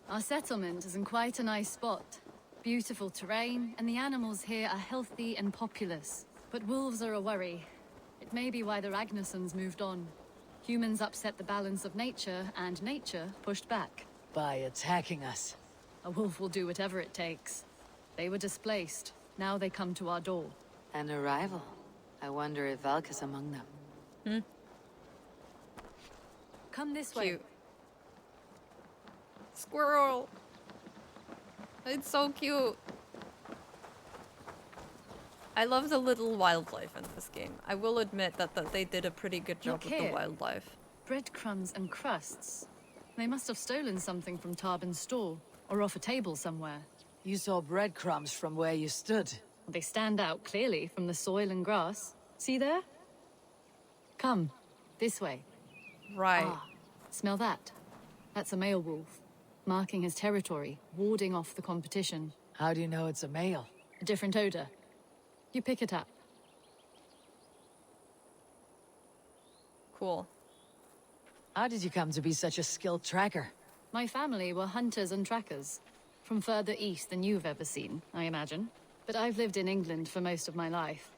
Our settlement is in quite a nice spot. Beautiful terrain, and the animals here are healthy and populous. But wolves are a worry. It may be why the Ragnarsons moved on. Humans upset the balance of nature, and nature pushed back. By attacking us. A wolf will do whatever it takes. They were displaced. Now they come to our door. An arrival. I wonder if Valka's among them. Come this way. Cute. Squirrel. It's so cute. I love the little wildlife in this game. I will admit that they did a pretty good job with the wildlife. Breadcrumbs and crusts. They must have stolen something from Tarbin's store, or off a table somewhere. You saw breadcrumbs from where you stood. They stand out clearly from the soil and grass. See there? Come, this way. Right. Ah, smell that? That's a male wolf, marking his territory, warding off the competition. How do you know it's a male? A different odor. You pick it up. Cool. How did you come to be such a skilled tracker? My family were hunters and trackers. From further east than you've ever seen, I imagine. But I've lived in England for most of my life.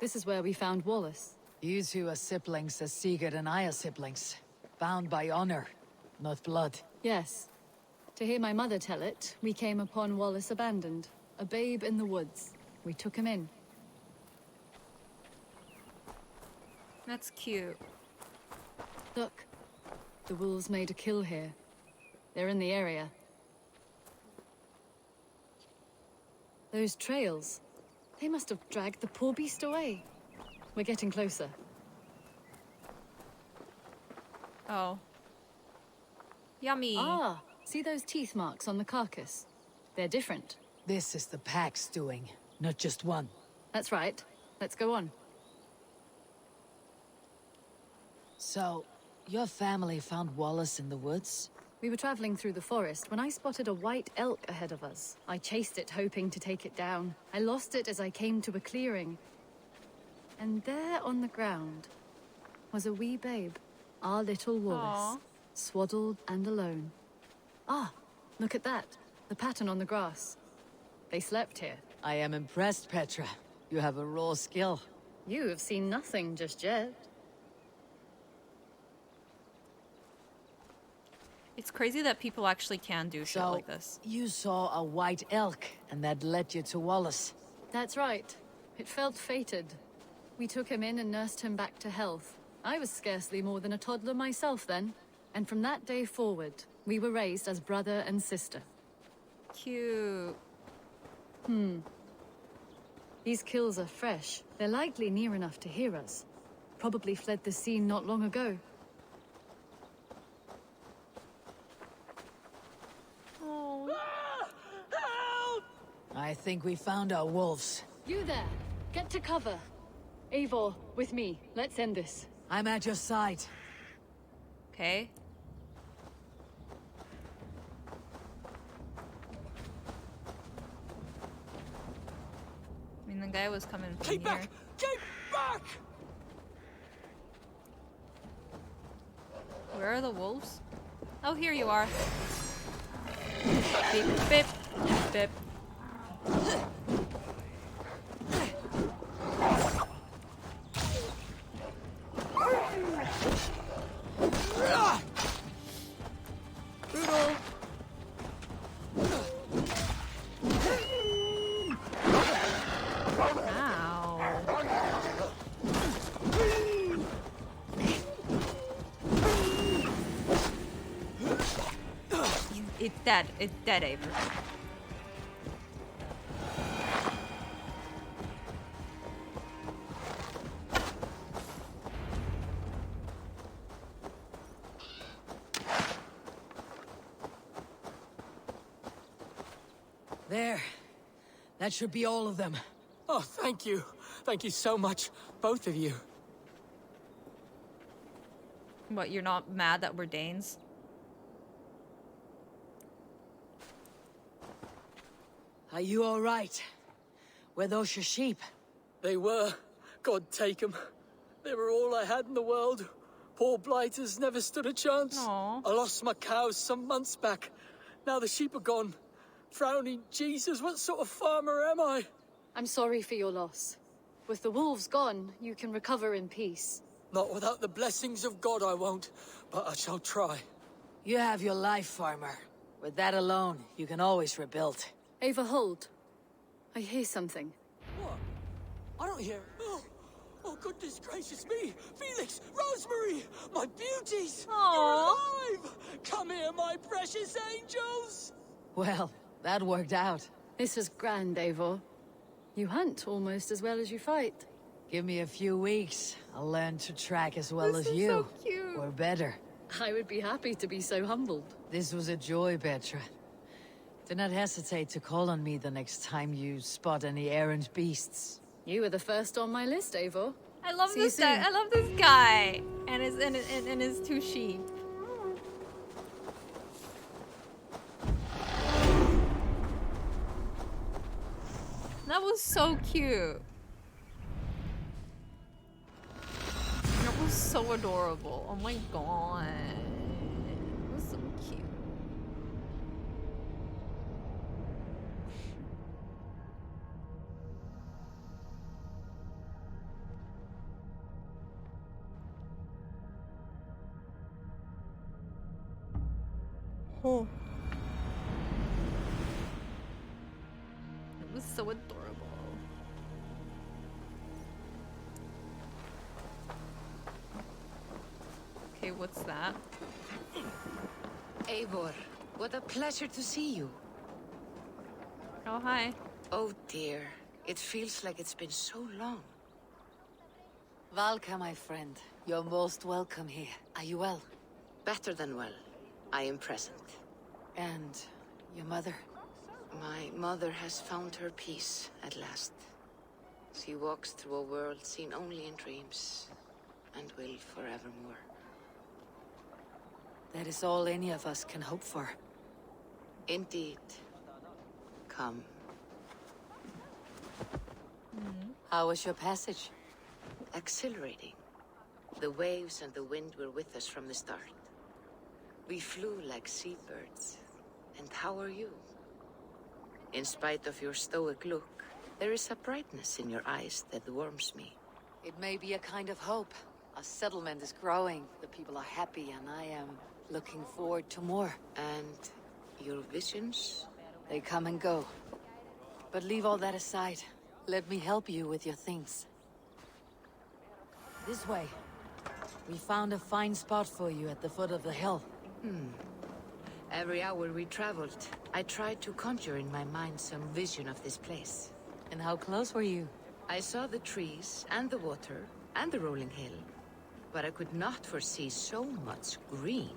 This is where we found Wallace. You two are siblings as Sigurd and I are siblings. Bound by honor, not blood. Yes. To hear my mother tell it, we came upon Wallace abandoned, a babe in the woods. We took him in. That's cute. Look, the wolves made a kill here. They're in the area. Those trails, they must have dragged the poor beast away. We're getting closer. Oh. Yummy. Ah, see those teeth marks on the carcass? They're different. This is the pack's doing, not just one. That's right. Let's go on. So, your family found Wallace in the woods? We were traveling through the forest when I spotted a white elk ahead of us. I chased it, hoping to take it down. I lost it as I came to a clearing. And there on the ground was a wee babe, our little Wallace, swaddled and alone. Ah, look at that, the pattern on the grass. They slept here. I am impressed, Petra. You have a raw skill. You have seen nothing just yet. It's crazy that people actually can do shit like this. You saw a white elk, and that led you to Wallace. That's right. It felt fated. We took him in and nursed him back to health. I was scarcely more than a toddler myself then. And from that day forward, we were raised as brother and sister. Cute. These kills are fresh. They're likely near enough to hear us. Probably fled the scene not long ago. I think we found our wolves. You there! Get to cover! Eivor, with me. Let's end this. I'm at your side. Okay. I mean, the guy was coming from Keep back! Keep back! Where are the wolves? Oh, here you are. Beep, beep, beep. Brutal. It's dead. It's dead, Avery. There. That should be all of them. Oh, thank you. Thank you so much, both of you. What, you're not mad that we're Danes? Are you all right? Were those your sheep? They were. God take them. They were all I had in the world. Poor blighters never stood a chance. Aww. I lost my cows some months back. Now the sheep are gone. Frowning Jesus, what sort of farmer am I? I'm sorry for your loss. With the wolves gone, you can recover in peace. Not without the blessings of God I won't, but I shall try. You have your life, farmer. With that alone, you can always rebuild. Ava, hold. I hear something. What? I don't hear... Oh, goodness gracious me! Felix! Rosemary! My beauties! Aww. You're alive! Come here, my precious angels! Well, that worked out. This is grand, Eivor. You hunt almost as well as you fight. Give me a few weeks. I'll learn to track as well This as is you. so cute. Or better. I would be happy to be so humbled. This was a joy, Petra. Do not hesitate to call on me the next time you spot any errant beasts. You were the first on my list, Eivor. I love See this you guy. soon. I love this guy and his two sheep. That was so cute. That was so adorable. Oh my god. It was so cute. Oh. It was so adorable. Okay, what's that? Eivor, what a pleasure to see you. Oh, hi. Oh dear, it feels like it's been so long. Valka, my friend. You're most welcome here. Are you well? Better than well. I am present. And your mother? My mother has found her peace at last. She walks through a world seen only in dreams, and will forevermore. That is all any of us can hope for. Indeed. Come. How was your passage? Exhilarating. The waves and the wind were with us from the start. We flew like seabirds. And how are you? In spite of your stoic look, there is a brightness in your eyes that warms me. It may be a kind of hope. Our settlement is growing, the people are happy, and I am looking forward to more. And your visions? They come and go. But leave all that aside. Let me help you with your things. This way. We found a fine spot for you at the foot of the hill. Every hour we traveled, I tried to conjure in my mind some vision of this place. And how close were you? I saw the trees, and the water, and the rolling hill. But I could not foresee so much green.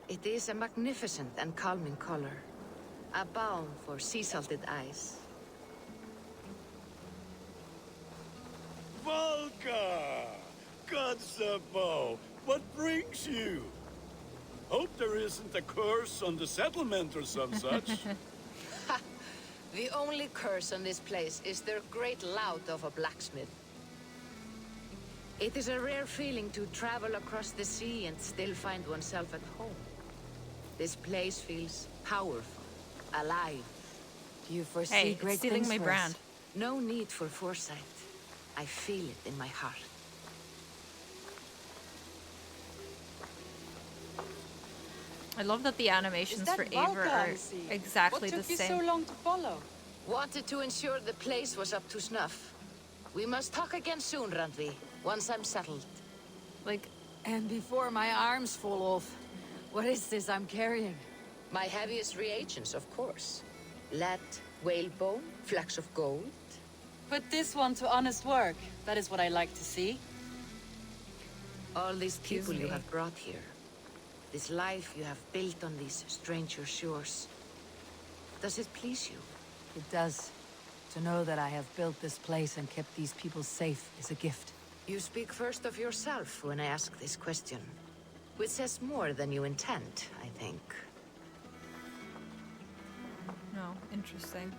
It is a magnificent and calming color. A balm for sea-salted eyes. Valka! Kotzebo! What brings you? Hope there isn't a curse on the settlement or some such. The only curse on this place is their great lout of a blacksmith. It is a rare feeling to travel across the sea and still find oneself at home. This place feels powerful, alive. Do you foresee great things my for brand. us? No need for foresight. I feel it in my heart. I love that the animations for Eivor are exactly the What took you same. so long to follow? Wanted to ensure the place was up to snuff. We must talk again soon, Randvi, once I'm settled. Like... And before my arms fall off, what is this I'm carrying? My heaviest reagents, of course. Lead, whalebone, flecks of gold. Put this one to honest work. That is what I like to see. All these people you me. have brought here. This life you have built on these stranger shores. Does it please you? It does. To know that I have built this place and kept these people safe is a gift. You speak first of yourself when I ask this question. Which says more than you intend, I think. No, interesting.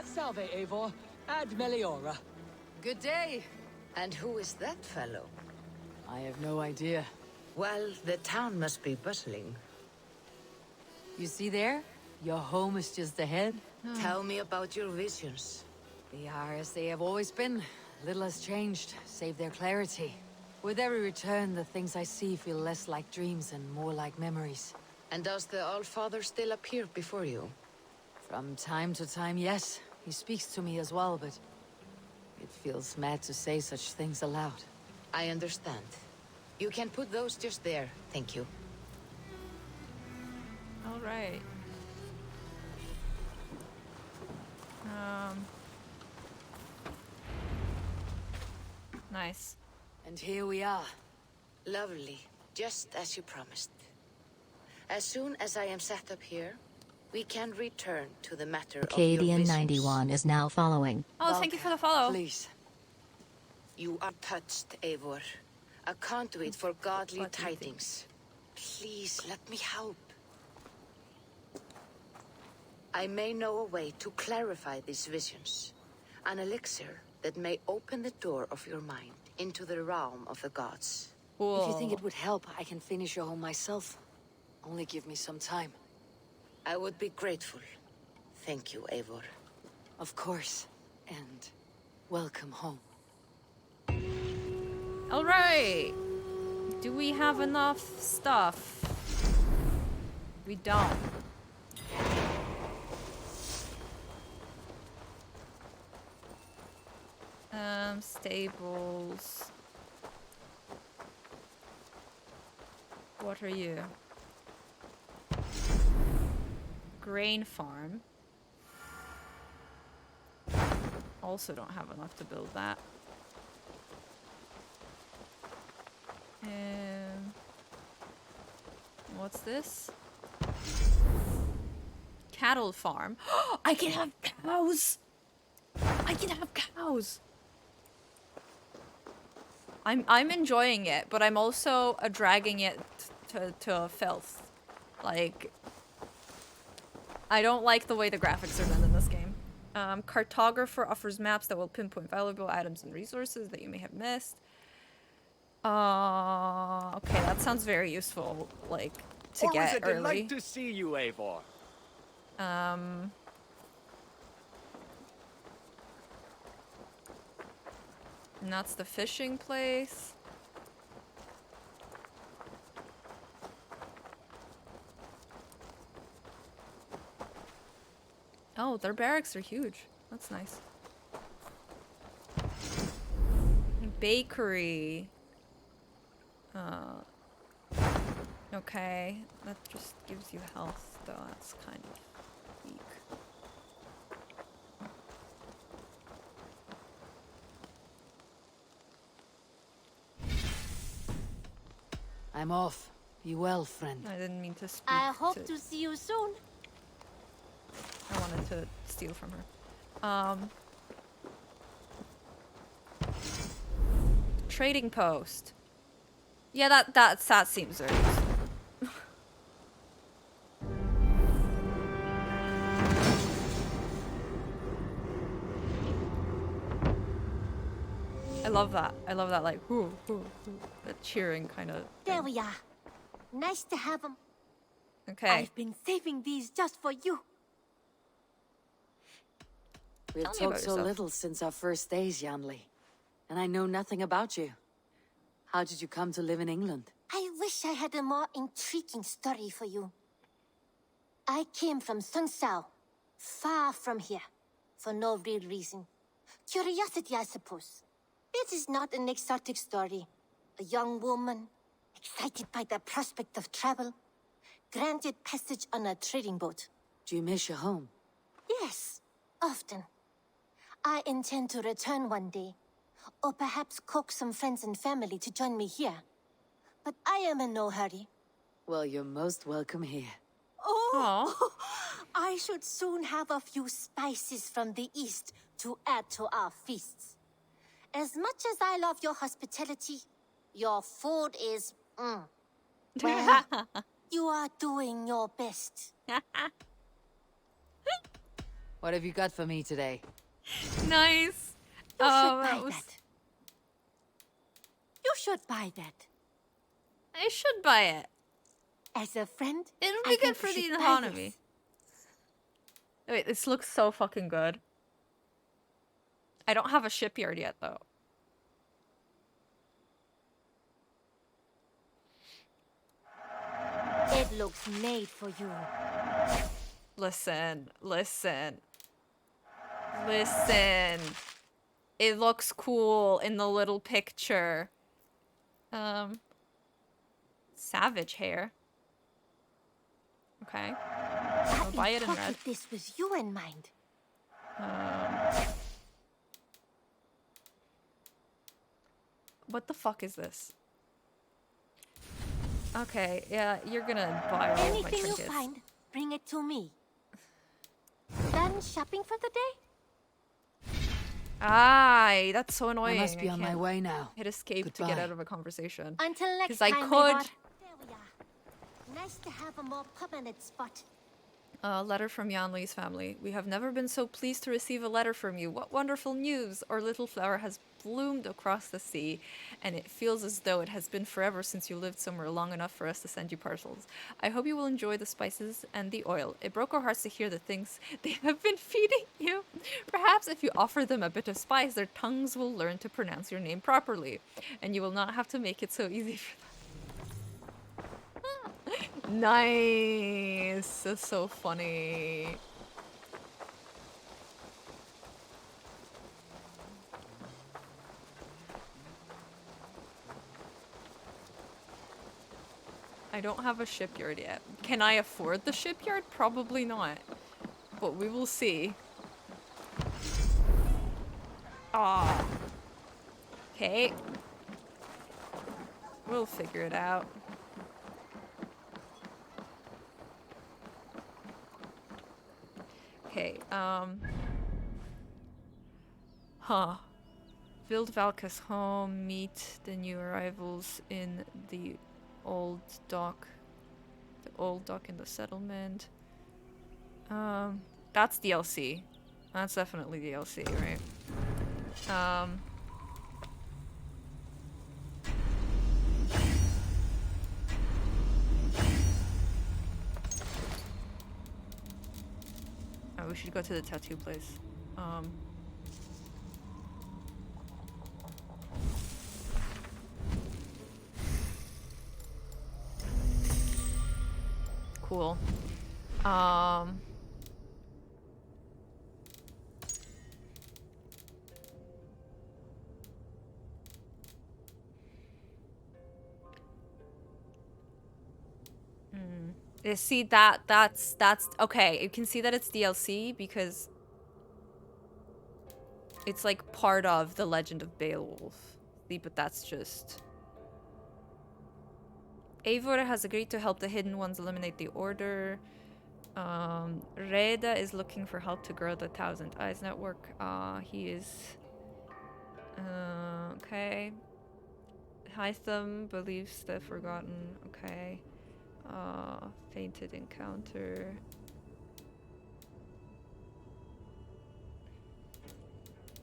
Salve, Eivor. Ad Meliora. Good day. And who is that fellow? I have no idea. Well, the town must be bustling. You see there? Your home is just ahead. Tell me about your visions. They are as they have always been. Little has changed, save their clarity. With every return, the things I see feel less like dreams and more like memories. And does the Allfather still appear before you? From time to time, yes. He speaks to me as well, but... it feels mad to say such things aloud. I understand. You can put those just there, thank you. All right. Nice. And here we are. Lovely, just as you promised. As soon as I am set up here, we can return to the matter of your Acadian visions. 91 is now following. Oh, thank you for the follow. Please. You are touched, Eivor. A conduit for godly tidings. Please, let me help. I may know a way to clarify these visions. An elixir that may open the door of your mind into the realm of the gods. If you think it would help, I can finish your home myself. Only give me some time. I would be grateful. Thank you, Eivor. Of course. And welcome home. All right. Do we have enough stuff? We don't. Stables. What are you? Grain farm. Also don't have enough to build that. What's this? Cattle farm. I can have cows! I can have cows! I'm enjoying it, but I'm also dragging it to filth. Like, I don't like the way the graphics are done in this game. Cartographer offers maps that will pinpoint valuable items and resources that you may have missed. Okay, that sounds very useful, like, to get early. Always a delight to see you, Eivor. And that's the fishing place. Oh, their barracks are huge. That's nice. Bakery. Okay, that just gives you health, though. That's kind of weak. I'm off. Be well, friend. I didn't mean to speak. I hope to see you soon. I wanted to steal from her. Trading post. Yeah, that seems very useful. I love that. I love that, like, whoo, whoo, whoo, that cheering kind of. There we are. Nice to have them. Okay. I've been saving these just for you. We've talked so little since our first days, Yanli. And I know nothing about you. How did you come to live in England? I wish I had a more intriguing story for you. I came from Sunsao, far from here, for no real reason. Curiosity, I suppose. It is not an exotic story. A young woman, excited by the prospect of travel, granted passage on a trading boat. Do you miss your home? Yes, often. I intend to return one day, or perhaps coax some friends and family to join me here. But I am in no hurry. Well, you're most welcome here. Oh, I should soon have a few spices from the east to add to our feasts. As much as I love your hospitality, your food is, well, you are doing your best. What have you got for me today? Nice. You should buy that. You should buy that. I should buy it. As a friend, it'll be good for the economy. Wait, this looks so fucking good. I don't have a shipyard yet, though. It looks made for you. Listen, listen. Listen. It looks cool in the little picture. Savage hair. Okay. I'll buy it in red. This was you in mind. What the fuck is this? Okay, yeah, you're gonna buy all of my Anything trinkets. you find, bring it to me. Done shopping for the day? Aye, that's so annoying. I must be on my way now. Hit escape to get out of a conversation. Until next I time, could. Eivor. There we are. Nice to have a more permanent spot. A letter from Yanli's family. We have never been so pleased to receive a letter from you. What wonderful news! Our little flower has bloomed across the sea, and it feels as though it has been forever since you lived somewhere long enough for us to send you parcels. I hope you will enjoy the spices and the oil. It broke our hearts to hear the things they have been feeding you. Perhaps if you offer them a bit of spice, their tongues will learn to pronounce your name properly, and you will not have to make it so easy for them. Nice. That's so funny. I don't have a shipyard yet. Can I afford the shipyard? Probably not. But we will see. Ah. Okay. We'll figure it out. Okay, Huh. Build Valka's home, meet the new arrivals in the old dock. The old dock in the settlement. That's DLC. That's definitely DLC, right? Oh, we should go to the tattoo place. Cool. See that's okay. You can see that it's DLC because it's like part of the Legend of Beowulf. See, but that's just Eivor has agreed to help the Hidden Ones eliminate the Order. Reda is looking for help to grow the Thousand Eyes Network. He is... okay. Hytham believes the Forgotten. Okay. Fainted encounter.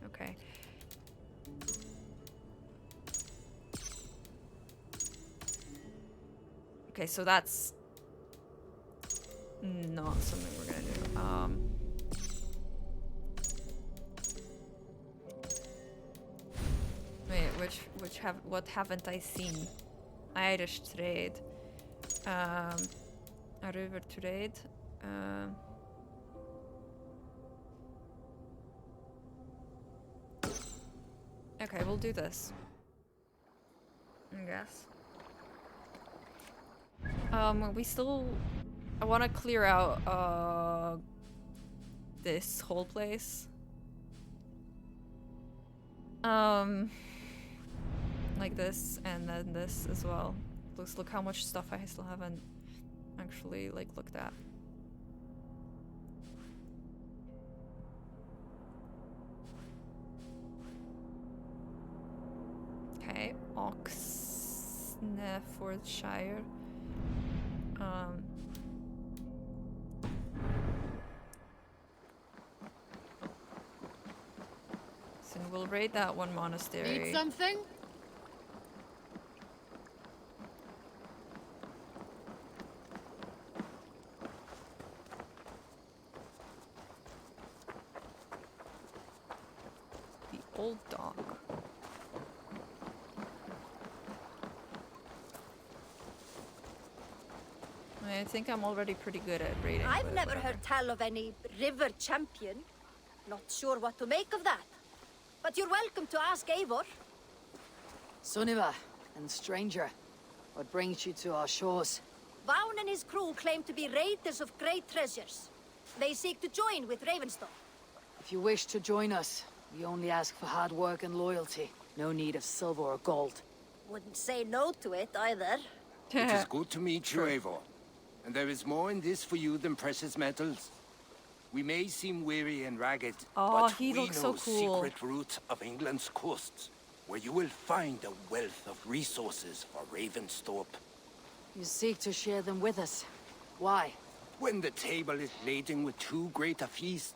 Okay. Okay, so that's not something we're gonna do. Wait, what haven't I seen? Irish trade. A river trade. Okay, we'll do this. I guess. We still... I want to clear out, this whole place. Like this, and then this as well. Look how much stuff I still haven't actually, like, looked at. Okay, Oxnefordshire. So we'll raid that one monastery. Need something? The old dock. I think I'm already pretty good at raiding. I've never heard tell of any river champion. Not sure what to make of that. But you're welcome to ask Eivor. Sunniva and stranger, what brings you to our shores? Vaun and his crew claim to be raiders of great treasures. They seek to join with Ravenstone. If you wish to join us, we only ask for hard work and loyalty. No need of silver or gold. Wouldn't say no to it either. It is good to meet you, Eivor. And there is more in this for you than precious metals. We may seem weary and ragged, but he we looks know so cool. secret routes of England's coasts, where you will find a wealth of resources for Ravensthorpe. You seek to share them with us. Why? When the table is laden with too great a feast,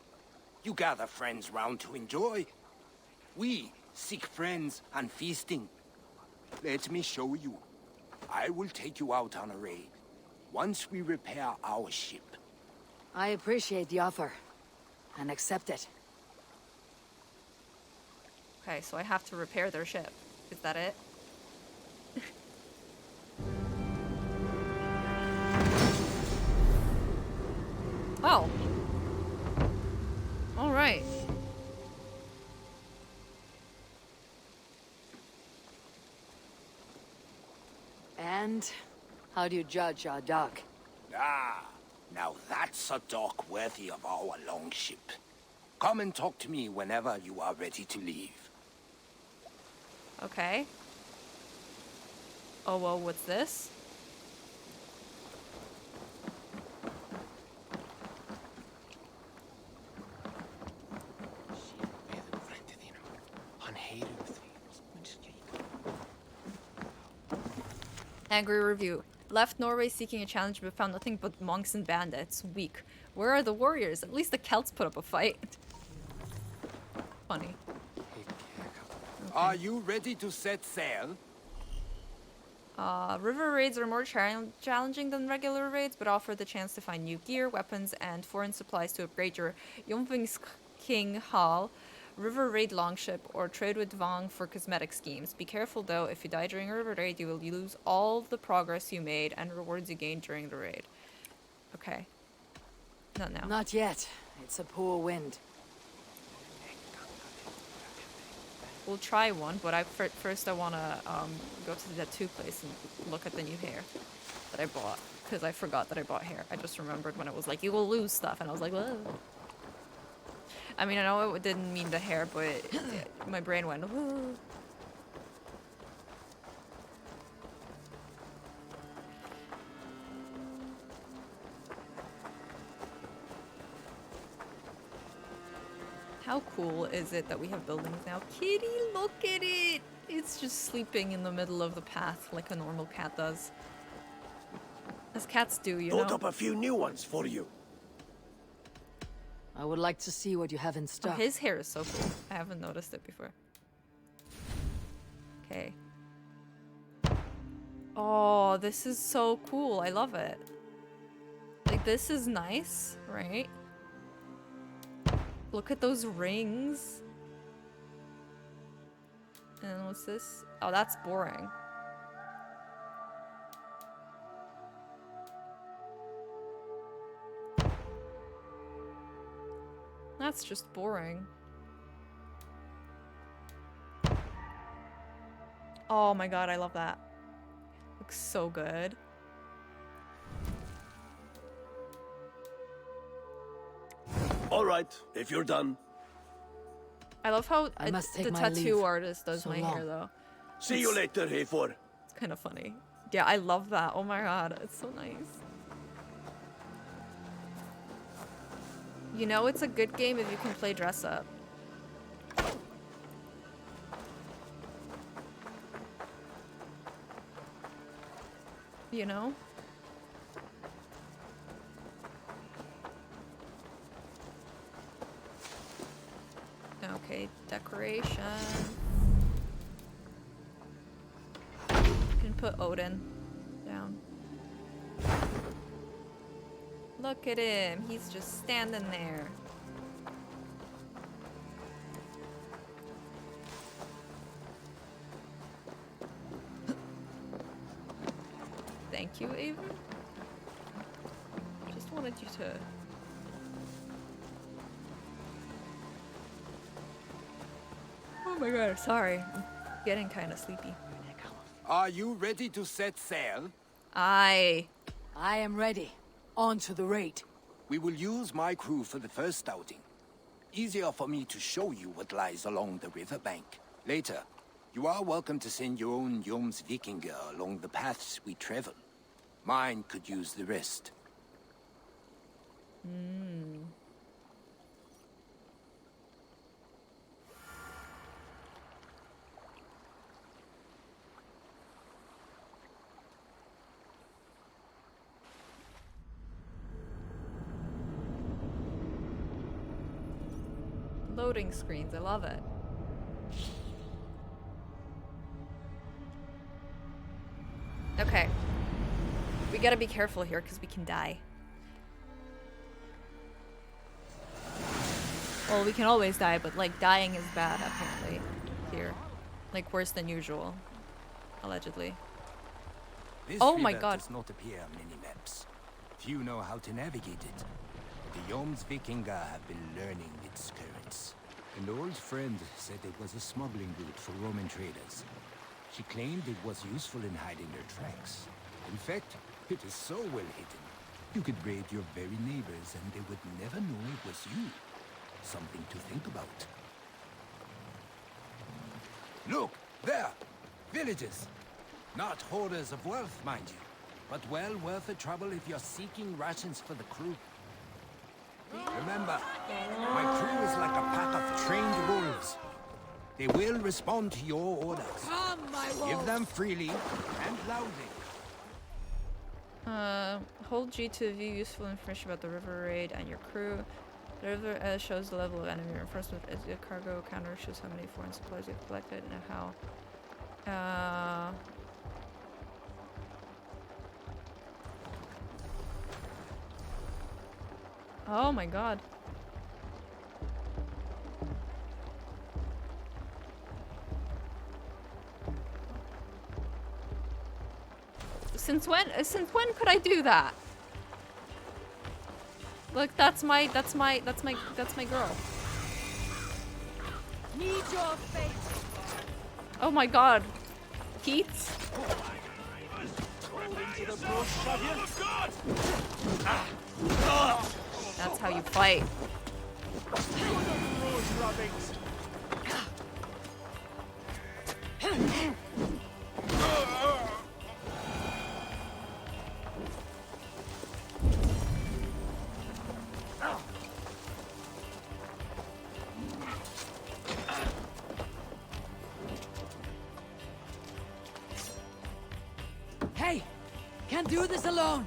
you gather friends round to enjoy. We seek friends and feasting. Let me show you. I will take you out on a raid, once we repair our ship. I appreciate the offer, and accept it. Okay, so I have to repair their ship. Is that it? Oh. All right. And how do you judge our dock? Ah, now that's a dock worthy of our longship. Come and talk to me whenever you are ready to leave. Okay. Oh, well, what's this? Angry review. Left Norway seeking a challenge but found nothing but monks and bandits. Weak. Where are the warriors? At least the Celts put up a fight. Funny. Are you ready to set sail? River raids are more challenging than regular raids, but offer the chance to find new gear, weapons, and foreign supplies to upgrade your King Hall, river raid longship, or trade with Vang for cosmetic schemes. Be careful though, if you die during a river raid, you will lose all the progress you made and rewards you gained during the raid. Okay. Not now. Not yet. It's a poor wind. We'll try one, but first I want to go to the tattoo place and look at the new hair that I bought. Because I forgot that I bought hair. I just remembered when it was like, you will lose stuff. And I was like, whoa. I mean, I know it didn't mean the hair, but my brain went, whoa. How cool is it that we have buildings now? Kitty, look at it! It's just sleeping in the middle of the path like a normal cat does. As cats do, you know? Put up a few new ones for you. I would like to see what you have in Oh, stock. his hair is so cool. I haven't noticed it before. Okay. Oh, this is so cool. I love it. Like, this is nice, right? Look at those rings. And what's this? Oh, that's boring. That's just boring. Oh my god, I love that. Looks so good. All right, if you're done. I love how I must take the my tattoo leave. artist does So my long. hair though. See you later, Hayfor. It's kind of funny. Yeah, I love that. Oh my god, it's so nice. You know it's a good game if you can play dress up. You know? Okay, decoration. You can put Odin down. Look at him, he's just standing there. Thank you, Ava. Just wanted you to... Oh my god, sorry. I'm getting kind of sleepy. Are you ready to set sail? I am ready. On to the raid. We will use my crew for the first outing. Easier for me to show you what lies along the riverbank. Later, you are welcome to send your own Jomsvikinger along the paths we travel. Mine could use the rest. Loading screens, I love it. Okay. We gotta be careful here because we can die. Well, we can always die, but like dying is bad apparently here. Like worse than usual. Allegedly. This Oh my river god. does not appear on many maps. Few know how to navigate it. The Jomsvikinga have been learning its currents. An old friend said it was a smuggling route for Roman traders. She claimed it was useful in hiding their tracks. In fact, it is so well hidden. You could raid your very neighbors and they would never know it was you. Something to think about. Look, there! Villages! Not hoarders of wealth, mind you, but well worth the trouble if you're seeking rations for the crew. Remember, my crew is like a pack of trained wolves. They will respond to your orders. Come, my wolves! Give them freely and loudly. Hold G to view useful information about the river raid and your crew. The river shows the level of enemy reinforcement as the cargo counter shows how many foreign supplies you've collected and how. Oh my god. Since when could I do that? Look, that's my girl. Need your fate. Oh my god. Keats? That's how you fight. Hey! Can't do this alone!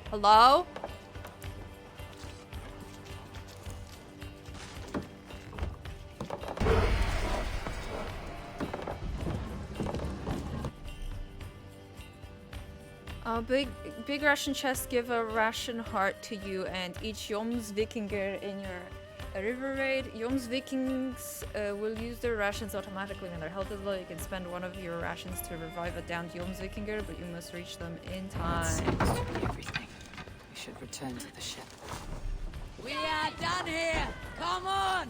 Hello? Big ration chests give a ration heart to you and each Jomsvikinger in your river raid. Jomsvikings will use their rations automatically when their health is low. You can spend one of your rations to revive a downed Jomsvikinger, but you must reach them in time. Seems to be everything. We should return to the ship. We are done here! Come on!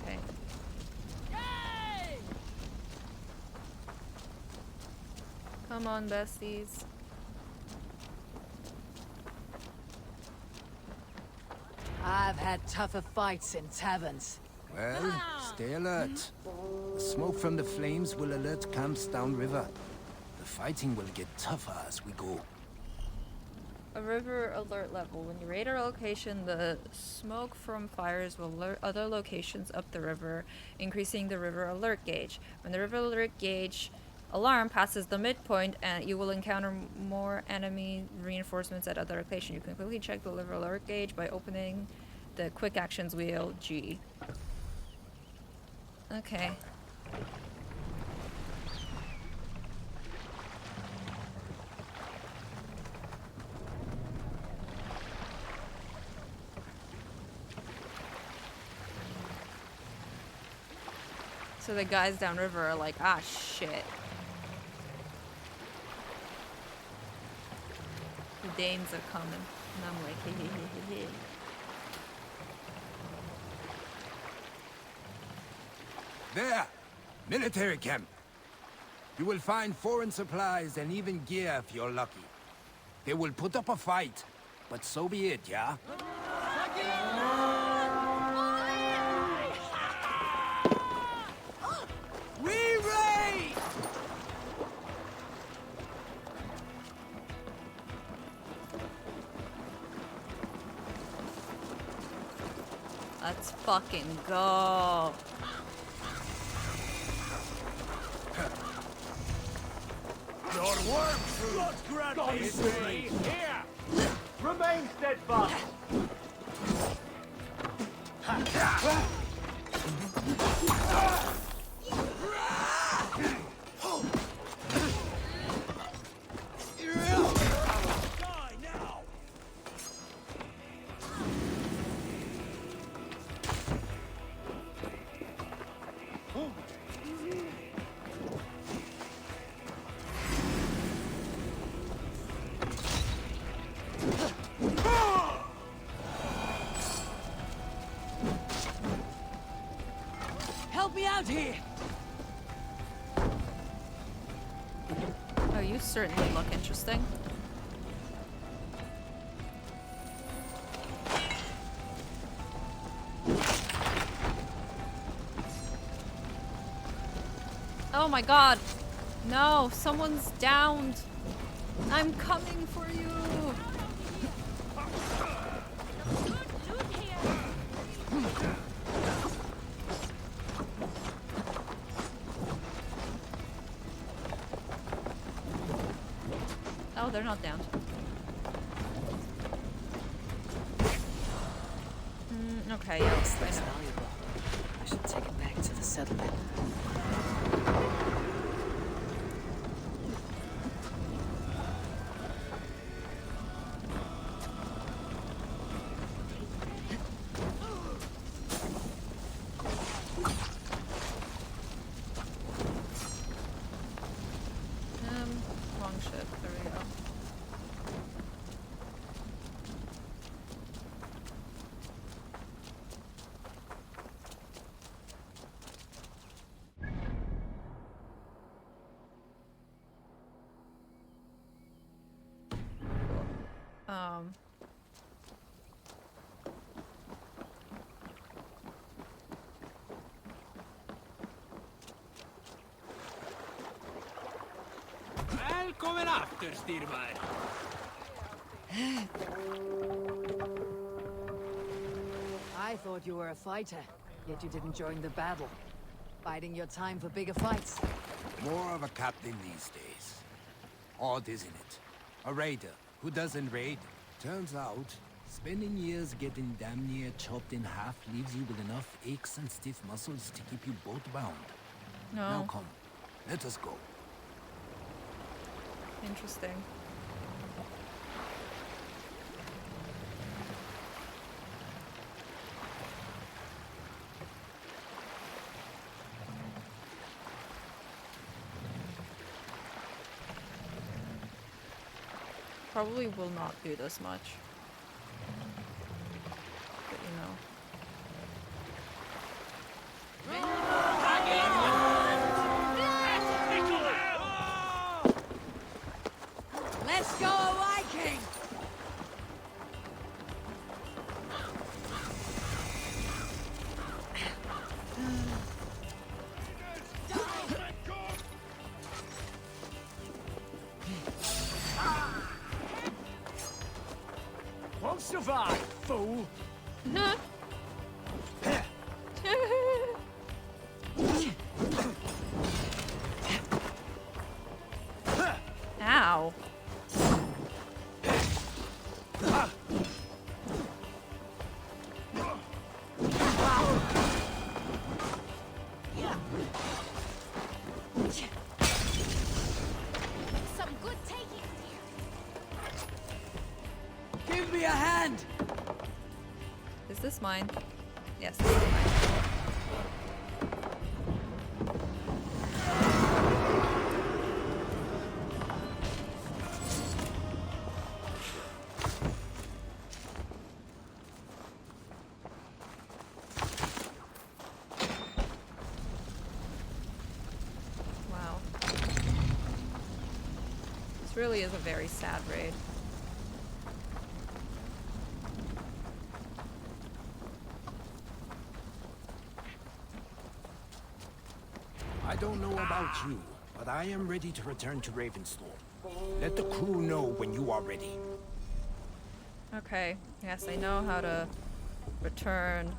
Okay. Come on, besties. I've had tougher fights in taverns. Well, stay alert. The smoke from the flames will alert camps downriver. The fighting will get tougher as we go. A river alert level. When you raid a location, the smoke from fires will alert other locations up the river, increasing the river alert gauge. When the river alert gauge alarm passes the midpoint, and you will encounter more enemy reinforcements at other locations. You can quickly check the river alert gauge by opening the quick actions wheel G. Okay. So the guys downriver are like, ah, shit. The Danes are coming. And I'm like, hey, hey, hey, hey, hey. There! Military camp! You will find foreign supplies and even gear if you're lucky. They will put up a fight, but so be it, yeah? We raid! Let's fucking go. Your work, God grant me. Here! Remain steadfast! help me out here! Oh, you certainly look interesting. Oh my god! No, someone's downed! I'm coming for you! Oh, they're not down. Okay, yes, I know. Valuable. I should take it back to the settlement. Wrong ship. There we go. Um. Välkommen after, Styrmar. I thought you were a fighter, yet you didn't join the battle. Biding your time for bigger fights. More of a captain these days. Odd, isn't it? A raider who doesn't raid. Turns out, spending years getting damn near chopped in half leaves you with enough aches and stiff muscles to keep you boat bound. No. Now come, let us go. Interesting. Probably will not do this much. But you know. Let's go, Viking! Won't survive, fool! Ow. Some good taking here. Give me a hand! Is this mine? Yes, this is mine. Wow. This really is a very sad raid. I don't know about you, but I am ready to return to Ravenstorm. Let the crew know when you are ready. Okay, yes, I know how to return.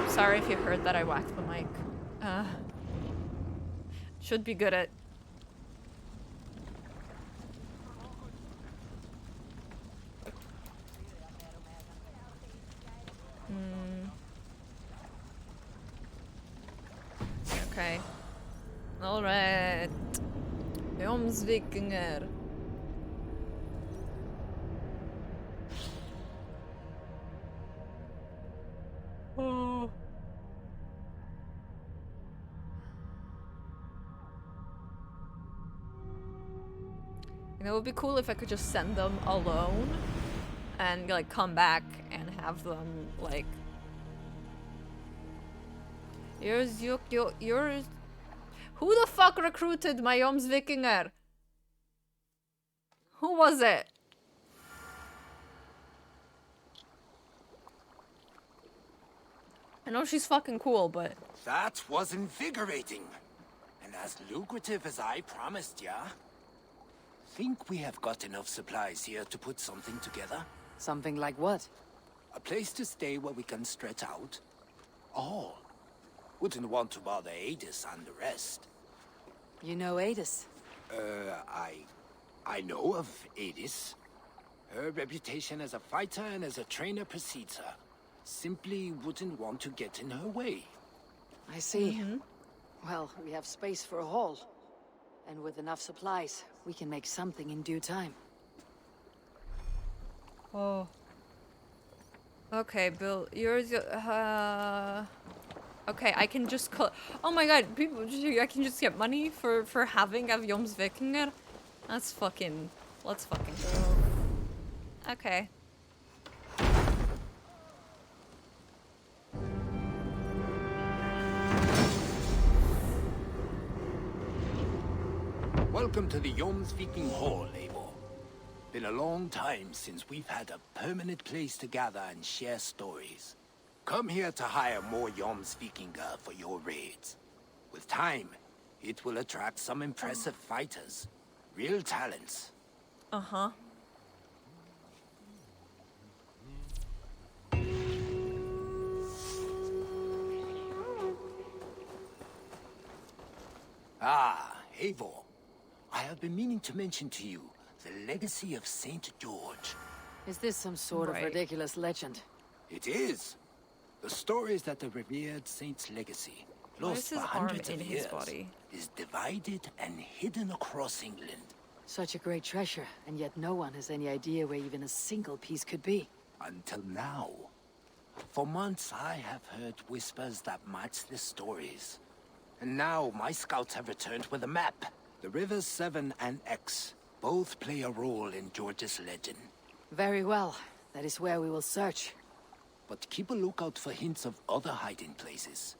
Sorry if you heard that I whacked the mic. Should be good at... Okay. Alright. Jomsvikinger. Oh. You know, it would be cool if I could just send them alone and like come back and have them like. Yours. Who the fuck recruited my Jomsvikinger? Who was it? I know she's fucking cool, but... That was invigorating. And as lucrative as I promised ya. Think we have got enough supplies here to put something together? Something like what? A place to stay where we can stretch out. All. Wouldn't want to bother Adis and the rest. You know Adis? I know of Adis. Her reputation as a fighter and as a trainer precedes her. Simply wouldn't want to get in her way. I see. Well, we have space for a hall. And with enough supplies, we can make something in due time. Oh. Okay, Bill, yours. Okay, I can just oh my god, people! I can just get money for having a Jomsvikinger. That's fucking. Let's fucking go. Okay. Welcome to the Jomsviking Hall, Eivor. Been a long time since we've had a permanent place to gather and share stories. Come here to hire more Jomsvikinger for your raids. With time, it will attract some impressive fighters. Real talents. Uh-huh. Ah, Eivor. I have been meaning to mention to you the legacy of St. George. Is this some sort of ridiculous legend? It is. The story is that the revered saint's legacy, lost for hundreds of years, is divided and hidden across England. Such a great treasure, and yet no one has any idea where even a single piece could be. Until now. For months I have heard whispers that match the stories. And now my scouts have returned with a map. The rivers Severn and Exe both play a role in George's legend. Very well. That is where we will search. But keep a lookout for hints of other hiding places.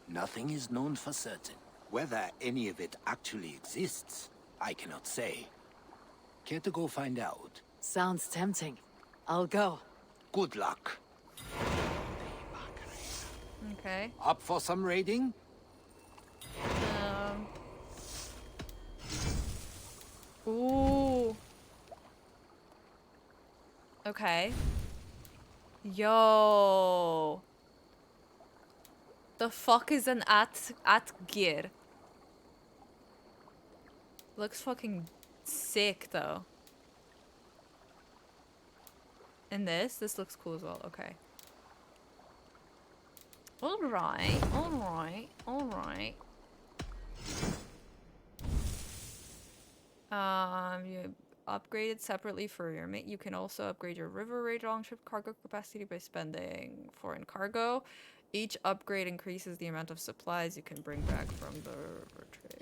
Nothing is known for certain. Whether any of it actually exists, I cannot say. Care to go find out? Sounds tempting. I'll go. Good luck. Okay. Up for some raiding? Ooh. Okay. Yo. The fuck is an Atgir? Looks fucking sick though. And this looks cool as well. Okay. Alright, alright, alright. You upgraded separately for your mate. You can also upgrade your river raid longship cargo capacity by spending foreign cargo. Each upgrade increases the amount of supplies you can bring back from the river trade.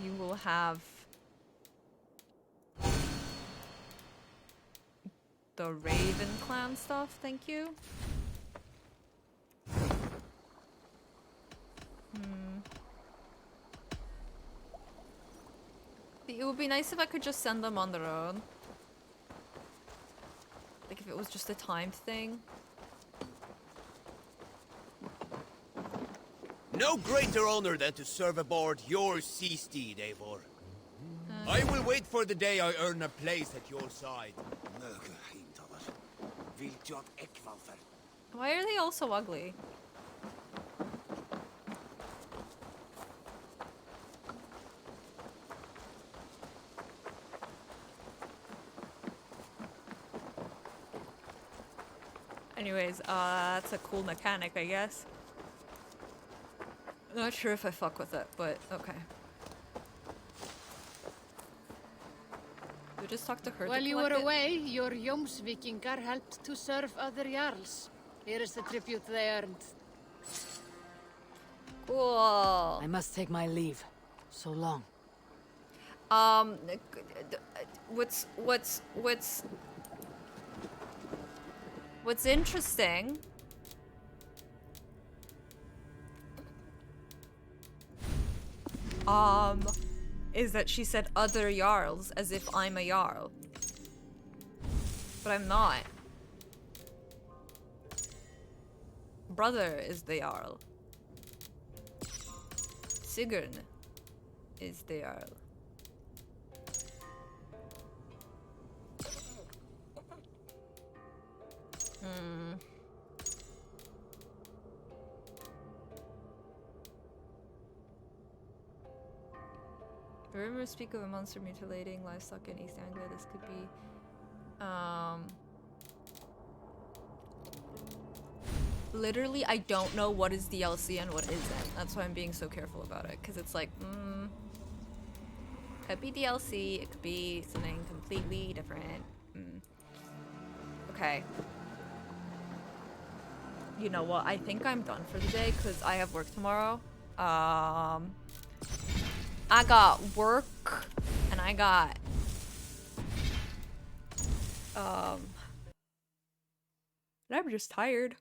You will have the Raven clan stuff, thank you. It would be nice if I could just send them on their own. Like if it was just a timed thing. No greater honor than to serve aboard your sea steed, Eivor. I will wait for the day I earn a place at your side. Why are they all so ugly? Anyways, that's a cool mechanic, I guess. Not sure if I fuck with it, but okay. just talk to her While to you were collect it? away, your Jomsvikingar helped to serve other Jarls. Here is the tribute they earned. Cool. I must take my leave. So long. What's interesting is that she said other Jarls as if I'm a Jarl. But I'm not. Brother is the Jarl. Sigrun is the Jarl. The rumors speak of a monster mutilating livestock in East Anglia. This could be literally, I don't know what is DLC and what isn't. That's why I'm being so careful about it. Because it's like, could be DLC, it could be something completely different. Okay. You know what? I think I'm done for the day because I have work tomorrow. I got work and I got and I'm just tired.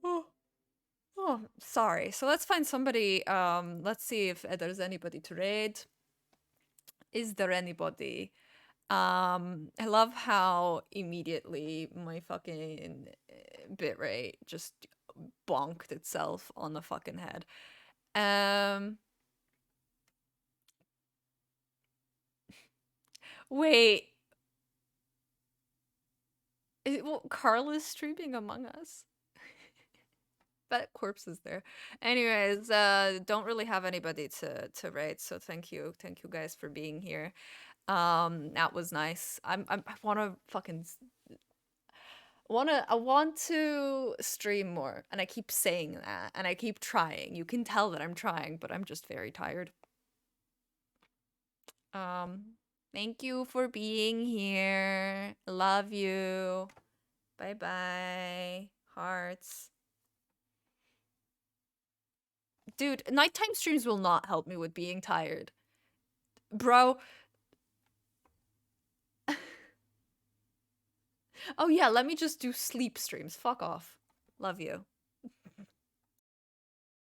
Oh, sorry. So let's find somebody. Let's see if there's anybody to raid. Is there anybody? I love how immediately my fucking bitrate just bonked itself on the fucking head. Wait. Carl is streaming Among Us. That corpse is there. Anyways, don't really have anybody to raid, so thank you guys for being here. That was nice. I want to fucking I want to stream more, and I keep saying that, and I keep trying. You can tell that I'm trying, but I'm just very tired. Thank you for being here. Love you. Bye bye. Hearts. Dude, nighttime streams will not help me with being tired. Bro. Oh yeah, let me just do sleep streams. Fuck off. Love you.